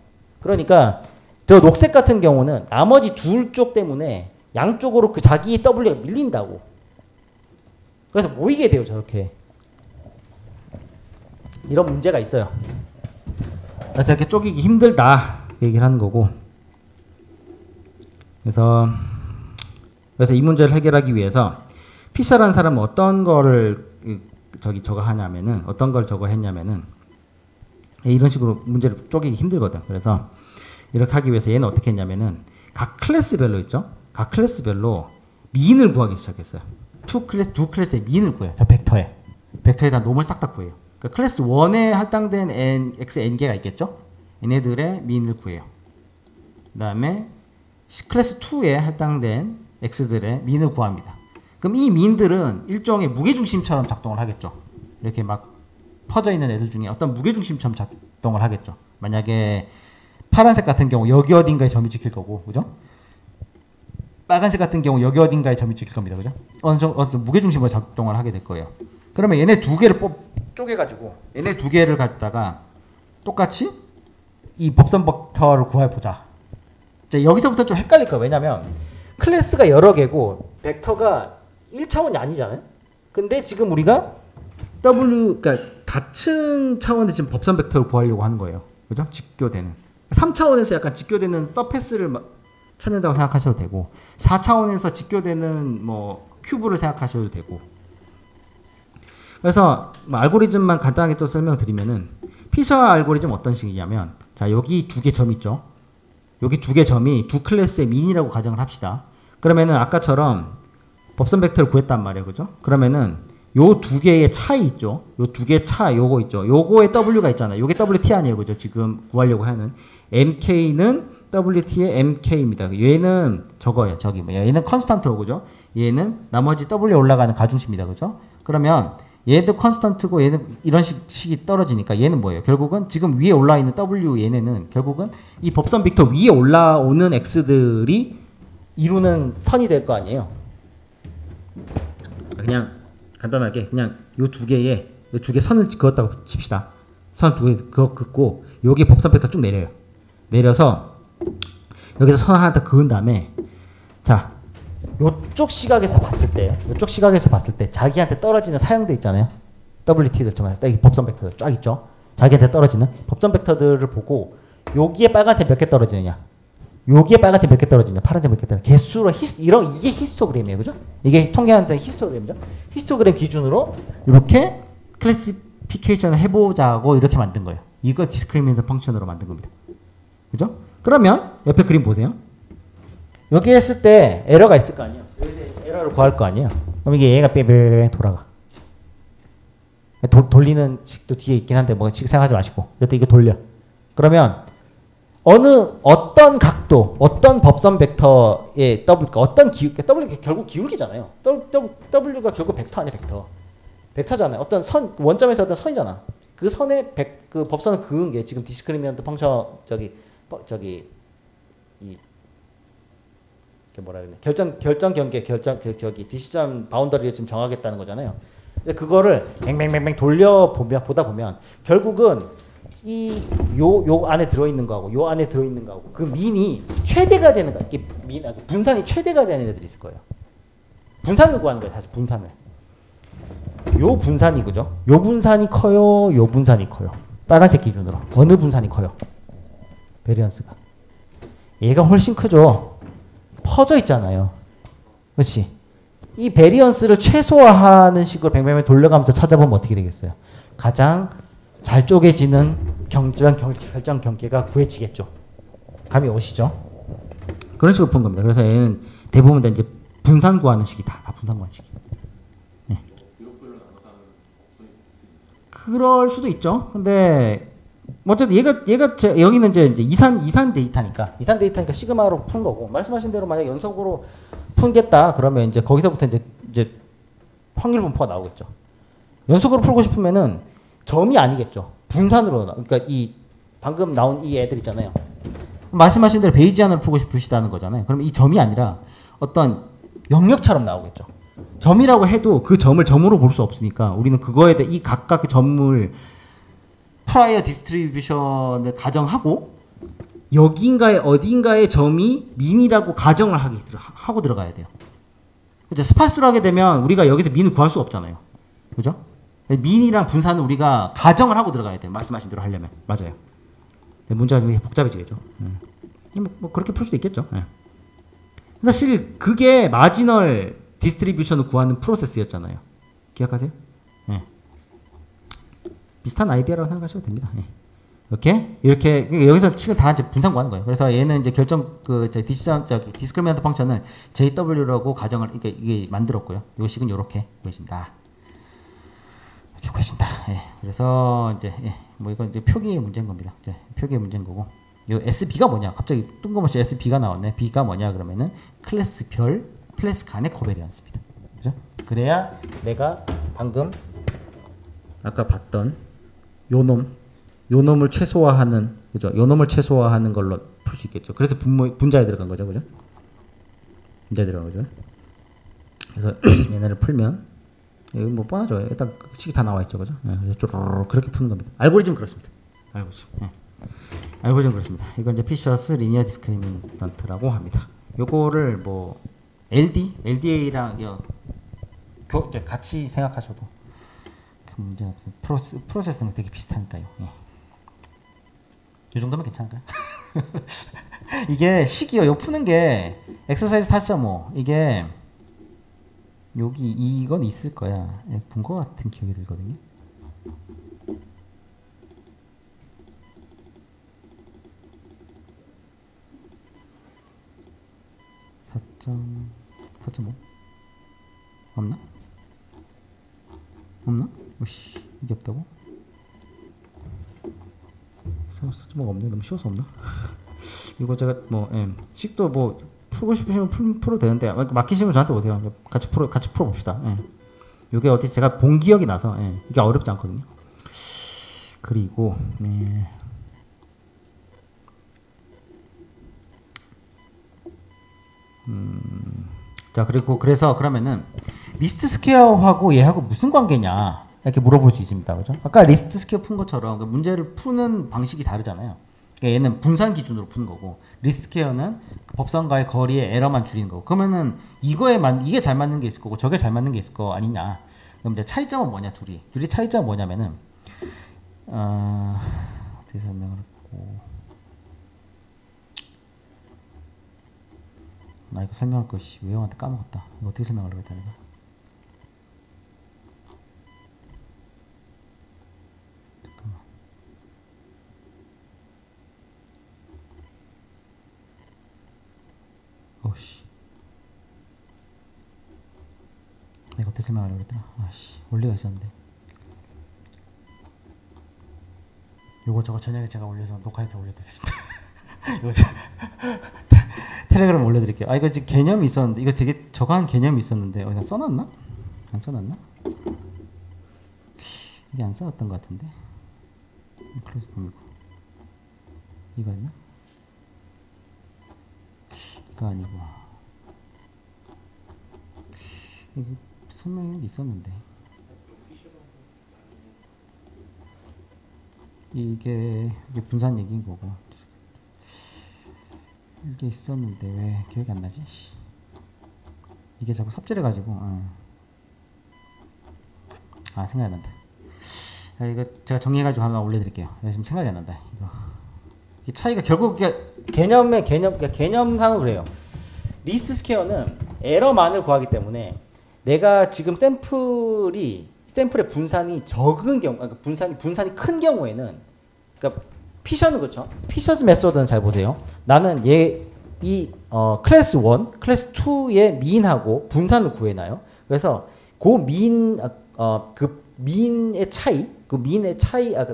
그러니까 저 녹색 같은 경우는 나머지 둘 쪽 때문에 양쪽으로 그 자기 W가 밀린다고. 그래서 모이게 돼요. 저렇게. 이런 문제가 있어요. 그래서 이렇게 쪼개기 힘들다 얘기를 하는 거고. 그래서 이 문제를 해결하기 위해서 피셔라는 사람은 어떤 거를 저거 했냐면은 이런 식으로 문제를 쪼개기 힘들거든. 그래서 이렇게 하기 위해서 얘는 어떻게 했냐면은 각 클래스별로 있죠. 각 클래스별로 민을 구하기 시작했어요. 두 클래스의 민을 구해요. 저 벡터에다 놈을 싹 다 구해요. 그러니까 클래스 1에 할당된 x n개가 있겠죠? 얘네들의 민을 구해요. 그 다음에 클래스 2에 할당된 x들의 민을 구합니다. 그럼 이 민들은 일종의 무게중심처럼 작동을 하겠죠. 이렇게 막 퍼져 있는 애들 중에 어떤 무게중심처럼 작동을 하겠죠. 만약에 파란색 같은 경우 여기 어딘가에 점이 찍힐 거고, 그죠? 빨간색 같은 경우 여기 어딘가에 점이 찍힐 겁니다, 그죠? 어느 정도 무게중심으로 작동을 하게 될 거예요. 그러면 얘네 두 개를 쪼개가지고 얘네 두 개를 갖다가 똑같이 이 법선 벡터를 구해보자. 자, 여기서부터 좀 헷갈릴 거예요. 왜냐면 클래스가 여러 개고 벡터가 1차원이 아니잖아요. 근데 지금 우리가 그러니까 같은 차원의 지금 법선 벡터를 구하려고 하는 거예요. 그죠? 직교되는. 3차원에서 약간 직교되는 서페스를 찾는다고 생각하셔도 되고, 4차원에서 직교되는 뭐 큐브를 생각하셔도 되고. 그래서 뭐 알고리즘만 간단하게 또 설명드리면은 피셔 알고리즘 어떤 식이냐면, 자, 여기 두 개 점 있죠. 여기 두 개 점이 두 클래스의 민이라고 가정을 합시다. 그러면은 아까처럼 법선 벡터를 구했단 말이에요. 그죠? 그러면은 요 두 개의 차이 있죠. 요 두 개의 차 요거 있죠. 요거에 w가 있잖아요. 요게 wt 아니에요. 그죠? 지금 구하려고 하는 mk는 wt의 mk입니다. 얘는 저거예요. 저기 뭐야. 얘는 컨스탄트로 그죠? 얘는 나머지 w에 올라가는 가중치입니다. 그죠? 그러면 얘도 컨스탄트고 얘는 이런 식이 떨어지니까 얘는 뭐예요? 결국은 지금 위에 올라 있는 w 얘네는 결국은 이 법선 벡터 위에 올라오는 x들이 이루는 선이 될 거 아니에요. 그냥 간단하게 그냥 요 두 개의 선을 그었다고 칩시다. 선 두 개 긋고 여기 법선 벡터 쭉 내려요. 내려서 여기서 선 하나 더 그은 다음에, 자, 요쪽 시각에서 봤을 때 자기한테 떨어지는 사형들 있잖아요. WT들 좀 법선 벡터들 쫙 있죠. 자기한테 떨어지는 법선 벡터들을 보고 여기에 빨간색 몇 개 떨어지느냐, 여기에 빨간색 몇 개 떨어지냐, 파란색 몇 개 떨어지냐, 개수로 이게 히스토그램이에요. 그죠? 이게 통계하는 히스토그램이죠. 히스토그램 기준으로 이렇게 클래시피케이션을 해보자고 이렇게 만든 거예요. 이걸 디스크리미넌트 펑션으로 만든 겁니다. 그죠? 그러면 옆에 그림 보세요. 여기 했을 때 에러가 있을 거 아니에요. 여기서 에러를 구할 거 아니에요. 그럼 이게 얘가 뺑뺑 돌아가. 돌리는 식도 뒤에 있긴 한데 뭐 생각하지 마시고 여튼 이거 돌려. 그러면 어떤 각도, 어떤 법선 벡터의 W가 어떤 W가 결국 기울기잖아요. W가 결국 벡터 아니야, 벡터. 벡터잖아요. 어떤 선, 원점에서 어떤 선이잖아. 그 선에 그 법선을 그은 게 지금 디스크리미넌트 펑션 뭐라 그러냐, 결정 경계, 디시전 바운더리를 지금 정하겠다는 거잖아요. 근데 그거를 뱅뱅뱅뱅 보다 보면 결국은 요 안에 들어있는 거하고 요 안에 들어있는 거하고 그 민이 최대가 되는 거, 분산이 최대가 되는 애들이 있을 거예요. 분산을 구하는 거예요. 사실 분산을. 요 분산이 그죠? 요 분산이 커요, 요 분산이 커요. 빨간색 기준으로 어느 분산이 커요? 베리언스가. 얘가 훨씬 크죠. 퍼져 있잖아요. 그렇지? 이 베리언스를 최소화하는 식으로 뱅뱅뱅 돌려가면서 찾아보면 어떻게 되겠어요? 가장 잘 쪼개지는 결정 경계가 구해지겠죠. 감이 오시죠? 그런 식으로 푼 겁니다. 그래서 얘는 대부분 다 이제 분산 구하는 식이다. 다 분산 구하는 식이. 네. 그럴 수도 있죠. 근데 어쨌든 여기는 이제 이산 데이터니까 시그마로 푼 거고, 말씀하신 대로 만약 연속으로 풀겠다 그러면 이제 거기서부터 이제 확률 분포가 나오겠죠. 연속으로 풀고 싶으면은 점이 아니겠죠. 분산으로 그러니까 이 방금 나온 이 애들 있잖아요. 말씀하신 대로 베이지안을 풀고 싶으시다는 거잖아요. 그럼 이 점이 아니라 어떤 영역처럼 나오겠죠. 점이라고 해도 그 점을 점으로 볼 수 없으니까 우리는 그거에 대해 이 각각 그 점을 프라이어 디스트리뷰션을 가정하고 여기인가에 어딘가의 점이 민이라고 가정을 하고 들어가야 돼요. 그죠? 스파스로 하게 되면 우리가 여기서 민을 구할 수 없잖아요. 그죠? 민이랑 분산은 우리가 가정을 하고 들어가야 돼요. 말씀하신 대로 하려면. 맞아요. 문제가 좀 복잡해지겠죠. 뭐 그렇게 풀 수도 있겠죠. 사실 그게 마지널 디스트리뷰션을 구하는 프로세스였잖아요. 기억하세요? 비슷한 아이디어라고 생각하셔도 됩니다. 이렇게 여기서 지금 다 이제 분산 구하는 거예요. 그래서 얘는 이제 결정 디시전 디스크리미넌트 펑션을 JW라고 가정을 이게 만들었고요. 요 식은 요렇게 구해진다. 이렇게 구해진다. 예. 그래서 이제 뭐 이건 이제 표기의 문제인 겁니다. 이제 표기의 문제인 거고. 요 SB가 뭐냐? 갑자기 뜬금없이 SB가 나왔네. B가 뭐냐? 그러면은 클래스별 클래스 간의 코베리언스입니다. 그죠? 그래야 내가 방금 아까 봤던 요 놈을 최소화하는, 그죠? 요 놈을 최소화하는 걸로 풀 수 있겠죠. 그래서 분자에 들어간 거죠, 그죠? 분자에 들어간 거죠. 그래서 얘네를 풀면 이거 뭐 뻔하죠. 일단 식이 다 나와 있죠, 그죠? 그래서 쪼르르 그렇게 푸는 겁니다. 알고리즘 그렇습니다. 알고리즘 그렇습니다. 이건 이제 피셔스 리니어 디스크리미넌트라고 합니다. 요거를 뭐 LDA랑 같이 생각하셔도 큰 문제는 없어요. 프로세스는 되게 비슷하니까요. 이 정도면 괜찮을까요? 이게 식이요. 요 푸는 게 엑서사이즈 4.5 이게 여기 이건 있을 거야. 본 거 같은 기억이 들거든요. (4.5) 없나? 오씨, 이게 없다고? 4.5가 없네. 너무 쉬워서 없나? 이거 제가 식도 뭐 풀고 싶으시면 풀어도 되는데 맡기시면 저한테 오세요. 같이 풀어봅시다. 이게 어디서 제가 본 기억이 나서 이게 어렵지 않거든요. 그리고 자, 그리고 그러면은 리스트 스퀘어하고 얘하고 무슨 관계냐 이렇게 물어볼 수 있습니다. 그죠? 아까 리스트 스퀘어 푼 것처럼 문제를 푸는 방식이 다르잖아요. 그러니까 얘는 분산 기준으로 푸는 거고 리스트 스퀘어는 그 법선과의 거리의 에러만 줄이는 거고. 그러면은 이게 잘 맞는 게 있을 거고 저게 잘 맞는 게 있을 거 아니냐. 그럼 이제 차이점은 뭐냐? 둘이 차이점은 뭐냐면은 어떻게 설명을 했고, 나 이거 설명할 거 외형한테 까먹었다. 이거 어떻게 설명하려고 했다 내가. 잠깐만. 오씨. 내가 어떻게 설명하려고 했더라. 아씨, 원리가 있었는데. 요거 저거 저녁에 제가 올려서 녹화해서 올려드리겠습니다. 이거 텔레그램 올려드릴게요. 이거 지금 개념이 있었는데, 이거 되게 저거 한 개념이 있었는데, 나 써놨나? 안 써놨나? 이게 안 써놨던 것 같은데. 클로즈 보이고 이거 있나? 이거 아니고 이거 설명이 있었는데 이게 분산 얘기인 거고. 이게 있었는데 왜 기억이 안 나지? 이게 자꾸 삽질해가지고 생각이 안 난다. 이거 제가 정리해가지고 하나 올려드릴게요. 지금 생각이 안 난다. 이게 차이가 결국 개념상은 그래요. 리스트 스퀘어는 에러만을 구하기 때문에 내가 지금 샘플의 분산이 적은 경우, 그러니까 분산이 큰 경우에는, 그러니까 피셔는 그렇죠. 피셔스 메소드는 잘 보세요. 나는 클래스 1, 클래스 2의 민하고 분산을 구해놔요. 그래서 그 민의 차이,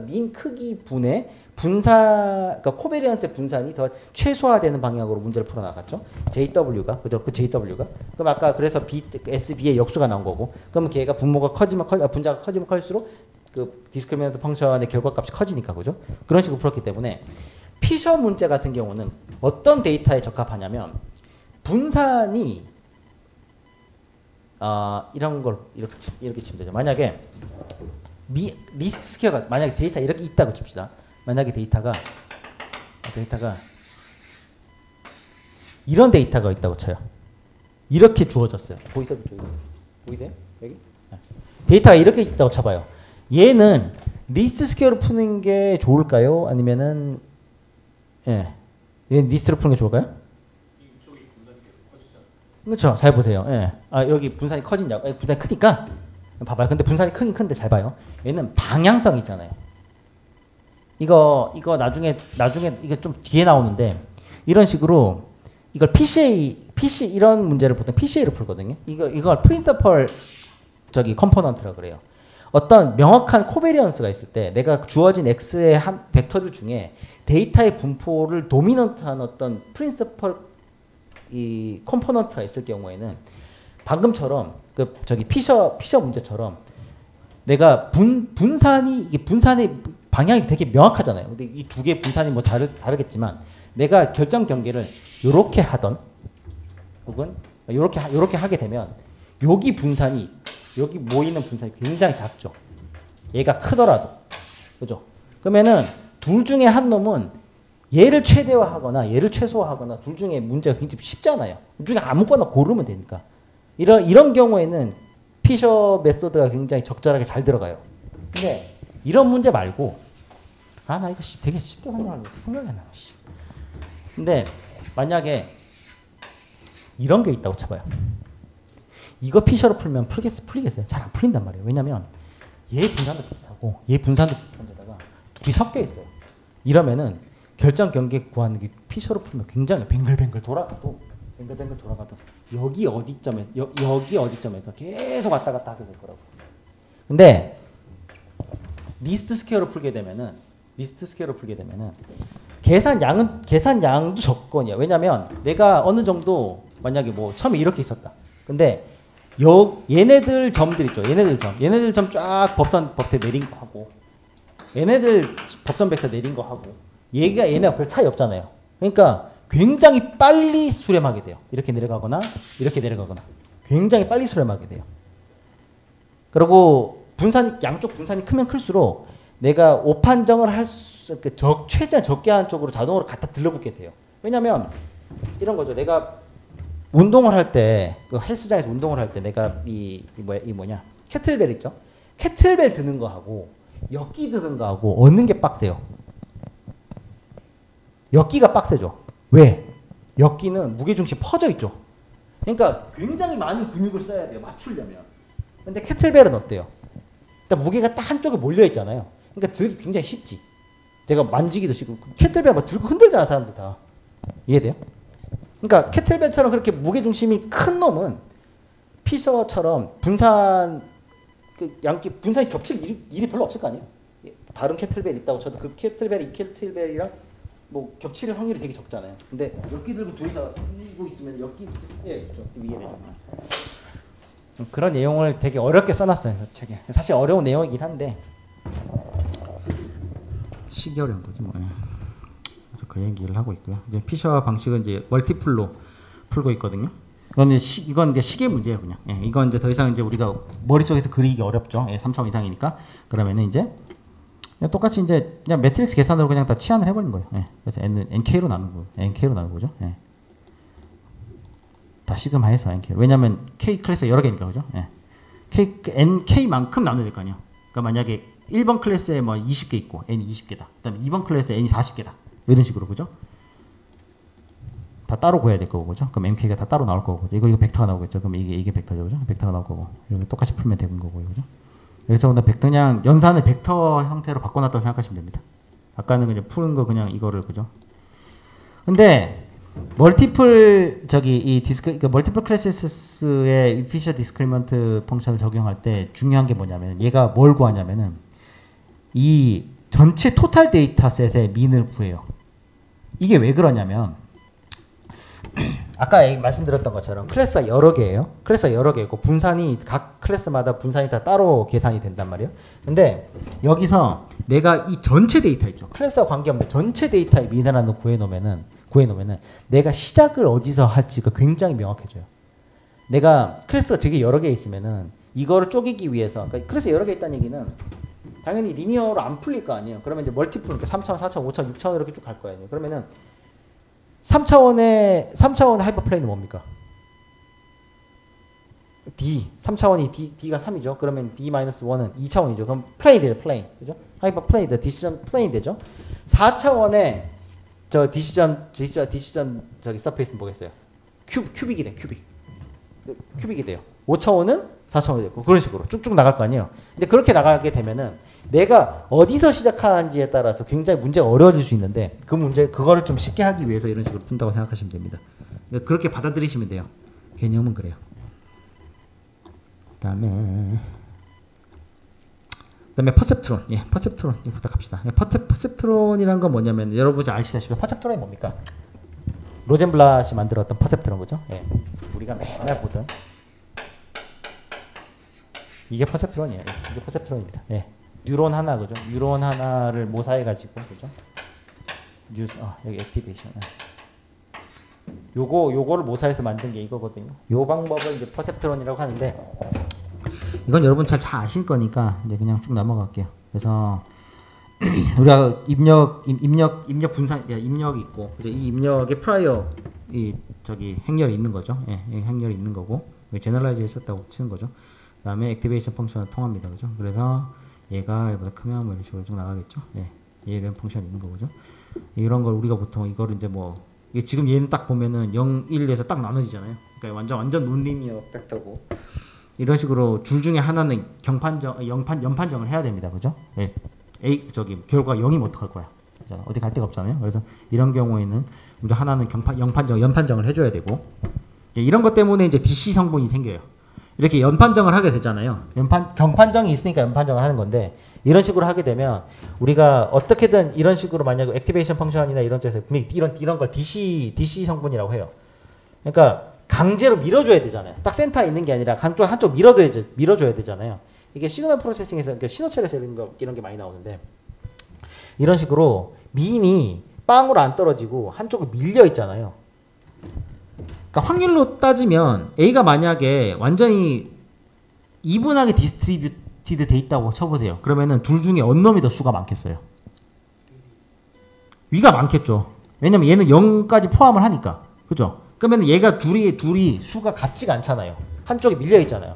민 크기 분의 그러니까 코베리언스의 분산이 더 최소화되는 방향으로 문제를 풀어나갔죠. JW가, 그죠? 그 JW가. 그럼 아까 그래서 SB의 역수가 나온 거고, 그러면 걔가 분자가 커지면 클수록 그 디스크리미넌트 펑션의 결과값이 커지니까, 그죠? 그런 식으로 풀었기 때문에 피셔 문제 같은 경우는 어떤 데이터에 적합하냐면 분산이 이런 걸 이렇게 치면 되죠. 만약에 리스트 스퀘어가 만약에 데이터 이렇게 있다고 칩시다. 만약에 데이터가 이런 데이터가 있다고 쳐요. 이렇게 주어졌어요. 보이세요? 여기? 데이터가 이렇게 있다고 쳐봐요. 얘는 리스트 스퀘어로 푸는 게 좋을까요? 아니면은 얘는 리스트로 푸는 게 좋을까요? 그렇죠. 잘 보세요. 여기 분산이 커진다고. 분산이 크니까 봐봐요. 근데 분산이 크긴 큰데 잘 봐요. 얘는 방향성이 있잖아요. 이거 나중에 이게 좀 뒤에 나오는데 이런 식으로 이걸 PC 이런 문제를 보통 PCA로 풀거든요. 이걸 프린시펄 컴포넌트라 그래요. 어떤 명확한 코베리언스가 있을 때 내가 주어진 X의 한 벡터들 중에 데이터의 분포를 도미넌트한 어떤 프린시펄 이 컴포넌트가 있을 경우에는 방금처럼 피셔 문제처럼 내가 분산의 방향이 되게 명확하잖아요. 근데 이 두 개의 분산이 뭐 다르겠지만 내가 결정 경계를 요렇게 하던 혹은 요렇게 하게 되면 여기 모이는 분산이 굉장히 작죠. 얘가 크더라도. 그죠? 그러면은 둘 중에 한 놈은 얘를 최대화하거나 얘를 최소화하거나 둘 중에 문제가 굉장히 쉽잖아요. 둘 중에 아무거나 고르면 되니까. 이런 경우에는 피셔 메소드가 굉장히 적절하게 잘 들어가요. 근데 이런 문제 말고 나 이거 되게 쉽게 설명하려고 생각이 안 나. 근데 만약에 이런 게 있다고 쳐봐요. 이거 피셔로 풀면 풀리겠어요? 잘 안 풀린단 말이에요. 왜냐면 얘 분산도 비슷하고 얘 분산도 비슷한 데다가 둘이 섞여 있어요. 이러면은 결정 경계 구하는 게 피셔로 풀면 굉장히 뱅글뱅글 돌아가도 여기 어디점에서 계속 왔다 갔다 하게 될 거라고. 근데 리스트 스퀘어로 풀게 되면은 계산 양도 조건이야. 왜냐면 내가 어느 정도 만약에 뭐 처음에 이렇게 있었다. 근데 얘네들 점들 있죠. 얘네들 점 쫙 법선 벡터 내린 거 하고 얘네들 법선 벡터 내린 거 하고 얘네가 별 차이 없잖아요. 그러니까 굉장히 빨리 수렴하게 돼요. 이렇게 내려가거나 굉장히 빨리 수렴하게 돼요. 그리고 양쪽 분산이 크면 클수록 내가 오판정을 최대한 적게 하는 쪽으로 자동으로 갖다 들러붙게 돼요. 왜냐면 이런 거죠. 내가 운동을 할 때, 헬스장에서 운동을 할 때 내가 캐틀벨 있죠? 캐틀벨 드는 거 하고 역기 드는 거 하고 얻는 게 빡세요. 역기가 빡세죠. 왜? 역기는 무게중심 퍼져 있죠. 그러니까 굉장히 많은 근육을 써야 돼요. 맞추려면. 근데 캐틀벨은 어때요? 일단 무게가 딱 한쪽에 몰려 있잖아요. 그러니까 들기 굉장히 쉽지. 제가 만지기도 쉽고 캐틀벨 막 들고 흔들잖아 사람들 다. 이해돼요? 그러니까 캐틀벨처럼 그렇게 무게중심이 큰 놈은 피셔처럼 분산이 겹칠 일이 별로 없을 거 아니에요. 다른 캐틀벨 있다고 쳐도 그 캐틀벨 이 캐틀벨이랑 뭐 겹칠 확률이 되게 적잖아요. 근데 역기 들고 둘이서 이고 있으면 역기 위에 되잖아요. 그런 내용을 되게 어렵게 써놨어요. 그 책에. 사실 어려운 내용이긴 한데 시기 어려운 거지 뭐. 그래서 그 얘기를 하고 있고요. 이제 피셔 방식은 이제 멀티플로 풀고 있거든요. 이건 이제 시계 문제예요, 그냥. 이건 이제 더 이상 이제 우리가 머릿속에서 그리기 어렵죠. 3차원 이상이니까. 그러면은 이제 그냥 똑같이 이제 그냥 매트릭스 계산으로 그냥 다 치환을 해버린 거예요. 그래서 nk로 나누는 거죠. 다 시그마해서 nk로. 왜냐면 k 클래스 여러 개니까 그죠? nk만큼 나눠야 될 거 아니에요. 그러니까 만약에 1번 클래스에 뭐 20개 있고 n이 20개다. 그다음에 2번 클래스에 n이 40개다. 이런 식으로 그죠? 다 따로 구해야 될 거고 그죠? 그럼 mk가 다 따로 나올 거고 이거 벡터가 나오겠죠? 그럼 이게 벡터죠, 그죠? 벡터가 나올 거고 이거 똑같이 풀면 되는 거고 그죠? 그래서 그냥 연산을 벡터 형태로 바꿔놨다고 생각하시면 됩니다. 아까는 그냥 푸는 거 그냥 이거를 그죠? 근데 멀티플 멀티플 클래스의 피셔 디스크리먼트 펑션을 적용할 때 중요한 게 뭐냐면 얘가 뭘 구하냐면은 이 전체 토탈 데이터셋의 민을 구해요. 이게 왜 그러냐면 아까 말씀드렸던 것처럼 클래스가 여러 개예요. 클래스가 여러 개고 분산이 각 클래스마다 분산이 다 따로 계산이 된단 말이에요. 근데 여기서 내가 이 전체 데이터 있죠. 클래스와 관계없는 전체 데이터의 민을 하나 구해놓으면은 내가 시작을 어디서 할지가 굉장히 명확해져요. 내가 클래스가 되게 여러 개 있으면은 이거를 쪼개기 위해서 그러니까 클래스 여러 개 있다는 얘기는 당연히 리니어로 안 풀릴 거 아니에요. 그러면 이제 멀티플 그러니까 3차원, 4차원, 5차원, 6차원 이렇게 쭉 갈 거예요. 그러면은 3차원의 하이퍼플레인은 뭡니까? D. 3차원이 D가 3이죠. 그러면 D-1은 2차원이죠. 그럼 플레인 되죠. 플레인. 그죠? 하이퍼플레인, 디시전 플레인 되죠. 4차원의 디시전 서페이스는 뭐겠어요? 큐빅이 돼. 큐빅이 돼요. 5차원은 4차원이 되고 그런 식으로 쭉쭉 나갈 거 아니에요. 근데 그렇게 나가게 되면은 내가 어디서 시작하는지에 따라서 굉장히 문제가 어려워질 수 있는데 그거를 좀 쉽게 하기 위해서 이런 식으로 푼다고 생각하시면 됩니다. 그렇게 받아들이시면 돼요. 개념은 그래요. 그다음에 퍼셉트론. 예, 퍼셉트론부터 갑시다. 퍼셉트론이란 건 뭐냐면 여러분 아시다시피 퍼셉트론이 뭡니까? 로젠블랏이 만들었던 퍼셉트론 거죠. 예, 우리가 맨날 보던 이게 퍼셉트론이에요. 예, 이게 퍼셉트론입니다. 예, 뉴런 하나 그죠? 뉴런 하나를 모사해 가지고 그죠? 여기 액티베이션. 요거를 모사해서 만든 게 이거거든요. 요 방법을 이제 퍼셉트론이라고 하는데 이건 여러분 잘 아실 거니까 이제 그냥 쭉 넘어갈게요. 그래서 우리가 입력 분산 입력이 있고 이제 이 입력에 프라이어 이 저기 행렬이 있는 거죠. 예, 행렬이 있는 거고 제너럴라이즈에 썼다고 치는 거죠. 그다음에 액티베이션 펑션을 통합니다. 그죠? 그래서 얘가 얘보다 크면 뭐 이런 식으로 쭉 나가겠죠. 예, 이런 펑션이 있는 거죠. 이런 걸 우리가 보통 이거를 이제 뭐 이게 지금 얘는 딱 보면은 0, 1에서 딱 나눠지잖아요. 그러니까 완전 논리니어 팩터고 이런 식으로 둘 중에 하나는 연판정을 해야 됩니다. 그죠? 예. 결과 0이면 어떡할 거야? 그죠? 어디 갈 데가 없잖아요. 그래서 이런 경우에는 무조건 하나는 연판정을 해줘야 되고 예, 이런 것 때문에 이제 DC 성분이 생겨요. 이렇게 연판정을 하게 되잖아요. 경판정이 있으니까 연판정을 하는 건데 이런 식으로 하게 되면 우리가 어떻게든 이런 식으로 만약 액티베이션 펑션이나 이런 쪽에서 이런 걸 DC 성분이라고 해요. 그러니까 강제로 밀어줘야 되잖아요. 딱 센터에 있는 게 아니라 한쪽 밀어줘야 되잖아요. 이게 시그널 프로세싱에서 그러니까 신호 처리에서 이런 게 많이 나오는데 이런 식으로 미인이 빵으로 안 떨어지고 한쪽으로 밀려 있잖아요. 그러니까 확률로 따지면 A가 만약에 완전히 이분하게 디스트리뷰티드 돼 있다고 쳐보세요. 그러면은 둘 중에 어느 놈이 더 수가 많겠어요? 위가 많겠죠. 왜냐면 얘는 0까지 포함을 하니까. 그죠? 그러면 얘가 둘이 수가 같지가 않잖아요. 한쪽에 밀려 있잖아요.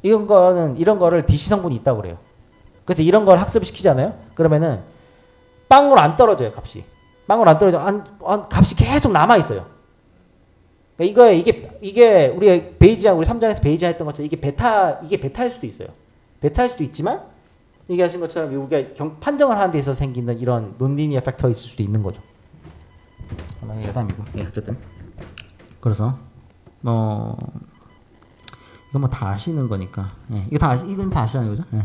이런 거를 DC 성분이 있다고 그래요. 그래서 이런 걸 학습을 시키잖아요. 그러면은 빵으로 안 떨어져요, 값이. 빵으로 안 떨어져. 값이 계속 남아 있어요. 그러니까 이게 우리 베이지아 우리 3장에서 베이지아 했던 것처럼 이게 베타일 수도 있어요. 베타일 수도 있지만 이게 하신 것처럼 우리가 판정을 하는 데 있어서 생기는 이런 논리니어 팩터가 있을 수도 있는 거죠. 여담이고. 예, 어쨌든. 그래서 이건 뭐 다 아시는 거니까. 예, 이건 다 아시잖아요, 그죠? 예.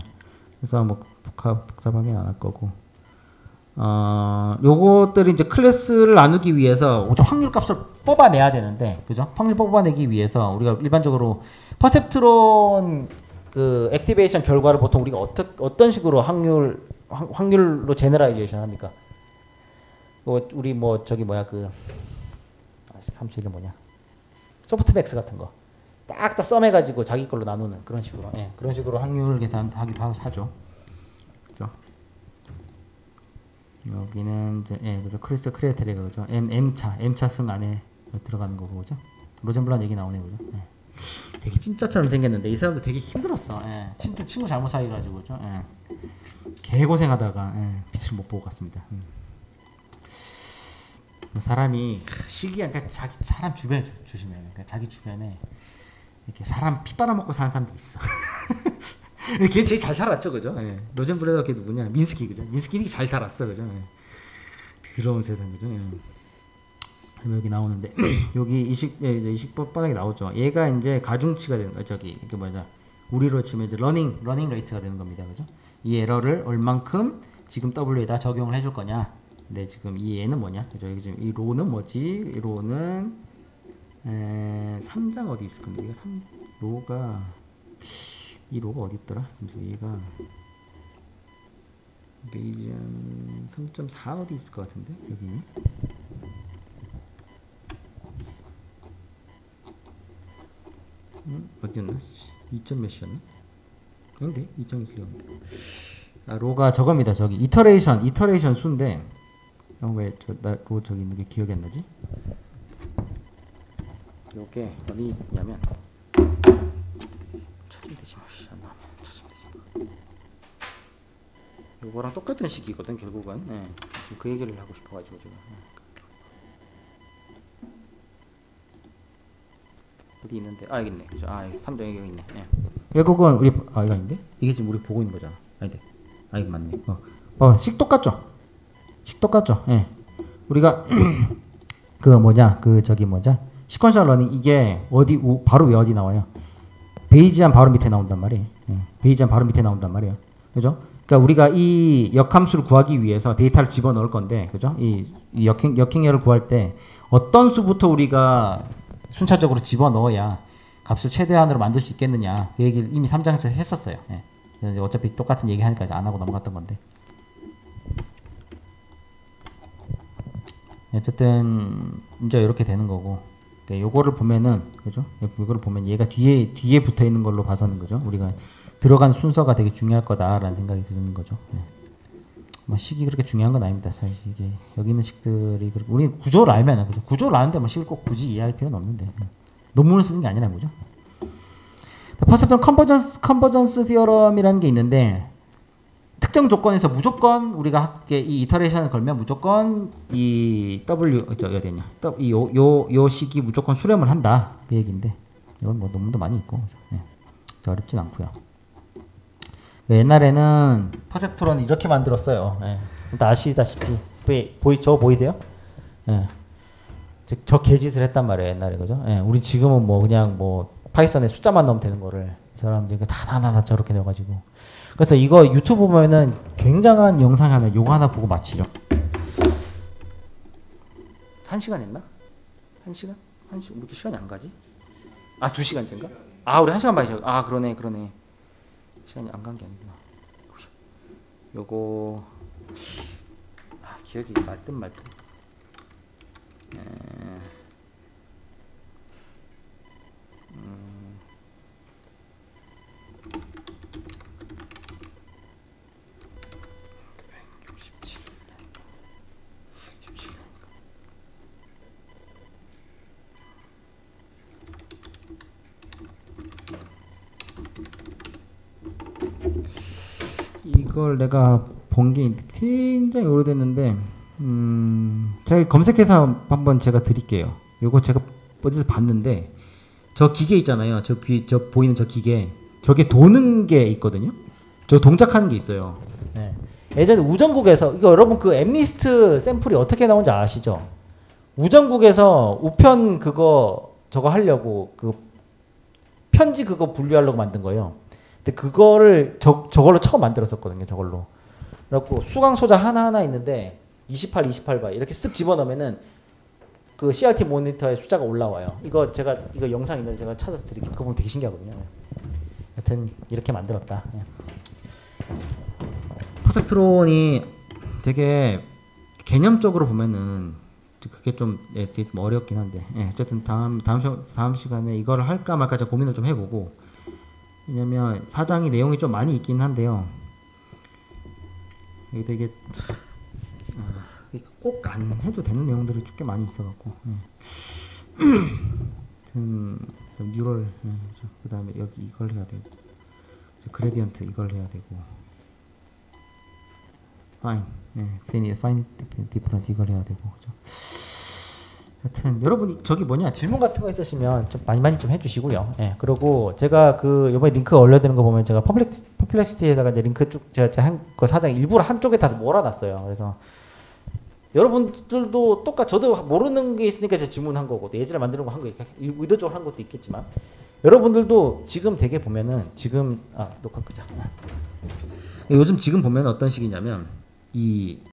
그래서 뭐 복잡하게 안 할 거고. 요것들이 이제 클래스를 나누기 위해서 확률 값을 뽑아내야 되는데, 그죠? 확률 뽑아내기 위해서 우리가 일반적으로 퍼셉트론 그 액티베이션 결과를 보통 우리가 어떤 식으로 확률로 제너라이제이션 합니까? 우리 뭐 저기 뭐야 함수 이름 뭐냐? 소프트맥스 같은 거 딱 썸해가지고 자기 걸로 나누는 그런 식으로, 예, 그런 식으로 확률 계산하기도 하죠. 그죠? 여기는 이제 그죠? 크리스토 크리에테레가 그죠? M차 승 안에 들어가는 거고 그죠? 로젠블란 얘기 나오네 그죠? 예. 되게 진짜처럼 생겼는데 이 사람도 되게 힘들었어. 예. 진짜 친구 잘못 사귀가지고 그죠? 예. 개고생하다가 빛을 못 보고 갔습니다. 사람이 그러니까 사람 주변에 조심해야 돼. 그러니까 자기 주변에 이렇게 사람 피 빨아먹고 사는 사람들이 있어. 걔 제일 잘 살았죠, 그죠? 예. 로젠블레더 걔 누구냐? 민스키 그죠? 민스키 잘 살았어, 그죠? 예. 더러운 세상 그죠? 예. 여기 나오는데 여기 이식 뻔하게 나오죠. 얘가 이제 가중치가 되는 거 이게 뭐냐? 우리로 치면 이제 러닝 레이트가 되는 겁니다, 그죠? 이 에러를 얼만큼 지금 W에다 적용을 해줄 거냐? 근데 지금 이 얘는 뭐냐? 그죠? 여기 지금 이 로는 뭐지? 이 로는 3장 어디 있을 겁니다. 이거 이 로가 어디 있더라? 그래서 얘가 베이지안 3.4 어디 있을 것 같은데 여기. 어디였나? 2점 몇이었나? 아닌데 2점 있을 건데. 로가 저겁니다. 저기 이터레이션 수인데 왜 로 저기 있는 게 기억이 안 나지? 요게 어디 있냐면 찾으면 되지 마. 요거랑 똑같은 식이거든 결국은. 예. 지금 그 얘기를 하고 싶어가지고 지금. 어디 있는데? 여기 있네. 그죠? 여기 3점 여기 있네. 예. 결국은 이거 아닌데? 이게 지금 우리 보고 있는 거잖아. 아닌데. 아 이거 맞네. 식 똑같죠? 식 똑같죠? 예. 우리가 그 뭐냐 그 저기 뭐냐 시퀀셜 러닝 이게 바로 왜 어디 나와요? 베이지안 바로 밑에 나온단 말이에요. 예. 베이지안 바로 밑에 나온단 말이에요. 그죠? 그러니까 우리가 이 역함수를 구하기 위해서 데이터를 집어넣을 건데, 그죠? 이 역행열을 구할 때 어떤 수부터 우리가 순차적으로 집어넣어야 값을 최대한으로 만들 수 있겠느냐 그 얘기를 이미 3장에서 했었어요. 예. 어차피 똑같은 얘기 하니까 안 하고 넘어갔던 건데. 어쨌든 이제 이렇게 되는 거고, 그러니까 요거를 보면은 그죠? 요거를 보면 얘가 뒤에 붙어 있는 걸로 봐서는 그죠? 우리가 들어간 순서가 되게 중요할 거다라는 생각이 드는 거죠. 네. 뭐 식이 그렇게 중요한 건 아닙니다. 사실 이게 여기 있는 식들이 우리 구조를 알면 그죠? 구조를 아는데 뭐 식을 꼭 굳이 이해할 필요는 없는데 논문을 쓰는 게 아니라는 거죠. 퍼셉트론 컨버전스 티어럼이라는 게 있는데 특정 조건에서 무조건 우리가 이 이터레이션을 걸면 무조건 이 W 어디냐 요 식이 무조건 수렴을 한다 그 얘기인데 이건 뭐 논문도 많이 있고 네. 어렵진 않고요. 옛날에는 퍼셉트론을 이렇게 만들었어요. 예. 일단 아시다시피 저거 보이세요? 예. 저 개짓을 했단 말이에요 옛날에 그죠? 예. 우리 지금은 뭐 그냥 뭐 파이썬에 숫자만 넣으면 되는 거를 이 사람들이 다 하나 저렇게 넣어가지고 그래서 이거 유튜브 보면은 굉장한 영상 하나 요거 하나 보고 마치죠. 1시간 했나? 1시간? 왜 이렇게 시간이 안 가지? 아 2시간째인가? 아 우리 1시간 반이죠. 아 그러네 시간이 안 간 게 아니구나. 요거 기억이 날듯 말듯. 이걸 내가 본 게 굉장히 오래됐는데 제가 검색해서 한번 제가 드릴게요. 요거 제가 어디서 봤는데 저 기계 있잖아요. 저 보이는 저 기계 저게 도는 게 있거든요. 저 동작하는 게 있어요. 네. 예전에 우정국에서 이거 여러분 그 엠리스트 샘플이 어떻게 나온지 아시죠? 우정국에서 우편 저거 하려고 그 편지 그거 분류하려고 만든 거예요. 근데 그거를 저걸로 처음 만들었었거든요. 저걸로. 그래갖고 수강 소자 하나하나 있는데 28바 이렇게 쓱 집어넣으면은 그 CRT 모니터에 숫자가 올라와요. 이거 영상 있는데 제가 찾아서 드릴게요. 그거 보면 되게 신기하거든요. 하여튼 이렇게 만들었다. 퍼셉트론이 되게 개념적으로 보면은 그게 좀 어렵긴 한데 어쨌든 다음 시간에 이걸 할까 말까 제가 고민을 좀 해보고 왜냐면 사장이 내용이 좀 많이 있긴 한데요. 이게 되게 꼭 안 해도 되는 내용들이 꽤 많이 있어갖고 뉴럴 그 다음에 여기 이걸 해야 되고 그레디언트 이걸 해야 되고 파인 디퍼런스 이걸 해야 되고 그죠? 하여튼 여러분이 저기 질문 같은 거 있으시면 좀 많이 좀 해주시고요. 그리고 제가 그 이번에 링크 올려드는 거 보면 제가 퍼플렉시티에다가 이제 링크 쭉 제가 한 그 사장 일부러 한쪽에 다 몰아놨어요. 그래서 여러분들도 저도 모르는 게 있으니까 제가 질문한 거고 예전에 만드는 거 한 거 의도적으로 한 것도 있겠지만 여러분들도 지금 되게 보면은 녹화 끄자. 요즘 지금 보면 어떤 식이냐면